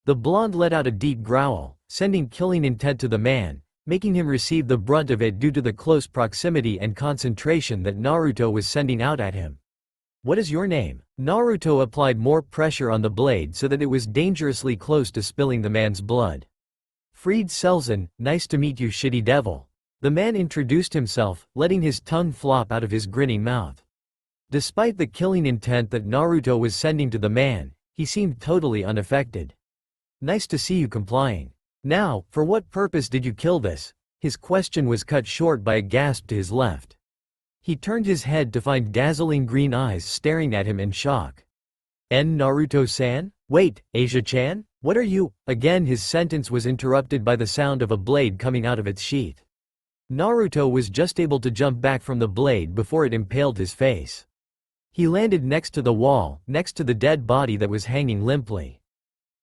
The blonde let out a deep growl, sending killing intent to the man, making him receive the brunt of it due to the close proximity and concentration that Naruto was sending out at him. "What is your name?" Naruto applied more pressure on the blade so that it was dangerously close to spilling the man's blood. "Fried Selzen, nice to meet you, shitty devil." The man introduced himself, letting his tongue flop out of his grinning mouth. Despite the killing intent that Naruto was sending to the man, he seemed totally unaffected. "Nice to see you complying. Now, for what purpose did you kill this?" His question was cut short by a gasp to his left. He turned his head to find dazzling green eyes staring at him in shock. Naruto-san? Wait, Asia-chan? What are you? Again his sentence was interrupted by the sound of a blade coming out of its sheath. Naruto was just able to jump back from the blade before it impaled his face. He landed next to the wall, next to the dead body that was hanging limply.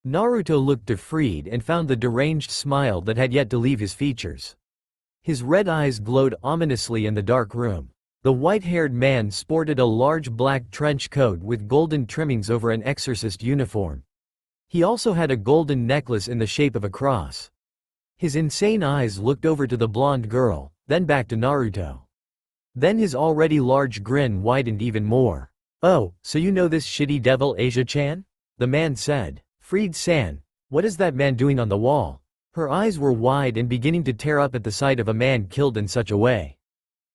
Naruto looked to Fried and found the deranged smile that had yet to leave his features. His red eyes glowed ominously in the dark room. The white-haired man sported a large black trench coat with golden trimmings over an exorcist uniform. He also had a golden necklace in the shape of a cross. His insane eyes looked over to the blonde girl, then back to Naruto. Then his already large grin widened even more. "Oh, so you know this shitty devil Asia-chan?" the man said. "Fried-san, what is that man doing on the wall?" Her eyes were wide and beginning to tear up at the sight of a man killed in such a way.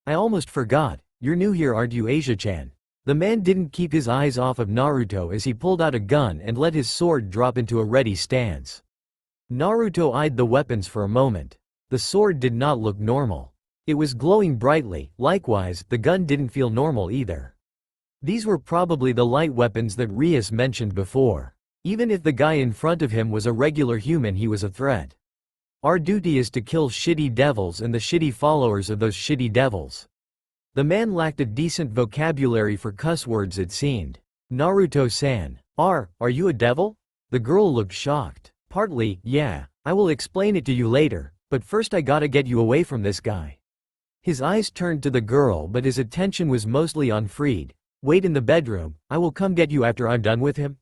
"I almost forgot, you're new here, aren't you, Asia-chan?" The man didn't keep his eyes off of Naruto as he pulled out a gun and let his sword drop into a ready stance. Naruto eyed the weapons for a moment. The sword did not look normal. It was glowing brightly, likewise, the gun didn't feel normal either. These were probably the light weapons that Rias mentioned before. Even if the guy in front of him was a regular human, he was a threat. "Our duty is to kill shitty devils and the shitty followers of those shitty devils." The man lacked a decent vocabulary for cuss words, it seemed. "Naruto-san, are you a devil?" The girl looked shocked. "Partly, yeah. I will explain it to you later, but first I gotta get you away from this guy." His eyes turned to the girl but his attention was mostly on Fried. "Wait in the bedroom, I will come get you after I'm done with him,"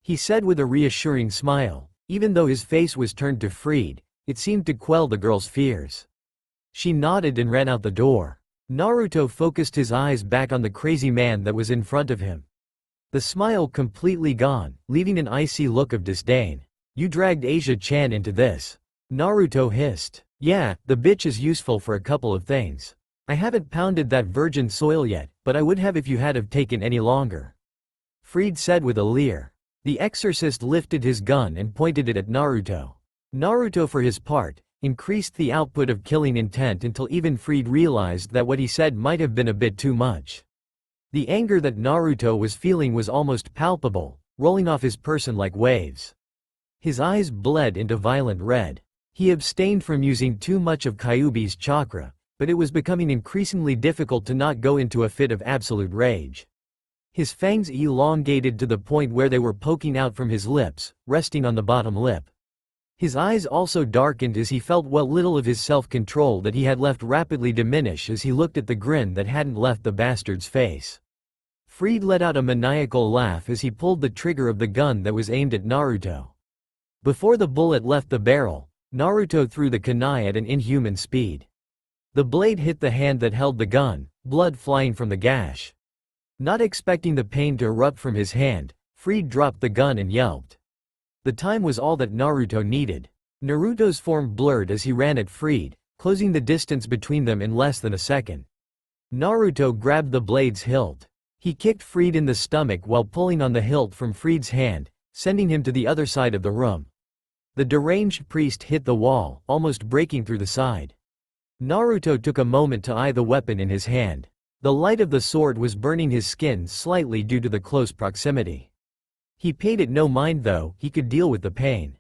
he said with a reassuring smile. Even though his face was turned to Fried, it seemed to quell the girl's fears. She nodded and ran out the door. Naruto focused his eyes back on the crazy man that was in front of him. The smile completely gone, leaving an icy look of disdain. "You dragged Asia-chan into this," Naruto hissed. "Yeah, the bitch is useful for a couple of things. I haven't pounded that virgin soil yet, but I would have if you had have taken any longer," Fried said with a leer. The exorcist lifted his gun and pointed it at Naruto. Naruto, for his part, increased the output of killing intent until even Fried realized that what he said might have been a bit too much. The anger that Naruto was feeling was almost palpable, rolling off his person like waves. His eyes bled into violent red. He abstained from using too much of Kyuubi's chakra, but it was becoming increasingly difficult to not go into a fit of absolute rage. His fangs elongated to the point where they were poking out from his lips, resting on the bottom lip. His eyes also darkened as he felt what little of his self-control that he had left rapidly diminish as he looked at the grin that hadn't left the bastard's face. Fried let out a maniacal laugh as he pulled the trigger of the gun that was aimed at Naruto. Before the bullet left the barrel, Naruto threw the kunai at an inhuman speed. The blade hit the hand that held the gun, blood flying from the gash. Not expecting the pain to erupt from his hand, Fried dropped the gun and yelped. The time was all that Naruto needed. Naruto's form blurred as he ran at Fried, closing the distance between them in less than a second. Naruto grabbed the blade's hilt. He kicked Fried in the stomach while pulling on the hilt from Fried's hand, sending him to the other side of the room. The deranged priest hit the wall, almost breaking through the side. Naruto took a moment to eye the weapon in his hand. The light of the sword was burning his skin slightly due to the close proximity. He paid it no mind though, he could deal with the pain.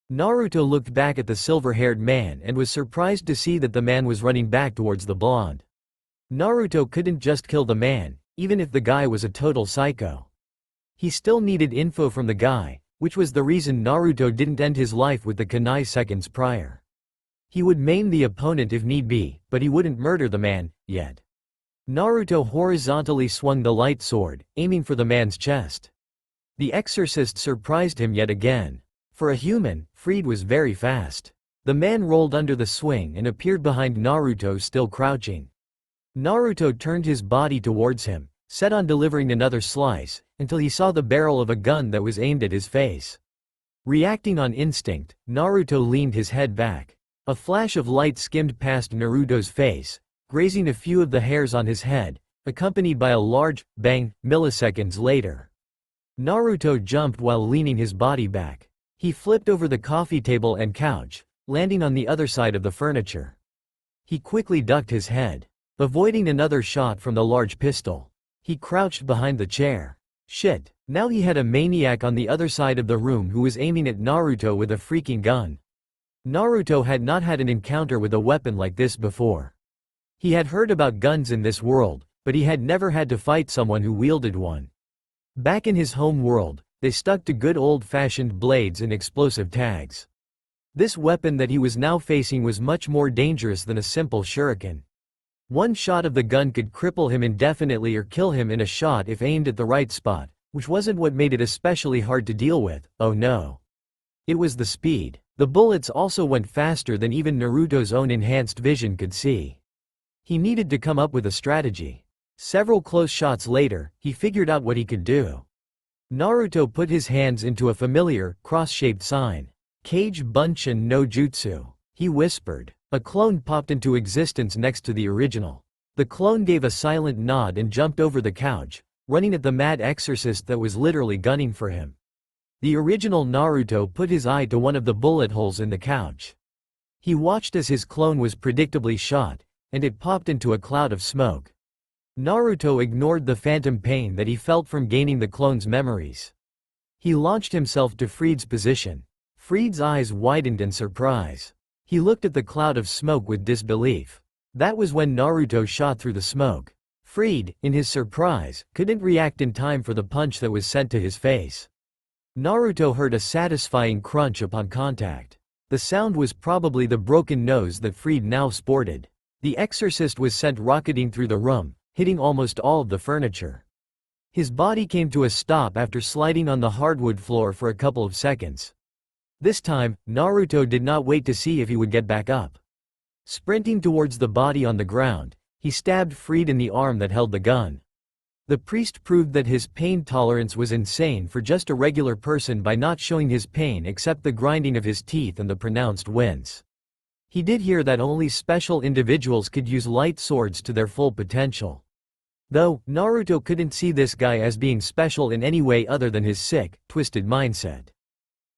Naruto looked back at the silver-haired man and was surprised to see that the man was running back towards the blonde. Naruto couldn't just kill the man, even if the guy was a total psycho. He still needed info from the guy, which was the reason Naruto didn't end his life with the kunai seconds prior. He would maim the opponent if need be, but he wouldn't murder the man, yet. Naruto horizontally swung the light sword, aiming for the man's chest. The exorcist surprised him yet again. For a human, Fried was very fast. The man rolled under the swing and appeared behind Naruto still crouching. Naruto turned his body towards him, set on delivering another slice, until he saw the barrel of a gun that was aimed at his face. Reacting on instinct, Naruto leaned his head back. A flash of light skimmed past Naruto's face, grazing a few of the hairs on his head, accompanied by a large bang milliseconds later. Naruto jumped while leaning his body back. He flipped over the coffee table and couch, landing on the other side of the furniture. He quickly ducked his head, avoiding another shot from the large pistol. He crouched behind the chair. Shit, now he had a maniac on the other side of the room who was aiming at Naruto with a freaking gun. Naruto had not had an encounter with a weapon like this before. He had heard about guns in this world, but he had never had to fight someone who wielded one. Back in his home world, they stuck to good old-fashioned blades and explosive tags. This weapon that he was now facing was much more dangerous than a simple shuriken. One shot of the gun could cripple him indefinitely or kill him in a shot if aimed at the right spot, which wasn't what made it especially hard to deal with, oh no. It was the speed. The bullets also went faster than even Naruto's own enhanced vision could see. He needed to come up with a strategy. Several close shots later, he figured out what he could do. Naruto put his hands into a familiar, cross-shaped sign. Kage Bunshin no Jutsu, he whispered. A clone popped into existence next to the original. The clone gave a silent nod and jumped over the couch, running at the mad exorcist that was literally gunning for him. The original Naruto put his eye to one of the bullet holes in the couch. He watched as his clone was predictably shot, and it popped into a cloud of smoke. Naruto ignored the phantom pain that he felt from gaining the clone's memories. He launched himself to Fried's position. Fried's eyes widened in surprise. He looked at the cloud of smoke with disbelief. That was when Naruto shot through the smoke. Fried, in his surprise, couldn't react in time for the punch that was sent to his face. Naruto heard a satisfying crunch upon contact. The sound was probably the broken nose that Fried now sported. The exorcist was sent rocketing through the room, hitting almost all of the furniture. His body came to a stop after sliding on the hardwood floor for a couple of seconds. This time, Naruto did not wait to see if he would get back up. Sprinting towards the body on the ground, he stabbed Fried in the arm that held the gun. The priest proved that his pain tolerance was insane for just a regular person by not showing his pain except the grinding of his teeth and the pronounced wince. He did hear that only special individuals could use light swords to their full potential. Though, Naruto couldn't see this guy as being special in any way other than his sick, twisted mindset.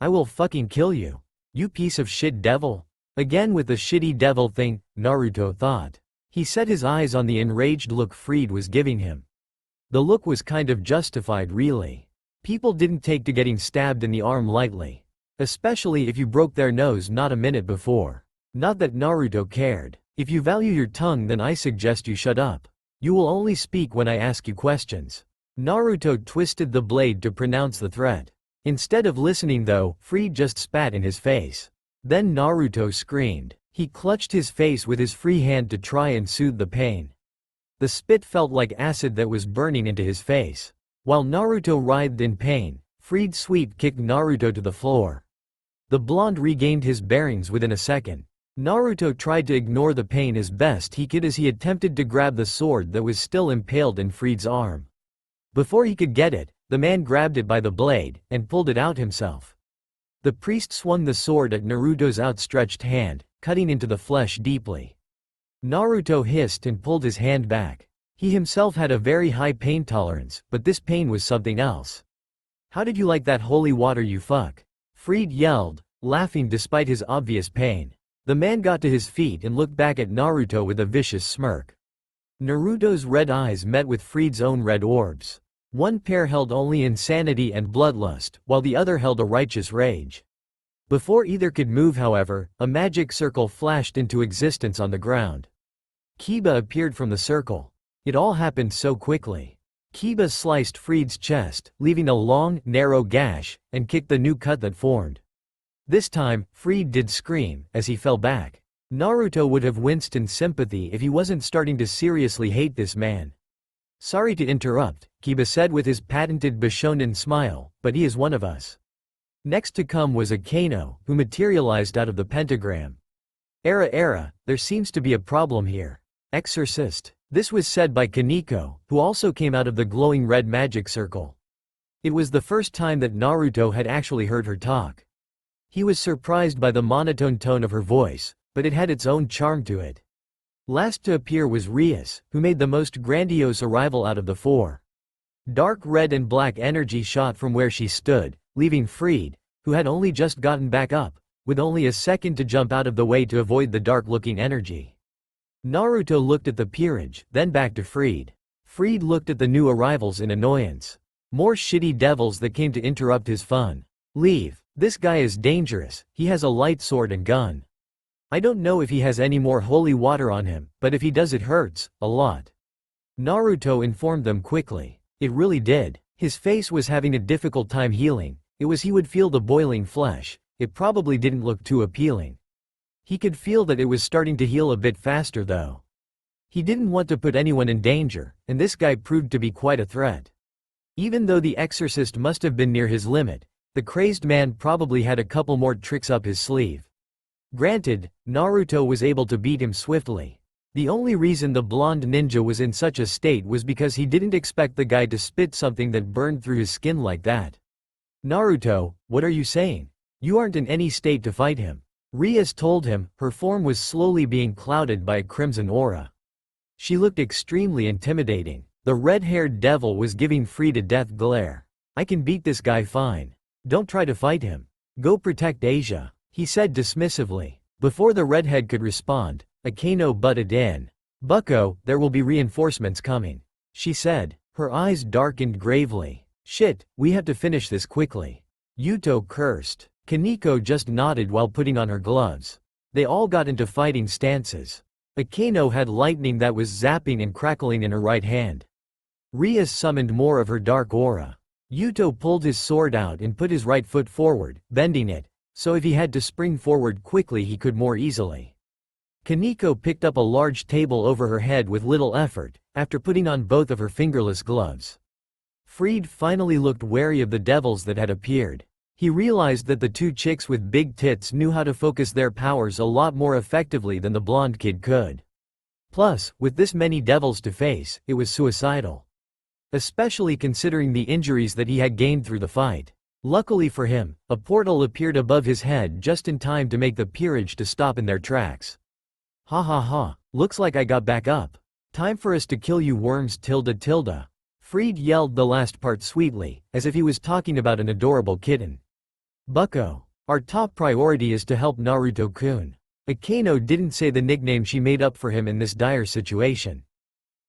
I will fucking kill you. You piece of shit devil. Again with the shitty devil thing, Naruto thought. He set his eyes on the enraged look Fried was giving him. The look was kind of justified really. People didn't take to getting stabbed in the arm lightly. Especially if you broke their nose not a minute before. Not that Naruto cared. If you value your tongue, then I suggest you shut up. You will only speak when I ask you questions. Naruto twisted the blade to pronounce the threat. Instead of listening though, Fried just spat in his face. Then Naruto screamed. He clutched his face with his free hand to try and soothe the pain. The spit felt like acid that was burning into his face. While Naruto writhed in pain, Fried sweep kicked Naruto to the floor. The blonde regained his bearings within a second. Naruto tried to ignore the pain as best he could as he attempted to grab the sword that was still impaled in Fried's arm. Before he could get it, the man grabbed it by the blade and pulled it out himself. The priest swung the sword at Naruto's outstretched hand, cutting into the flesh deeply. Naruto hissed and pulled his hand back. He himself had a very high pain tolerance, but this pain was something else. "How did you like that holy water, you fuck?" Fried yelled, laughing despite his obvious pain. The man got to his feet and looked back at Naruto with a vicious smirk. Naruto's red eyes met with Fried's own red orbs. One pair held only insanity and bloodlust, while the other held a righteous rage. Before either could move, however, a magic circle flashed into existence on the ground. Kiba appeared from the circle. It all happened so quickly. Kiba sliced Fried's chest, leaving a long, narrow gash, and kicked the new cut that formed. This time, Fried did scream, as he fell back. Naruto would have winced in sympathy if he wasn't starting to seriously hate this man. "Sorry to interrupt," Kiba said with his patented Bishonen smile, "but he is one of us." Next to come was a Kano, who materialized out of the pentagram. Era, there seems to be a problem here. Exorcist. This was said by Kaneko, who also came out of the glowing red magic circle. It was the first time that Naruto had actually heard her talk. He was surprised by the monotone tone of her voice, but it had its own charm to it. Last to appear was Rias, who made the most grandiose arrival out of the four. Dark red and black energy shot from where she stood, leaving Fried, who had only just gotten back up, with only a second to jump out of the way to avoid the dark-looking energy. Naruto looked at the peerage, then back to Fried. Fried looked at the new arrivals in annoyance. More shitty devils that came to interrupt his fun. "Leave. This guy is dangerous, he has a light sword and gun. I don't know if he has any more holy water on him, but if he does it hurts, a lot." Naruto informed them quickly. It really did. His face was having a difficult time healing. He would feel the boiling flesh. It probably didn't look too appealing. He could feel that it was starting to heal a bit faster though. He didn't want to put anyone in danger, and this guy proved to be quite a threat. Even though the exorcist must have been near his limit, the crazed man probably had a couple more tricks up his sleeve. Granted, Naruto was able to beat him swiftly. The only reason the blonde ninja was in such a state was because he didn't expect the guy to spit something that burned through his skin like that. "Naruto, what are you saying? You aren't in any state to fight him." Rias told him. Her form was slowly being clouded by a crimson aura. She looked extremely intimidating. The red-haired devil was giving Fried a death glare. "I can beat this guy fine. Don't try to fight him. Go protect Asia," he said dismissively. Before the redhead could respond, Akano butted in. "Bucko, there will be reinforcements coming," she said. Her eyes darkened gravely. "Shit, we have to finish this quickly." Yuto cursed. Kaneko just nodded while putting on her gloves. They all got into fighting stances. Akano had lightning that was zapping and crackling in her right hand. Rias summoned more of her dark aura. Yuto pulled his sword out and put his right foot forward, bending it, so if he had to spring forward quickly he could more easily. Kaneko picked up a large table over her head with little effort, after putting on both of her fingerless gloves. Fried finally looked wary of the devils that had appeared. He realized that the two chicks with big tits knew how to focus their powers a lot more effectively than the blonde kid could. Plus, with this many devils to face, it was suicidal. Especially considering the injuries that he had gained through the fight. Luckily for him, a portal appeared above his head just in time to make the peerage to stop in their tracks. "Ha ha ha, looks like I got back up. Time for us to kill you worms tilde. Fried yelled the last part sweetly, as if he was talking about an adorable kitten. "Bucko, our top priority is to help Naruto-kun." Akano didn't say the nickname she made up for him in this dire situation.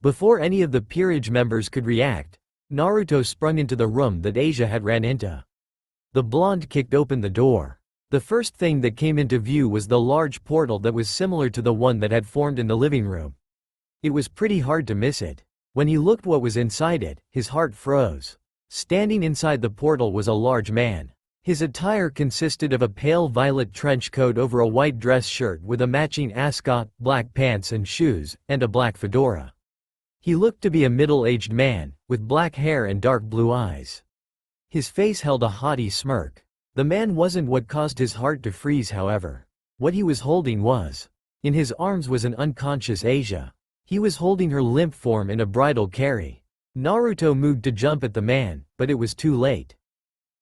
Before any of the peerage members could react, Naruto sprung into the room that Asia had ran into. The blonde kicked open the door. The first thing that came into view was the large portal that was similar to the one that had formed in the living room. It was pretty hard to miss it. When he looked what was inside it, his heart froze. Standing inside the portal was a large man. His attire consisted of a pale violet trench coat over a white dress shirt with a matching ascot, black pants and shoes, and a black fedora. He looked to be a middle-aged man, with black hair and dark blue eyes. His face held a haughty smirk. The man wasn't what caused his heart to freeze, however. What he was holding was. In his arms was an unconscious Asia. He was holding her limp form in a bridal carry. Naruto moved to jump at the man, but it was too late.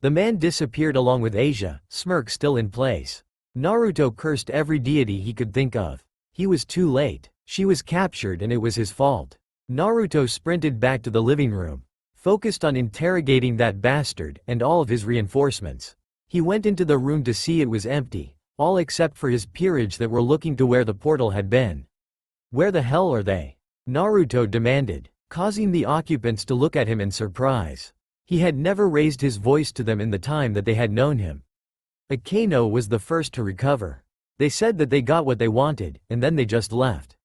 The man disappeared along with Asia, smirk still in place. Naruto cursed every deity he could think of. He was too late. She was captured and it was his fault. Naruto sprinted back to the living room, focused on interrogating that bastard and all of his reinforcements. He went into the room to see it was empty, all except for his peerage that were looking to where the portal had been. "Where the hell are they?" Naruto demanded, causing the occupants to look at him in surprise. He had never raised his voice to them in the time that they had known him. Akeno was the first to recover. They said that they got what they wanted, and then they just left.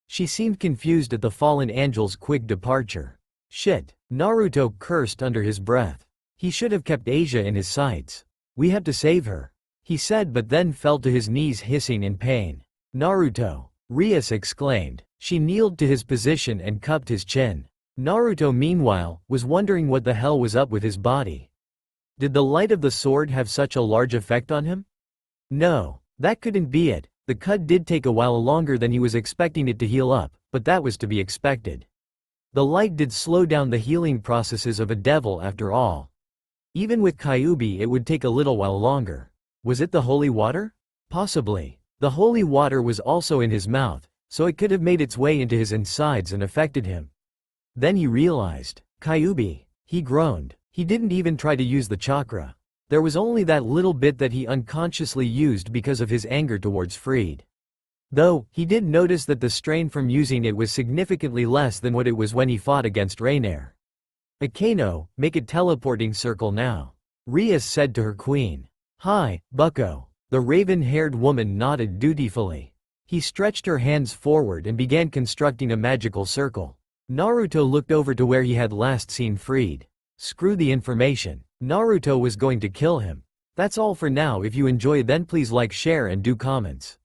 She seemed confused at the fallen angel's quick departure. Shit, Naruto cursed under his breath. He should have kept Asia in his sights. "We have to save her," he said, but then fell to his knees hissing in pain. "Naruto!" Rias exclaimed. She kneeled to his position and cupped his chin. Naruto meanwhile, was wondering what the hell was up with his body. Did the light of the sword have such a large effect on him? No, that couldn't be it. The cut did take a while longer than he was expecting it to heal up, but that was to be expected. The light did slow down the healing processes of a devil after all. Even with Kyuubi it would take a little while longer. Was it the holy water? Possibly. The holy water was also in his mouth, so it could have made its way into his insides and affected him. Then he realized. Kyuubi. He groaned. He didn't even try to use the chakra. There was only that little bit that he unconsciously used because of his anger towards Freed. Though, he did notice that the strain from using it was significantly less than what it was when he fought against Rainier. "Akeno, make a teleporting circle now," Rias said to her queen. "Hi, bucko." The raven-haired woman nodded dutifully. He stretched her hands forward and began constructing a magical circle. Naruto looked over to where he had last seen Freed. Screw the information. Naruto was going to kill him. That's all for now. If you enjoy, then please like, share and do comments.